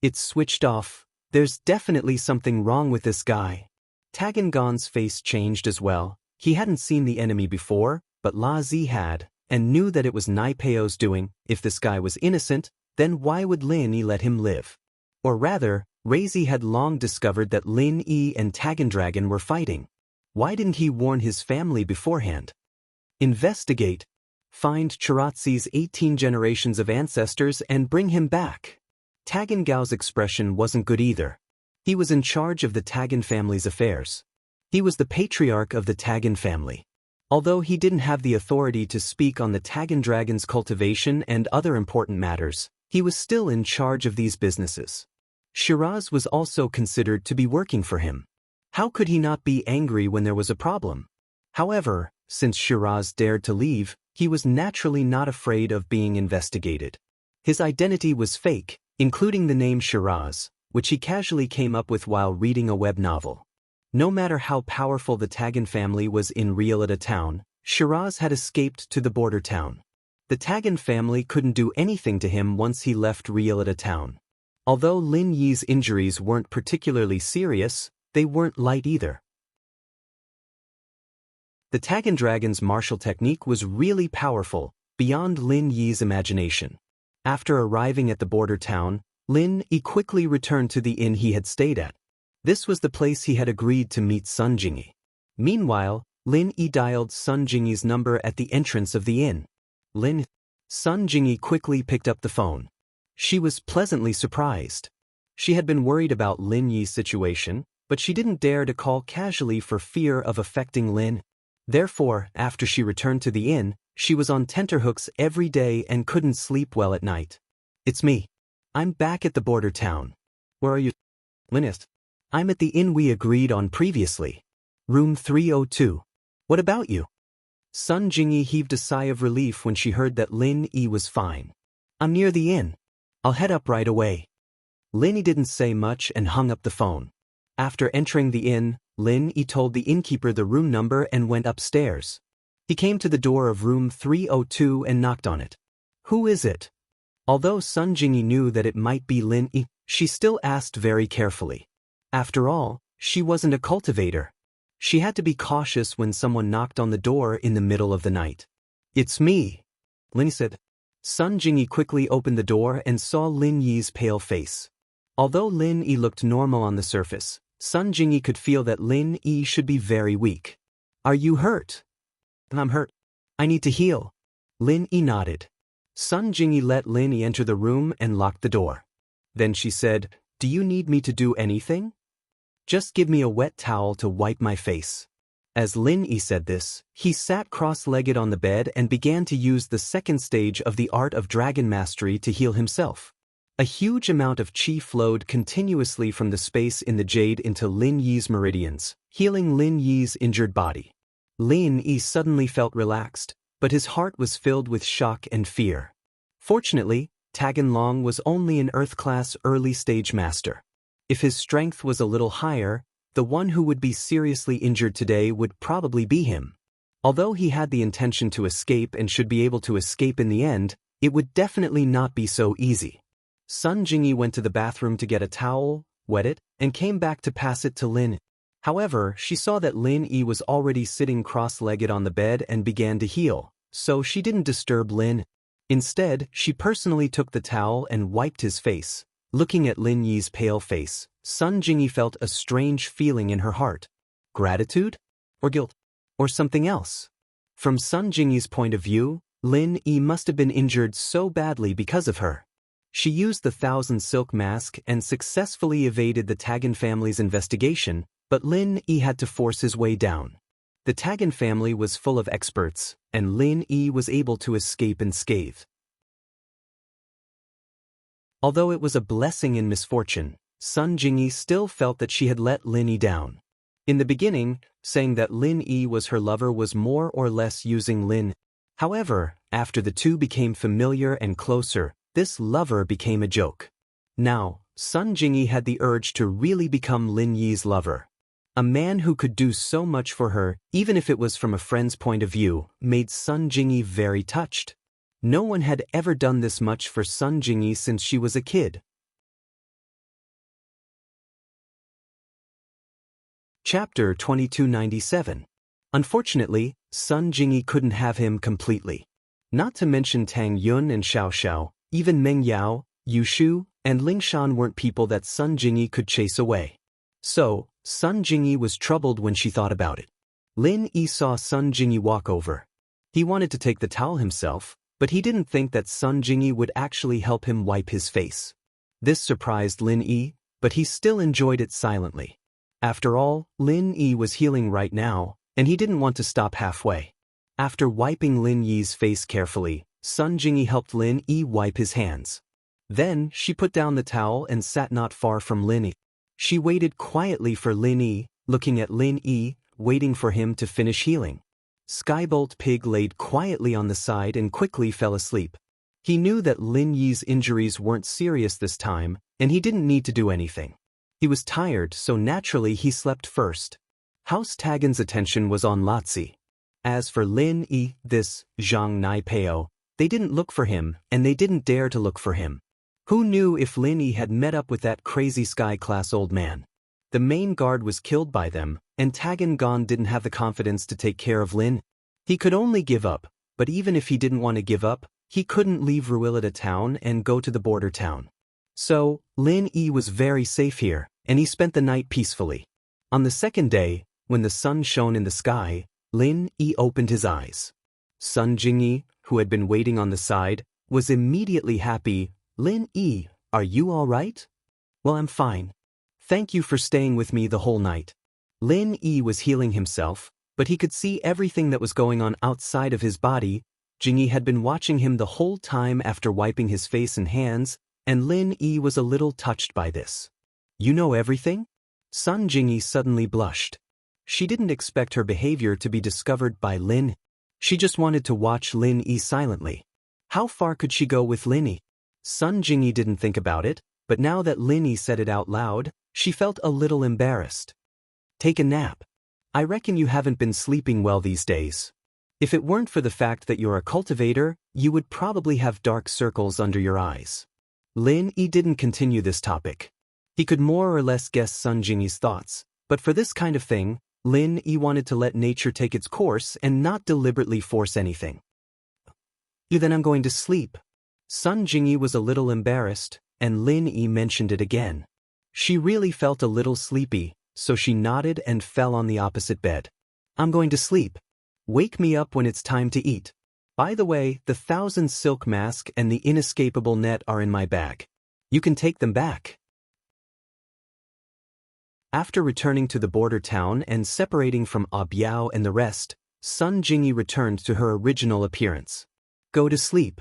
It's switched off. There's definitely something wrong with this guy. Tagangon's face changed as well. He hadn't seen the enemy before, but Lazi had, and knew that it was Naipeo's doing. If this guy was innocent, then why would Lin Yi let him live? Or rather, Razi had long discovered that Lin Yi and Tagan Dragon were fighting. Why didn't he warn his family beforehand? Investigate. Find Chiratzi's 18 generations of ancestors and bring him back. Tagan Gao's expression wasn't good either. He was in charge of the Tagan family's affairs. He was the patriarch of the Tagan family. Although he didn't have the authority to speak on the Tagan Dragon's cultivation and other important matters, he was still in charge of these businesses. Shiraz was also considered to be working for him. How could he not be angry when there was a problem? However, since Shiraz dared to leave, he was naturally not afraid of being investigated. His identity was fake, including the name Shiraz, which he casually came up with while reading a web novel. No matter how powerful the Tagan family was in Riolata town, Shiraz had escaped to the border town. The Tagan family couldn't do anything to him once he left Riolata town. Although Lin Yi's injuries weren't particularly serious, they weren't light either. The Tagan dragon's martial technique was really powerful, beyond Lin Yi's imagination. After arriving at the border town, Lin Yi quickly returned to the inn he had stayed at. This was the place he had agreed to meet Sun Jingyi. Meanwhile, Lin Yi dialed Sun Jingyi's number at the entrance of the inn. Sun Jingyi quickly picked up the phone. She was pleasantly surprised. She had been worried about Lin Yi's situation, but she didn't dare to call casually for fear of affecting Lin. Therefore, after she returned to the inn, she was on tenterhooks every day and couldn't sleep well at night. "It's me. I'm back at the border town." "Where are you?" "Lin, I'm at the inn we agreed on previously. Room 302. What about you?" Sun Jingyi heaved a sigh of relief when she heard that Lin Yi was fine. "I'm near the inn. I'll head up right away." Lin Yi didn't say much and hung up the phone. After entering the inn, Lin Yi told the innkeeper the room number and went upstairs. He came to the door of room 302 and knocked on it. "Who is it?" Although Sun Jingyi knew that it might be Lin Yi, she still asked very carefully. After all, she wasn't a cultivator. She had to be cautious when someone knocked on the door in the middle of the night. "It's me," Lin Yi said. Sun Jingyi quickly opened the door and saw Lin Yi's pale face. Although Lin Yi looked normal on the surface, Sun Jingyi could feel that Lin Yi should be very weak. "Are you hurt?" "I'm hurt. I need to heal." Lin Yi nodded. Sun Jingyi let Lin Yi enter the room and locked the door. Then she said, "Do you need me to do anything? Just give me a wet towel to wipe my face." As Lin Yi said this, he sat cross-legged on the bed and began to use the second stage of the art of dragon mastery to heal himself. A huge amount of qi flowed continuously from the space in the jade into Lin Yi's meridians, healing Lin Yi's injured body. Lin Yi suddenly felt relaxed, but his heart was filled with shock and fear. Fortunately, Tagan Long was only an Earth-class early-stage master. If his strength was a little higher, the one who would be seriously injured today would probably be him. Although he had the intention to escape and should be able to escape in the end, it would definitely not be so easy. Sun Jingyi went to the bathroom to get a towel, wet it, and came back to pass it to Lin. However, she saw that Lin Yi was already sitting cross-legged on the bed and began to heal, so she didn't disturb Lin. Instead, she personally took the towel and wiped his face. Looking at Lin Yi's pale face, Sun Jingyi felt a strange feeling in her heart. Gratitude? Or guilt? Or something else? From Sun Jingyi's point of view, Lin Yi must have been injured so badly because of her. She used the Thousand Silk Mask and successfully evaded the Tagan family's investigation, but Lin Yi had to force his way down. The Tagan family was full of experts, and Lin Yi was able to escape unscathed. Although it was a blessing in misfortune, Sun Jingyi still felt that she had let Lin Yi down. In the beginning, saying that Lin Yi was her lover was more or less using Lin. However, after the two became familiar and closer, this lover became a joke. Now, Sun Jingyi had the urge to really become Lin Yi's lover. A man who could do so much for her, even if it was from a friend's point of view, made Sun Jingyi very touched. No one had ever done this much for Sun Jingyi since she was a kid. Chapter 2297. Unfortunately, Sun Jingyi couldn't have him completely. Not to mention Tang Yun and Xiao Xiao, even Meng Yao, Yu Shu, and Ling Shan weren't people that Sun Jingyi could chase away. So, Sun Jingyi was troubled when she thought about it. Lin Yi saw Sun Jingyi walk over. He wanted to take the towel himself, but he didn't think that Sun Jingyi would actually help him wipe his face. This surprised Lin Yi, but he still enjoyed it silently. After all, Lin Yi was healing right now, and he didn't want to stop halfway. After wiping Lin Yi's face carefully, Sun Jingyi helped Lin Yi wipe his hands. Then, she put down the towel and sat not far from Lin Yi. She waited quietly for Lin Yi, looking at Lin Yi, waiting for him to finish healing. Skybolt Pig laid quietly on the side and quickly fell asleep. He knew that Lin Yi's injuries weren't serious this time, and he didn't need to do anything. He was tired, so naturally he slept first. House Tagan's attention was on Lotzi. As for Lin Yi, this Zhang Nai Peo, they didn't look for him, and they didn't dare to look for him. Who knew if Lin Yi had met up with that crazy sky-class old man? The main guard was killed by them, and Tagan Gon didn't have the confidence to take care of Lin. He could only give up, but even if he didn't want to give up, he couldn't leave Ruilita town and go to the border town. So, Lin Yi was very safe here, and he spent the night peacefully. On the second day, when the sun shone in the sky, Lin Yi opened his eyes. Sun Jingyi, who had been waiting on the side, was immediately happy. Lin Yi, are you all right? Well, I'm fine. Thank you for staying with me the whole night. Lin Yi was healing himself, but he could see everything that was going on outside of his body. Jingyi had been watching him the whole time after wiping his face and hands, and Lin Yi was a little touched by this. You know everything? Sun Jingyi suddenly blushed. She didn't expect her behavior to be discovered by Lin. She just wanted to watch Lin Yi silently. How far could she go with Lin Yi? Sun Jingyi didn't think about it, but now that Lin Yi said it out loud, she felt a little embarrassed. Take a nap. I reckon you haven't been sleeping well these days. If it weren't for the fact that you're a cultivator, you would probably have dark circles under your eyes. Lin Yi didn't continue this topic. He could more or less guess Sun Jingyi's thoughts, but for this kind of thing, Lin Yi wanted to let nature take its course and not deliberately force anything. Then I'm going to sleep. Sun Jingyi was a little embarrassed, and Lin Yi mentioned it again. She really felt a little sleepy, so she nodded and fell on the opposite bed. I'm going to sleep. Wake me up when it's time to eat. By the way, the 1,000 silk mask and the inescapable net are in my bag. You can take them back. After returning to the border town and separating from Biao and the rest, Sun Jingyi returned to her original appearance. Go to sleep.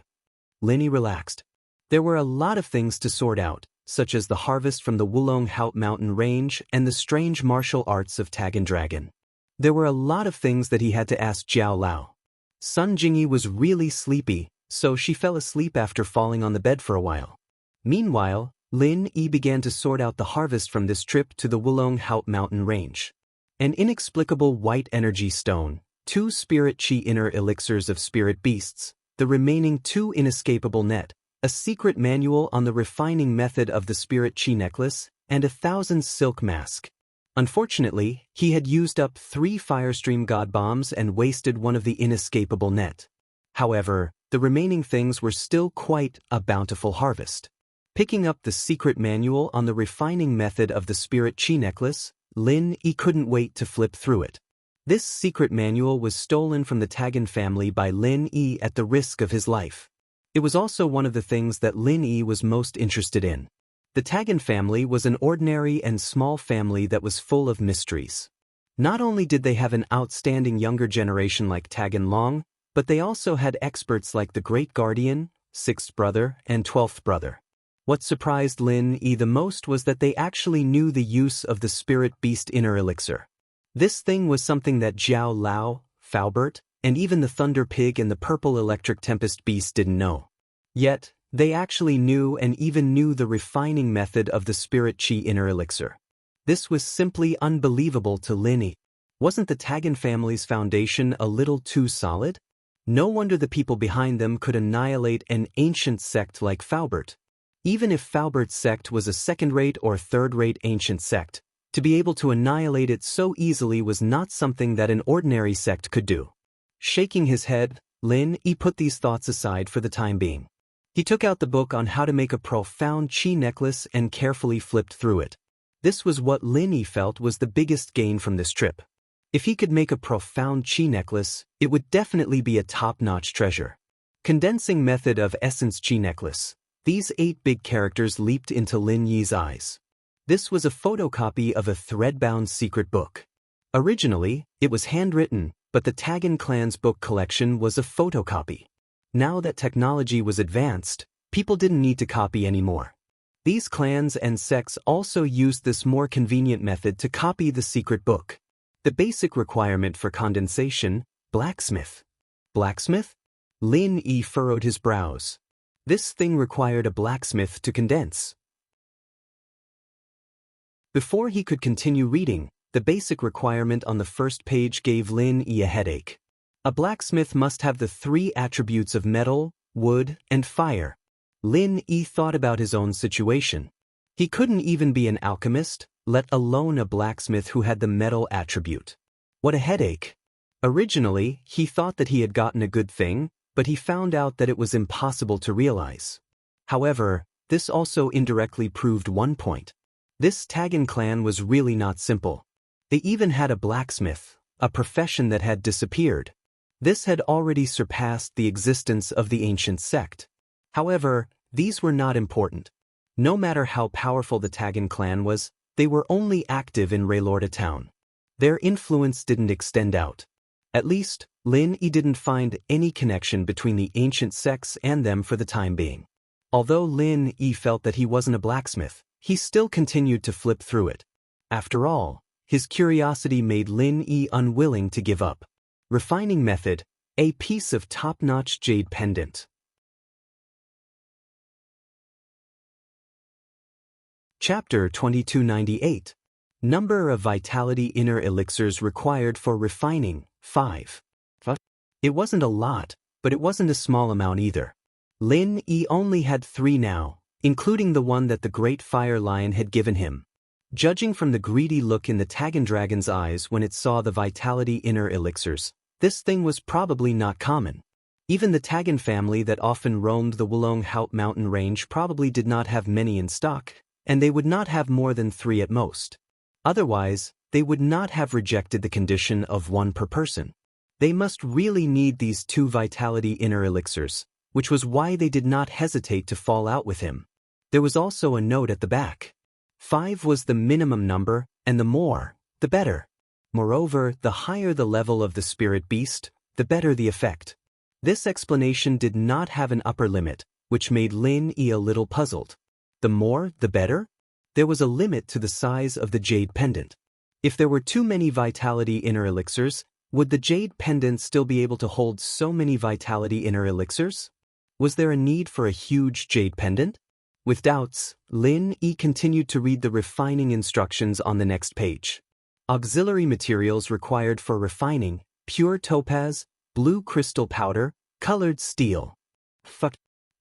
Lin Yi relaxed. There were a lot of things to sort out, such as the harvest from the Wulong Haut mountain range and the strange martial arts of Tagan Dragon. There were a lot of things that he had to ask Jiao Lao. Sun Jingyi was really sleepy, so she fell asleep after falling on the bed for a while. Meanwhile, Lin Yi began to sort out the harvest from this trip to the Wulong Haut mountain range. An inexplicable white energy stone, 2 spirit chi inner elixirs of spirit beasts, the remaining 2 inescapable net, a secret manual on the refining method of the spirit chi necklace, and 1,000 silk mask. Unfortunately, he had used up 3 Firestream God Bombs and wasted one of the inescapable net. However, the remaining things were still quite a bountiful harvest. Picking up the secret manual on the refining method of the spirit chi necklace, Lin Yi couldn't wait to flip through it. This secret manual was stolen from the Tagan family by Lin Yi at the risk of his life. It was also one of the things that Lin Yi was most interested in. The Tagan family was an ordinary and small family that was full of mysteries. Not only did they have an outstanding younger generation like Tagan Long, but they also had experts like the Great Guardian, 6th brother, and 12th brother. What surprised Lin Yi the most was that they actually knew the use of the Spirit Beast Inner Elixir. This thing was something that Jiao Lao, Faubert, and even the Thunder Pig and the Purple Electric Tempest Beast didn't know. Yet, they actually knew and even knew the refining method of the Spirit Chi Inner Elixir. This was simply unbelievable to Lin Yi. Wasn't the Tagan family's foundation a little too solid? No wonder the people behind them could annihilate an ancient sect like Faubert. Even if Faubert's sect was a second-rate or third-rate ancient sect, to be able to annihilate it so easily was not something that an ordinary sect could do. Shaking his head, Lin Yi put these thoughts aside for the time being. He took out the book on how to make a profound chi necklace and carefully flipped through it. This was what Lin Yi felt was the biggest gain from this trip. If he could make a profound chi necklace, it would definitely be a top-notch treasure. Condensing method of essence chi necklace. These 8 big characters leaped into Lin Yi's eyes. This was a photocopy of a thread-bound secret book. Originally, it was handwritten, but the Tagan clan's book collection was a photocopy. Now that technology was advanced, people didn't need to copy anymore. These clans and sects also used this more convenient method to copy the secret book. The basic requirement for condensation, blacksmith. Blacksmith? Lin Yi furrowed his brows. This thing required a blacksmith to condense. Before he could continue reading, the basic requirement on the first page gave Lin Yi a headache. A blacksmith must have the 3 attributes of metal, wood, and fire. Lin Yi thought about his own situation. He couldn't even be an alchemist, let alone a blacksmith who had the metal attribute. What a headache. Originally, he thought that he had gotten a good thing, but he found out that it was impossible to realize. However, this also indirectly proved one point. This Tagan clan was really not simple. They even had a blacksmith, a profession that had disappeared. This had already surpassed the existence of the ancient sect. However, these were not important. No matter how powerful the Tagan clan was, they were only active in Raylorda town. Their influence didn't extend out. At least, Lin Yi didn't find any connection between the ancient sects and them for the time being. Although Lin Yi felt that he wasn't a blacksmith, he still continued to flip through it. After all, his curiosity made Lin Yi unwilling to give up. Refining method, a piece of top-notch jade pendant. Chapter 2298. Number of vitality inner elixirs required for refining, 5. It wasn't a lot, but it wasn't a small amount either. Lin Yi only had 3 now, including the one that the Great Fire Lion had given him. Judging from the greedy look in the Tagan Dragon's eyes when it saw the vitality inner elixirs, this thing was probably not common. Even the Tagan family that often roamed the Wulong Haut mountain range probably did not have many in stock, and they would not have more than 3 at most. Otherwise, they would not have rejected the condition of 1 per person. They must really need these 2 vitality inner elixirs, which was why they did not hesitate to fall out with him. There was also a note at the back. 5 was the minimum number, and the more, the better. Moreover, the higher the level of the spirit beast, the better the effect. This explanation did not have an upper limit, which made Lin Yi a little puzzled. The more, the better? There was a limit to the size of the jade pendant. If there were too many vitality inner elixirs, would the jade pendant still be able to hold so many vitality inner elixirs? Was there a need for a huge jade pendant? With doubts, Lin Yi continued to read the refining instructions on the next page. Auxiliary materials required for refining: pure topaz, blue crystal powder, colored steel.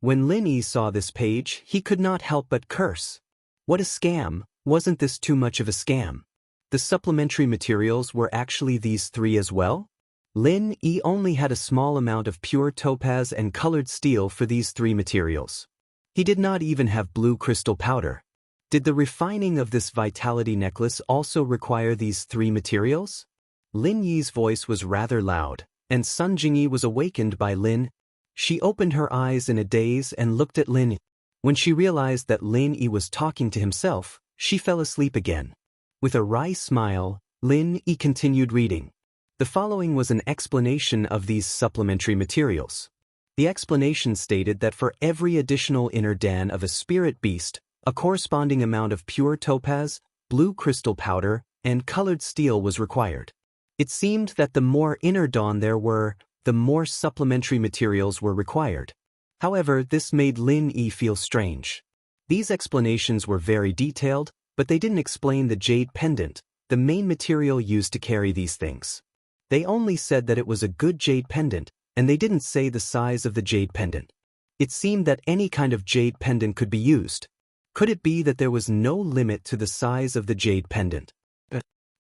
When Lin Yi saw this page, he could not help but curse. What a scam! Wasn't this too much of a scam? The supplementary materials were actually these 3 as well? Lin Yi only had a small amount of pure topaz and colored steel for these 3 materials. He did not even have blue crystal powder. Did the refining of this vitality necklace also require these 3 materials? Lin Yi's voice was rather loud, and Sun Jingyi was awakened by Lin. She opened her eyes in a daze and looked at Lin. When she realized that Lin Yi was talking to himself, she fell asleep again. With a wry smile, Lin Yi continued reading. The following was an explanation of these supplementary materials. The explanation stated that for every additional inner dan of a spirit beast, a corresponding amount of pure topaz, blue crystal powder, and colored steel was required. It seemed that the more inner dawn there were, the more supplementary materials were required. However, this made Lin Yi feel strange. These explanations were very detailed, but they didn't explain the jade pendant, the main material used to carry these things. They only said that it was a good jade pendant, and they didn't say the size of the jade pendant. It seemed that any kind of jade pendant could be used. Could it be that there was no limit to the size of the jade pendant?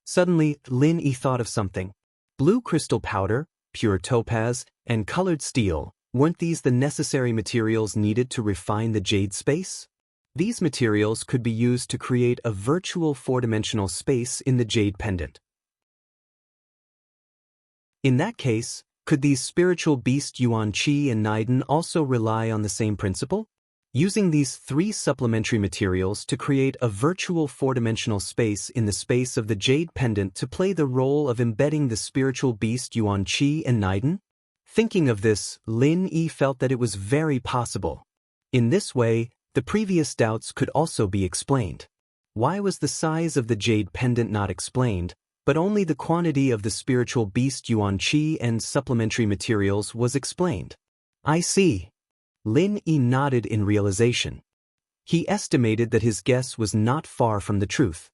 Suddenly, Lin Yi thought of something. Blue crystal powder, pure topaz, and colored steel, weren't these the necessary materials needed to refine the jade space? These materials could be used to create a virtual 4-dimensional space in the jade pendant. In that case, could these spiritual beast Yuan Qi and Naiden also rely on the same principle? Using these 3 supplementary materials to create a virtual 4-dimensional space in the space of the jade pendant to play the role of embedding the spiritual beast Yuan Qi and Naiden? Thinking of this, Lin Yi felt that it was very possible. In this way, the previous doubts could also be explained. Why was the size of the jade pendant not explained, but only the quantity of the spiritual beast Yuan Qi and supplementary materials was explained? I see. Lin Yi nodded in realization. He estimated that his guess was not far from the truth.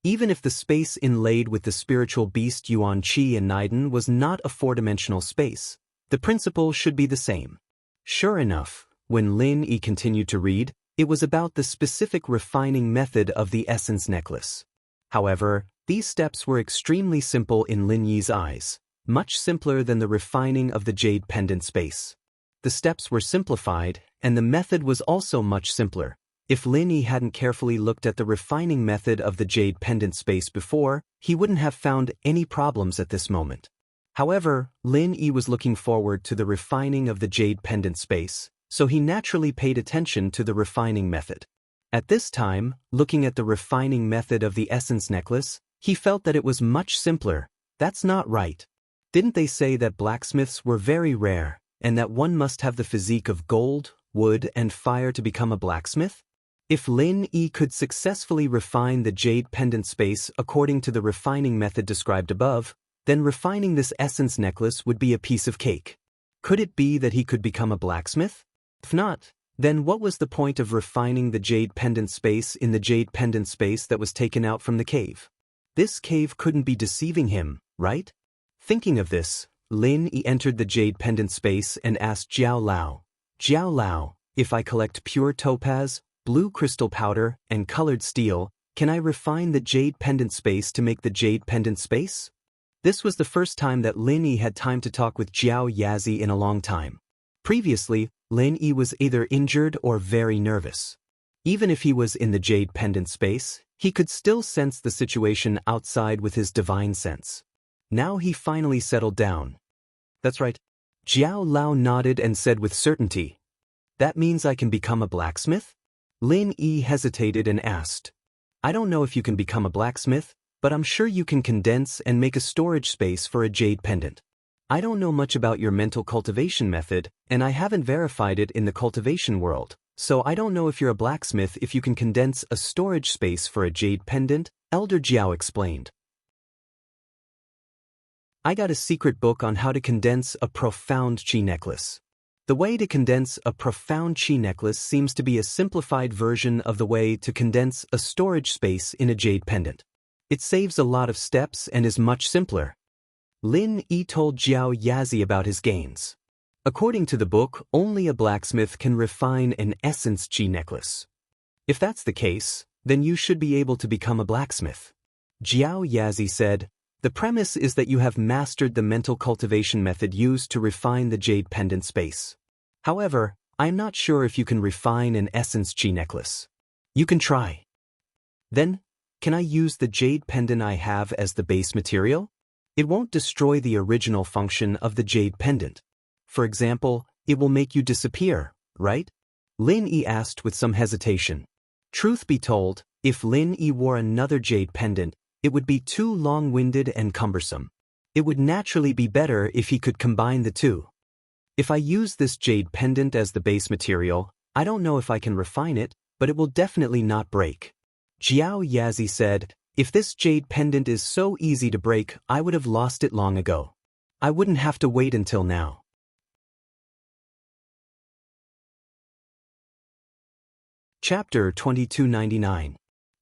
Even if the space inlaid with the spiritual beast Yuan Qi and Naiden was not a four-dimensional space, the principle should be the same. Sure enough, when Lin Yi continued to read, it was about the specific refining method of the essence necklace. However, these steps were extremely simple in Lin Yi's eyes, much simpler than the refining of the jade pendant space. The steps were simplified, and the method was also much simpler. If Lin Yi hadn't carefully looked at the refining method of the jade pendant space before, he wouldn't have found any problems at this moment. However, Lin Yi was looking forward to the refining of the jade pendant space, so he naturally paid attention to the refining method. At this time, looking at the refining method of the essence necklace, he felt that it was much simpler. That's not right. Didn't they say that blacksmiths were very rare, and that one must have the physique of gold, wood, and fire to become a blacksmith? If Lin Yi could successfully refine the jade pendant space according to the refining method described above, then refining this essence necklace would be a piece of cake. Could it be that he could become a blacksmith? If not, then what was the point of refining the jade pendant space in the jade pendant space that was taken out from the cave? This cave couldn't be deceiving him, right? Thinking of this, Lin Yi entered the jade pendant space and asked Jiao Lao, if I collect pure topaz, blue crystal powder, and colored steel, can I refine the jade pendant space to make the jade pendant space? This was the first time that Lin Yi had time to talk with Jiao Yazi in a long time. Previously, Lin Yi was either injured or very nervous. Even if he was in the jade pendant space, he could still sense the situation outside with his divine sense. Now he finally settled down. That's right. Jiao Lao nodded and said with certainty, "That means I can become a blacksmith?" Lin Yi hesitated and asked, "I don't know if you can become a blacksmith, but I'm sure you can condense and make a storage space for a jade pendant. I don't know much about your mental cultivation method, and I haven't verified it in the cultivation world, so I don't know if you're a blacksmith if you can condense a storage space for a jade pendant," Elder Jiao explained. "I got a secret book on how to condense a profound chi necklace. The way to condense a profound chi necklace seems to be a simplified version of the way to condense a storage space in a jade pendant. It saves a lot of steps and is much simpler." Lin Yi told Jiao Yazi about his gains. According to the book, only a blacksmith can refine an essence chi necklace. If that's the case, then you should be able to become a blacksmith. Jiao Yazi said, "The premise is that you have mastered the mental cultivation method used to refine the jade pendant space. However, I am not sure if you can refine an essence chi necklace. You can try. Then, can I use the jade pendant I have as the base material? It won't destroy the original function of the jade pendant. For example, it will make you disappear, right?" Lin Yi asked with some hesitation. Truth be told, if Lin Yi wore another jade pendant, it would be too long-winded and cumbersome. It would naturally be better if he could combine the two. "If I use this jade pendant as the base material, I don't know if I can refine it, but it will definitely not break." Jiao Yazi said, "If this jade pendant is so easy to break, I would have lost it long ago. I wouldn't have to wait until now." Chapter 2299.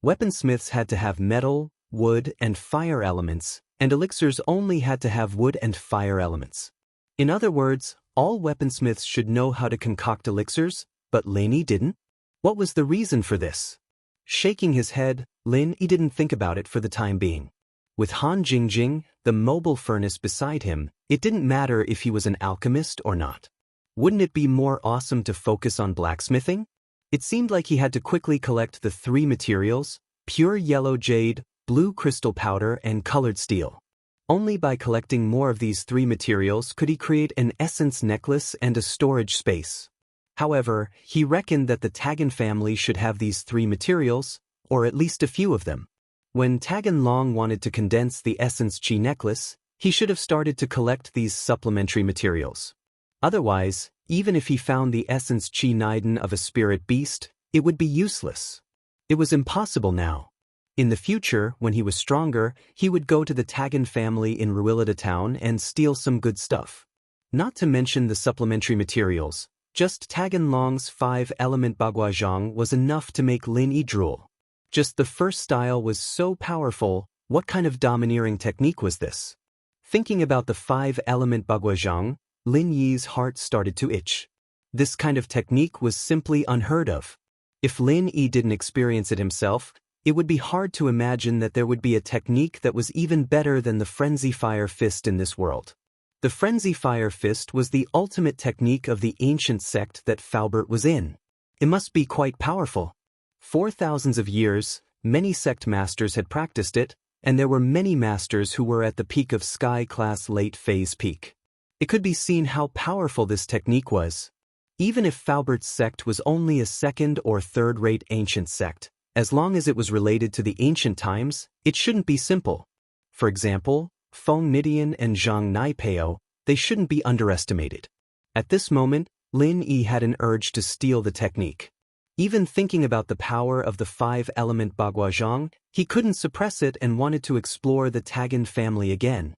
Weaponsmiths had to have metal, wood, and fire elements, and elixirs only had to have wood and fire elements. In other words, all weaponsmiths should know how to concoct elixirs, but Lin Yi didn't. What was the reason for this? Shaking his head, Lin Yi didn't think about it for the time being. With Han Jingjing, the mobile furnace beside him, it didn't matter if he was an alchemist or not. Wouldn't it be more awesome to focus on blacksmithing? It seemed like he had to quickly collect the three materials: pure yellow jade, blue crystal powder, and colored steel. Only by collecting more of these three materials could he create an essence necklace and a storage space. However, he reckoned that the Tagan family should have these three materials, or at least a few of them. When Tagan Long wanted to condense the essence chi necklace, he should have started to collect these supplementary materials. Otherwise, even if he found the essence chi Naiden of a spirit beast, it would be useless. It was impossible now. In the future, when he was stronger, he would go to the Tagan family in Ruilita town and steal some good stuff. Not to mention the supplementary materials, just Tagan Long's 5-element Baguazhang was enough to make Lin Yi drool. Just the first style was so powerful, what kind of domineering technique was this? Thinking about the 5-element baguazhang, Lin Yi's heart started to itch. This kind of technique was simply unheard of. If Lin Yi didn't experience it himself, it would be hard to imagine that there would be a technique that was even better than the Frenzy Fire Fist in this world. The Frenzy Fire Fist was the ultimate technique of the ancient sect that Faubert was in. It must be quite powerful. For thousands of years, many sect masters had practiced it, and there were many masters who were at the peak of Sky-class late-phase peak. It could be seen how powerful this technique was. Even if Faubert's sect was only a second- or third-rate ancient sect, as long as it was related to the ancient times, it shouldn't be simple. For example, Feng Nidian and Zhang Naipeo, they shouldn't be underestimated. At this moment, Lin Yi had an urge to steal the technique. Even thinking about the power of the 5-element baguazhang, he couldn't suppress it and wanted to explore the Tagan family again.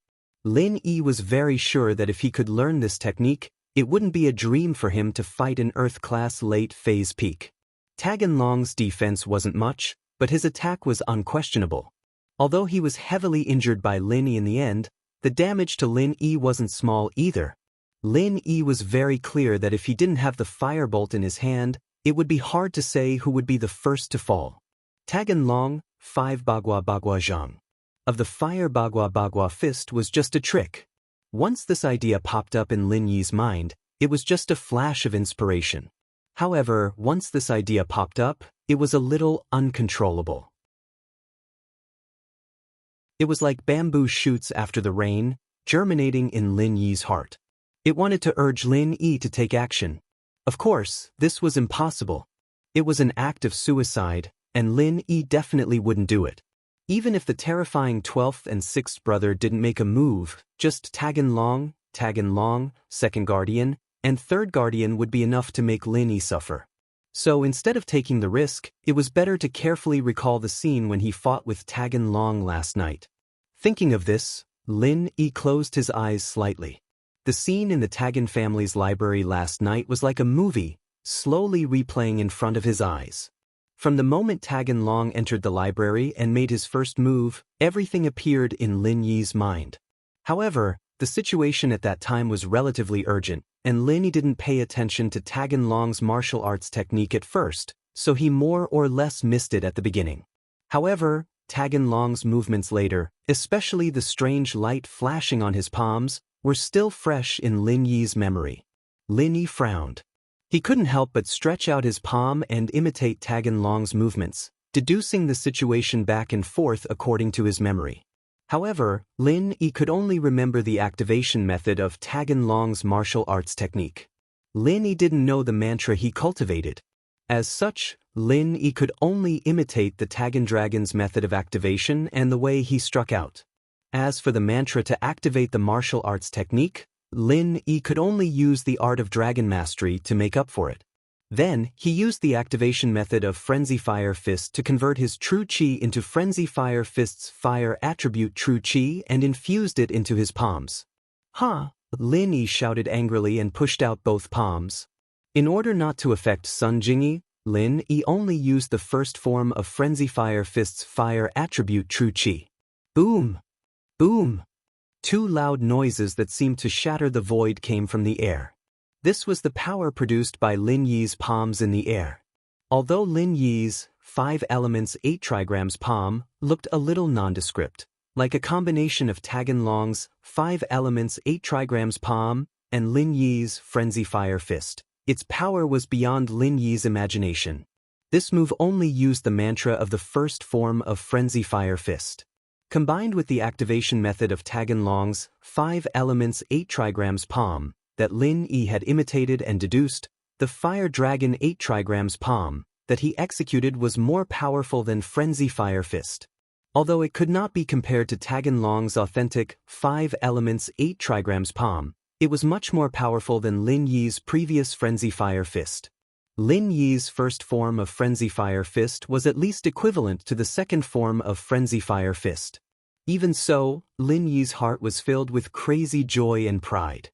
Lin Yi was very sure that if he could learn this technique, it wouldn't be a dream for him to fight an Earth-class late-phase peak. Tagan Long's defense wasn't much, but his attack was unquestionable. Although he was heavily injured by Lin Yi in the end, the damage to Lin Yi wasn't small either. Lin Yi was very clear that if he didn't have the firebolt in his hand, it would be hard to say who would be the first to fall. Tagan Long, 5 Bagua Baguazhang. Of the Fire Bagua Bagua Fist was just a trick. Once this idea popped up in Lin Yi's mind, it was just a flash of inspiration. However, once this idea popped up, it was a little uncontrollable. It was like bamboo shoots after the rain, germinating in Lin Yi's heart. It wanted to urge Lin Yi to take action. Of course, this was impossible. It was an act of suicide, and Lin Yi definitely wouldn't do it. Even if the terrifying 12th and 6th brother didn't make a move, just Tagan Long, second guardian, and third guardian would be enough to make Lin Yi suffer. So instead of taking the risk, it was better to carefully recall the scene when he fought with Tagan Long last night. Thinking of this, Lin Yi closed his eyes slightly. The scene in the Tagan family's library last night was like a movie, slowly replaying in front of his eyes. From the moment Tagan Long entered the library and made his first move, everything appeared in Lin Yi's mind. However, the situation at that time was relatively urgent, and Lin Yi didn't pay attention to Tagan Long's martial arts technique at first, so he more or less missed it at the beginning. However, Tagan Long's movements later, especially the strange light flashing on his palms, were still fresh in Lin Yi's memory. Lin Yi frowned. He couldn't help but stretch out his palm and imitate Tagan Long's movements, deducing the situation back and forth according to his memory. However, Lin Yi could only remember the activation method of Tagan Long's martial arts technique. Lin Yi didn't know the mantra he cultivated. As such, Lin Yi could only imitate the Tagan Dragon's method of activation and the way he struck out. As for the mantra to activate the martial arts technique, Lin Yi could only use the art of dragon mastery to make up for it. Then, he used the activation method of Frenzy Fire Fist to convert his True Qi into Frenzy Fire Fist's fire attribute True Qi and infused it into his palms. "Ha!" Lin Yi shouted angrily and pushed out both palms. In order not to affect Sun Jingyi, Lin Yi only used the first form of Frenzy Fire Fist's fire attribute True Qi. Boom! Boom! Two loud noises that seemed to shatter the void came from the air. This was the power produced by Lin Yi's palms in the air. Although Lin Yi's 5 elements 8 trigrams palm looked a little nondescript, like a combination of Tagan Long's 5 elements 8 trigrams palm and Lin Yi's Frenzy Fire Fist, its power was beyond Lin Yi's imagination. This move only used the mantra of the first form of Frenzy Fire Fist. Combined with the activation method of Tagan Long's 5 elements 8 trigrams palm that Lin Yi had imitated and deduced, the Fire Dragon 8 trigrams palm that he executed was more powerful than Frenzy Fire Fist. Although it could not be compared to Tagan Long's authentic 5 elements 8 trigrams palm, it was much more powerful than Lin Yi's previous Frenzy Fire Fist. Lin Yi's first form of Frenzy Fire Fist was at least equivalent to the second form of Frenzy Fire Fist. Even so, Lin Yi's heart was filled with crazy joy and pride.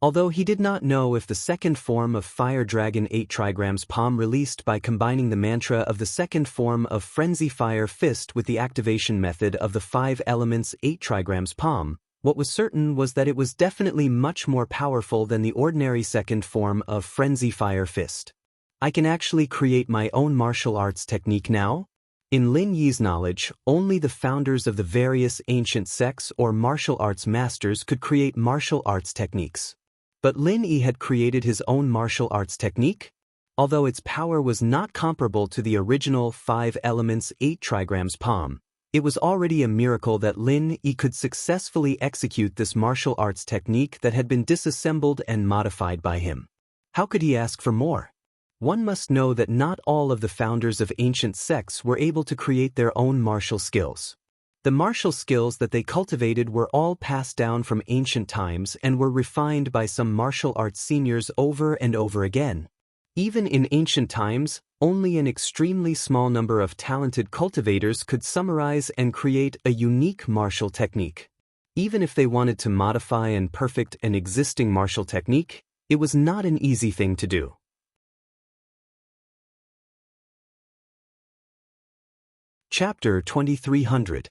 Although he did not know if the second form of Fire Dragon 8 trigrams palm released by combining the mantra of the second form of Frenzy Fire Fist with the activation method of the 5 elements 8 trigrams palm, what was certain was that it was definitely much more powerful than the ordinary second form of Frenzy Fire Fist. I can actually create my own martial arts technique now? In Lin Yi's knowledge, only the founders of the various ancient sects or martial arts masters could create martial arts techniques. But Lin Yi had created his own martial arts technique? Although its power was not comparable to the original 5 elements 8 trigrams palm, it was already a miracle that Lin Yi could successfully execute this martial arts technique that had been disassembled and modified by him. How could he ask for more? One must know that not all of the founders of ancient sects were able to create their own martial skills. The martial skills that they cultivated were all passed down from ancient times and were refined by some martial arts seniors over and over again. Even in ancient times, only an extremely small number of talented cultivators could summarize and create a unique martial technique. Even if they wanted to modify and perfect an existing martial technique, it was not an easy thing to do. Chapter 2300.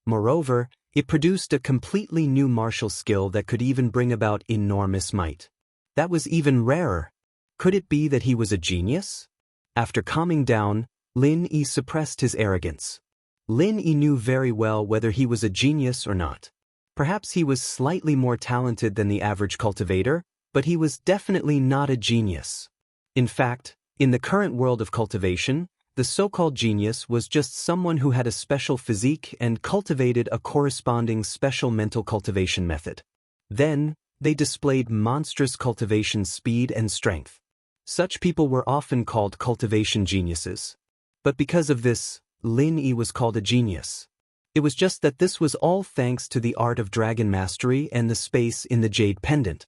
Moreover, it produced a completely new martial skill that could even bring about enormous might. That was even rarer. Could it be that he was a genius? After calming down, Lin Yi suppressed his arrogance. Lin Yi knew very well whether he was a genius or not. Perhaps he was slightly more talented than the average cultivator, but he was definitely not a genius. In fact, in the current world of cultivation, the so-called genius was just someone who had a special physique and cultivated a corresponding special mental cultivation method. Then, they displayed monstrous cultivation speed and strength. Such people were often called cultivation geniuses. But because of this, Lin Yi was called a genius. It was just that this was all thanks to the art of dragon mastery and the space in the jade pendant.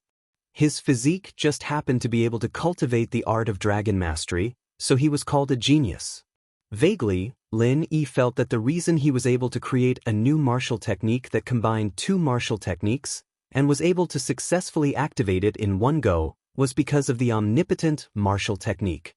His physique just happened to be able to cultivate the art of dragon mastery, so he was called a genius. Vaguely, Lin Yi felt that the reason he was able to create a new martial technique that combined 2 martial techniques, and was able to successfully activate it in one go, was because of the omnipotent martial technique.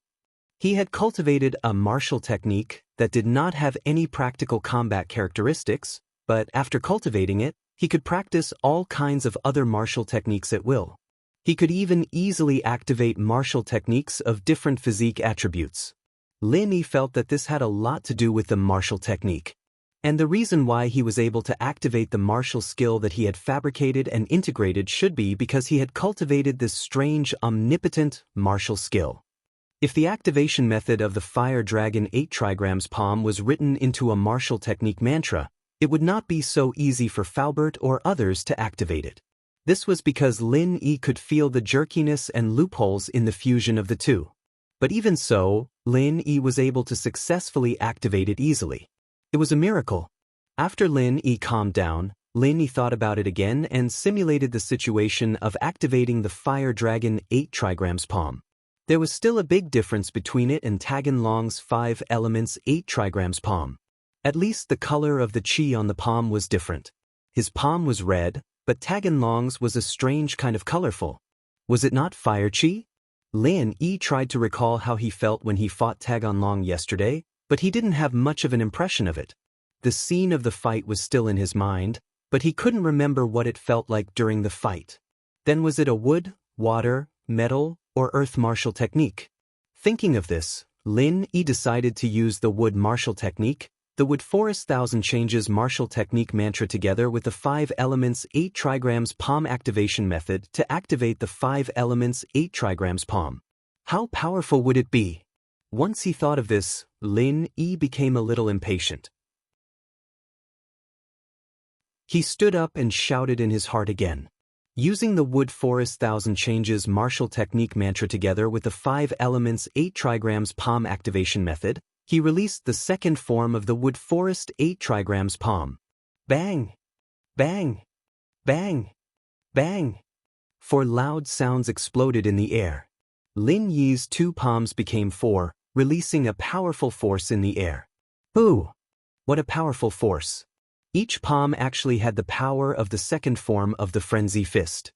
He had cultivated a martial technique that did not have any practical combat characteristics, but after cultivating it, he could practice all kinds of other martial techniques at will. He could even easily activate martial techniques of different physique attributes. Lin Yi felt that this had a lot to do with the martial technique. And the reason why he was able to activate the martial skill that he had fabricated and integrated should be because he had cultivated this strange, omnipotent martial skill. If the activation method of the Fire Dragon 8 trigrams palm was written into a martial technique mantra, it would not be so easy for Faubert or others to activate it. This was because Lin Yi could feel the jerkiness and loopholes in the fusion of the two. But even so, Lin Yi was able to successfully activate it easily. It was a miracle. After Lin Yi calmed down, Lin Yi thought about it again and simulated the situation of activating the Fire Dragon 8 trigrams palm. There was still a big difference between it and Taganlong's 5 elements 8 trigrams palm. At least the color of the chi on the palm was different. His palm was red, but Taganlong's was a strange kind of colorful. Was it not fire chi? Lin Yi tried to recall how he felt when he fought Taganlong yesterday, but he didn't have much of an impression of it. The scene of the fight was still in his mind, but he couldn't remember what it felt like during the fight. Then was it a wood, water, metal, or earth martial technique? Thinking of this, Lin Yi decided to use the wood martial technique, the Wood Forest Thousand Changes martial technique mantra together with the 5 elements 8 trigrams palm activation method to activate the 5 elements 8 trigrams palm. How powerful would it be? Once he thought of this, Lin Yi became a little impatient. He stood up and shouted in his heart again. Using the Wood Forest Thousand Changes martial technique mantra together with the 5 elements 8 trigrams palm activation method, he released the second form of the Wood Forest 8 trigrams palm. Bang! Bang! Bang! Bang! 4 loud sounds exploded in the air. Lin Yi's 2 palms became 4, releasing a powerful force in the air. Ooh! What a powerful force! Each palm actually had the power of the second form of the Frenzy Fist.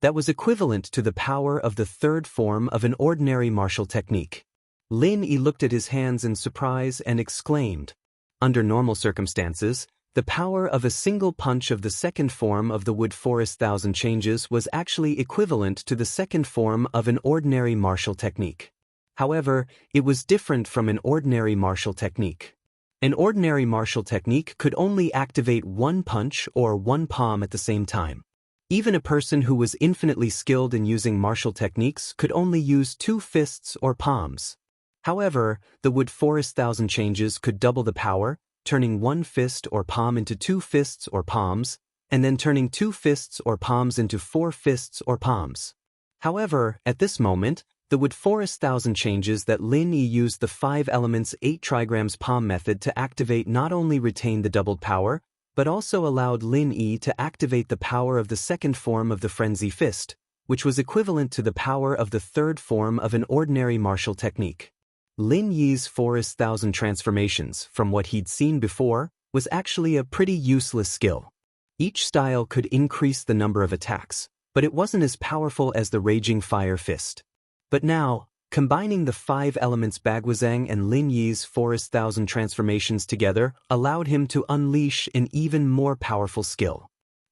that was equivalent to the power of the third form of an ordinary martial technique. Lin Yi looked at his hands in surprise and exclaimed. Under normal circumstances, the power of a single punch of the second form of the Wood Forest Thousand Changes was actually equivalent to the second form of an ordinary martial technique. However, it was different from an ordinary martial technique. An ordinary martial technique could only activate one punch or one palm at the same time. Even a person who was infinitely skilled in using martial techniques could only use two fists or palms. However, the Wood Forest Thousand Changes could double the power, turning one fist or palm into two fists or palms, and then turning two fists or palms into four fists or palms. However, at this moment, the Wood Forest Thousand Changes that Lin Yi used the 5 elements 8 trigrams palm method to activate not only retained the doubled power, but also allowed Lin Yi to activate the power of the second form of the Frenzy Fist, which was equivalent to the power of the third form of an ordinary martial technique. Lin Yi's Forest Thousand Transformations, from what he'd seen before, was actually a pretty useless skill. Each style could increase the number of attacks, but it wasn't as powerful as the Raging Fire Fist. But now, combining the 5 elements Bagwazang and Lin Yi's Forest Thousand Transformations together allowed him to unleash an even more powerful skill.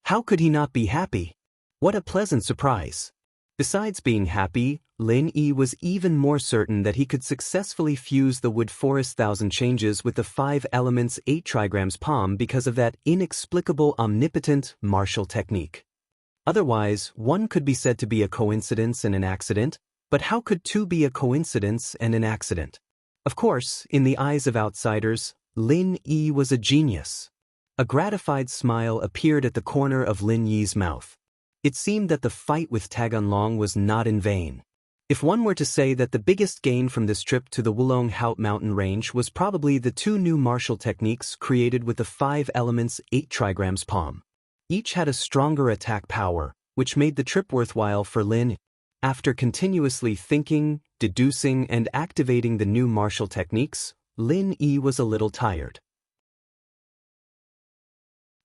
How could he not be happy? What a pleasant surprise! Besides being happy, Lin Yi was even more certain that he could successfully fuse the Wood Forest Thousand Changes with the 5 elements 8 trigrams palm because of that inexplicable omnipotent martial technique. Otherwise, one could be said to be a coincidence and an accident, but how could two be a coincidence and an accident? Of course, in the eyes of outsiders, Lin Yi was a genius. A gratified smile appeared at the corner of Lin Yi's mouth. It seemed that the fight with Tagunlong was not in vain. If one were to say that the biggest gain from this trip to the Wulong Haut mountain range was probably the 2 new martial techniques created with the 5 elements 8 trigrams palm. Each had a stronger attack power, which made the trip worthwhile for Lin. After continuously thinking, deducing, and activating the new martial techniques, Lin Yi was a little tired.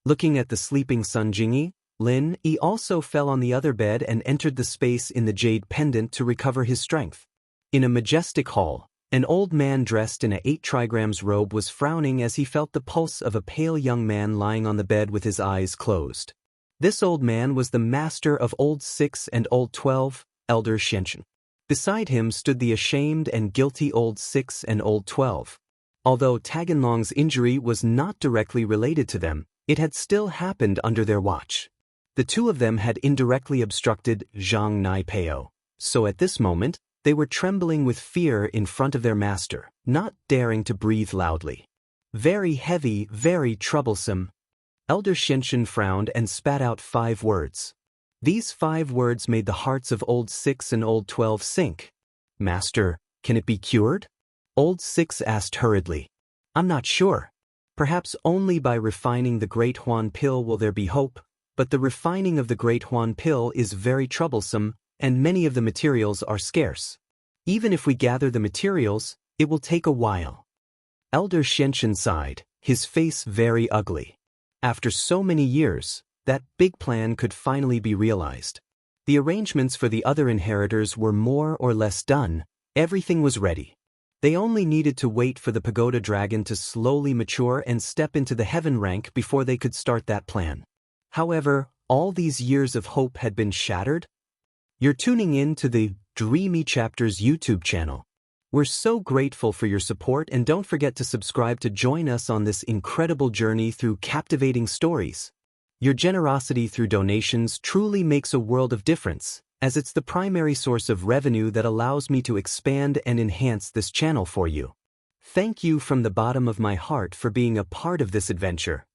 Looking at the sleeping Sun Jingyi, Lin Yi also fell on the other bed and entered the space in the jade pendant to recover his strength. In a majestic hall, an old man dressed in a 8 trigrams robe was frowning as he felt the pulse of a pale young man lying on the bed with his eyes closed. This old man was the master of Old 6 and Old 12, Elder Xianchen. Beside him stood the ashamed and guilty Old 6 and Old 12. Although Tagunlong's injury was not directly related to them, it had still happened under their watch. The two of them had indirectly obstructed Zhang Naipeo, so at this moment, they were trembling with fear in front of their master, not daring to breathe loudly. Very heavy, very troublesome. Elder Xianchen frowned and spat out 5 words. These 5 words made the hearts of Old 6 and Old 12 sink. Master, can it be cured? Old 6 asked hurriedly. I'm not sure. Perhaps only by refining the Great Huan Pill will there be hope, but the refining of the Great Huan Pill is very troublesome, and many of the materials are scarce. Even if we gather the materials, it will take a while. Elder Xianchen sighed, his face very ugly. After so many years, that big plan could finally be realized. The arrangements for the other inheritors were more or less done, everything was ready. They only needed to wait for the pagoda dragon to slowly mature and step into the heaven rank before they could start that plan. However, all these years of hope had been shattered. You're tuning in to the Dreamy Chapters YouTube channel. We're so grateful for your support, and don't forget to subscribe to join us on this incredible journey through captivating stories. Your generosity through donations truly makes a world of difference, as it's the primary source of revenue that allows me to expand and enhance this channel for you. Thank you from the bottom of my heart for being a part of this adventure.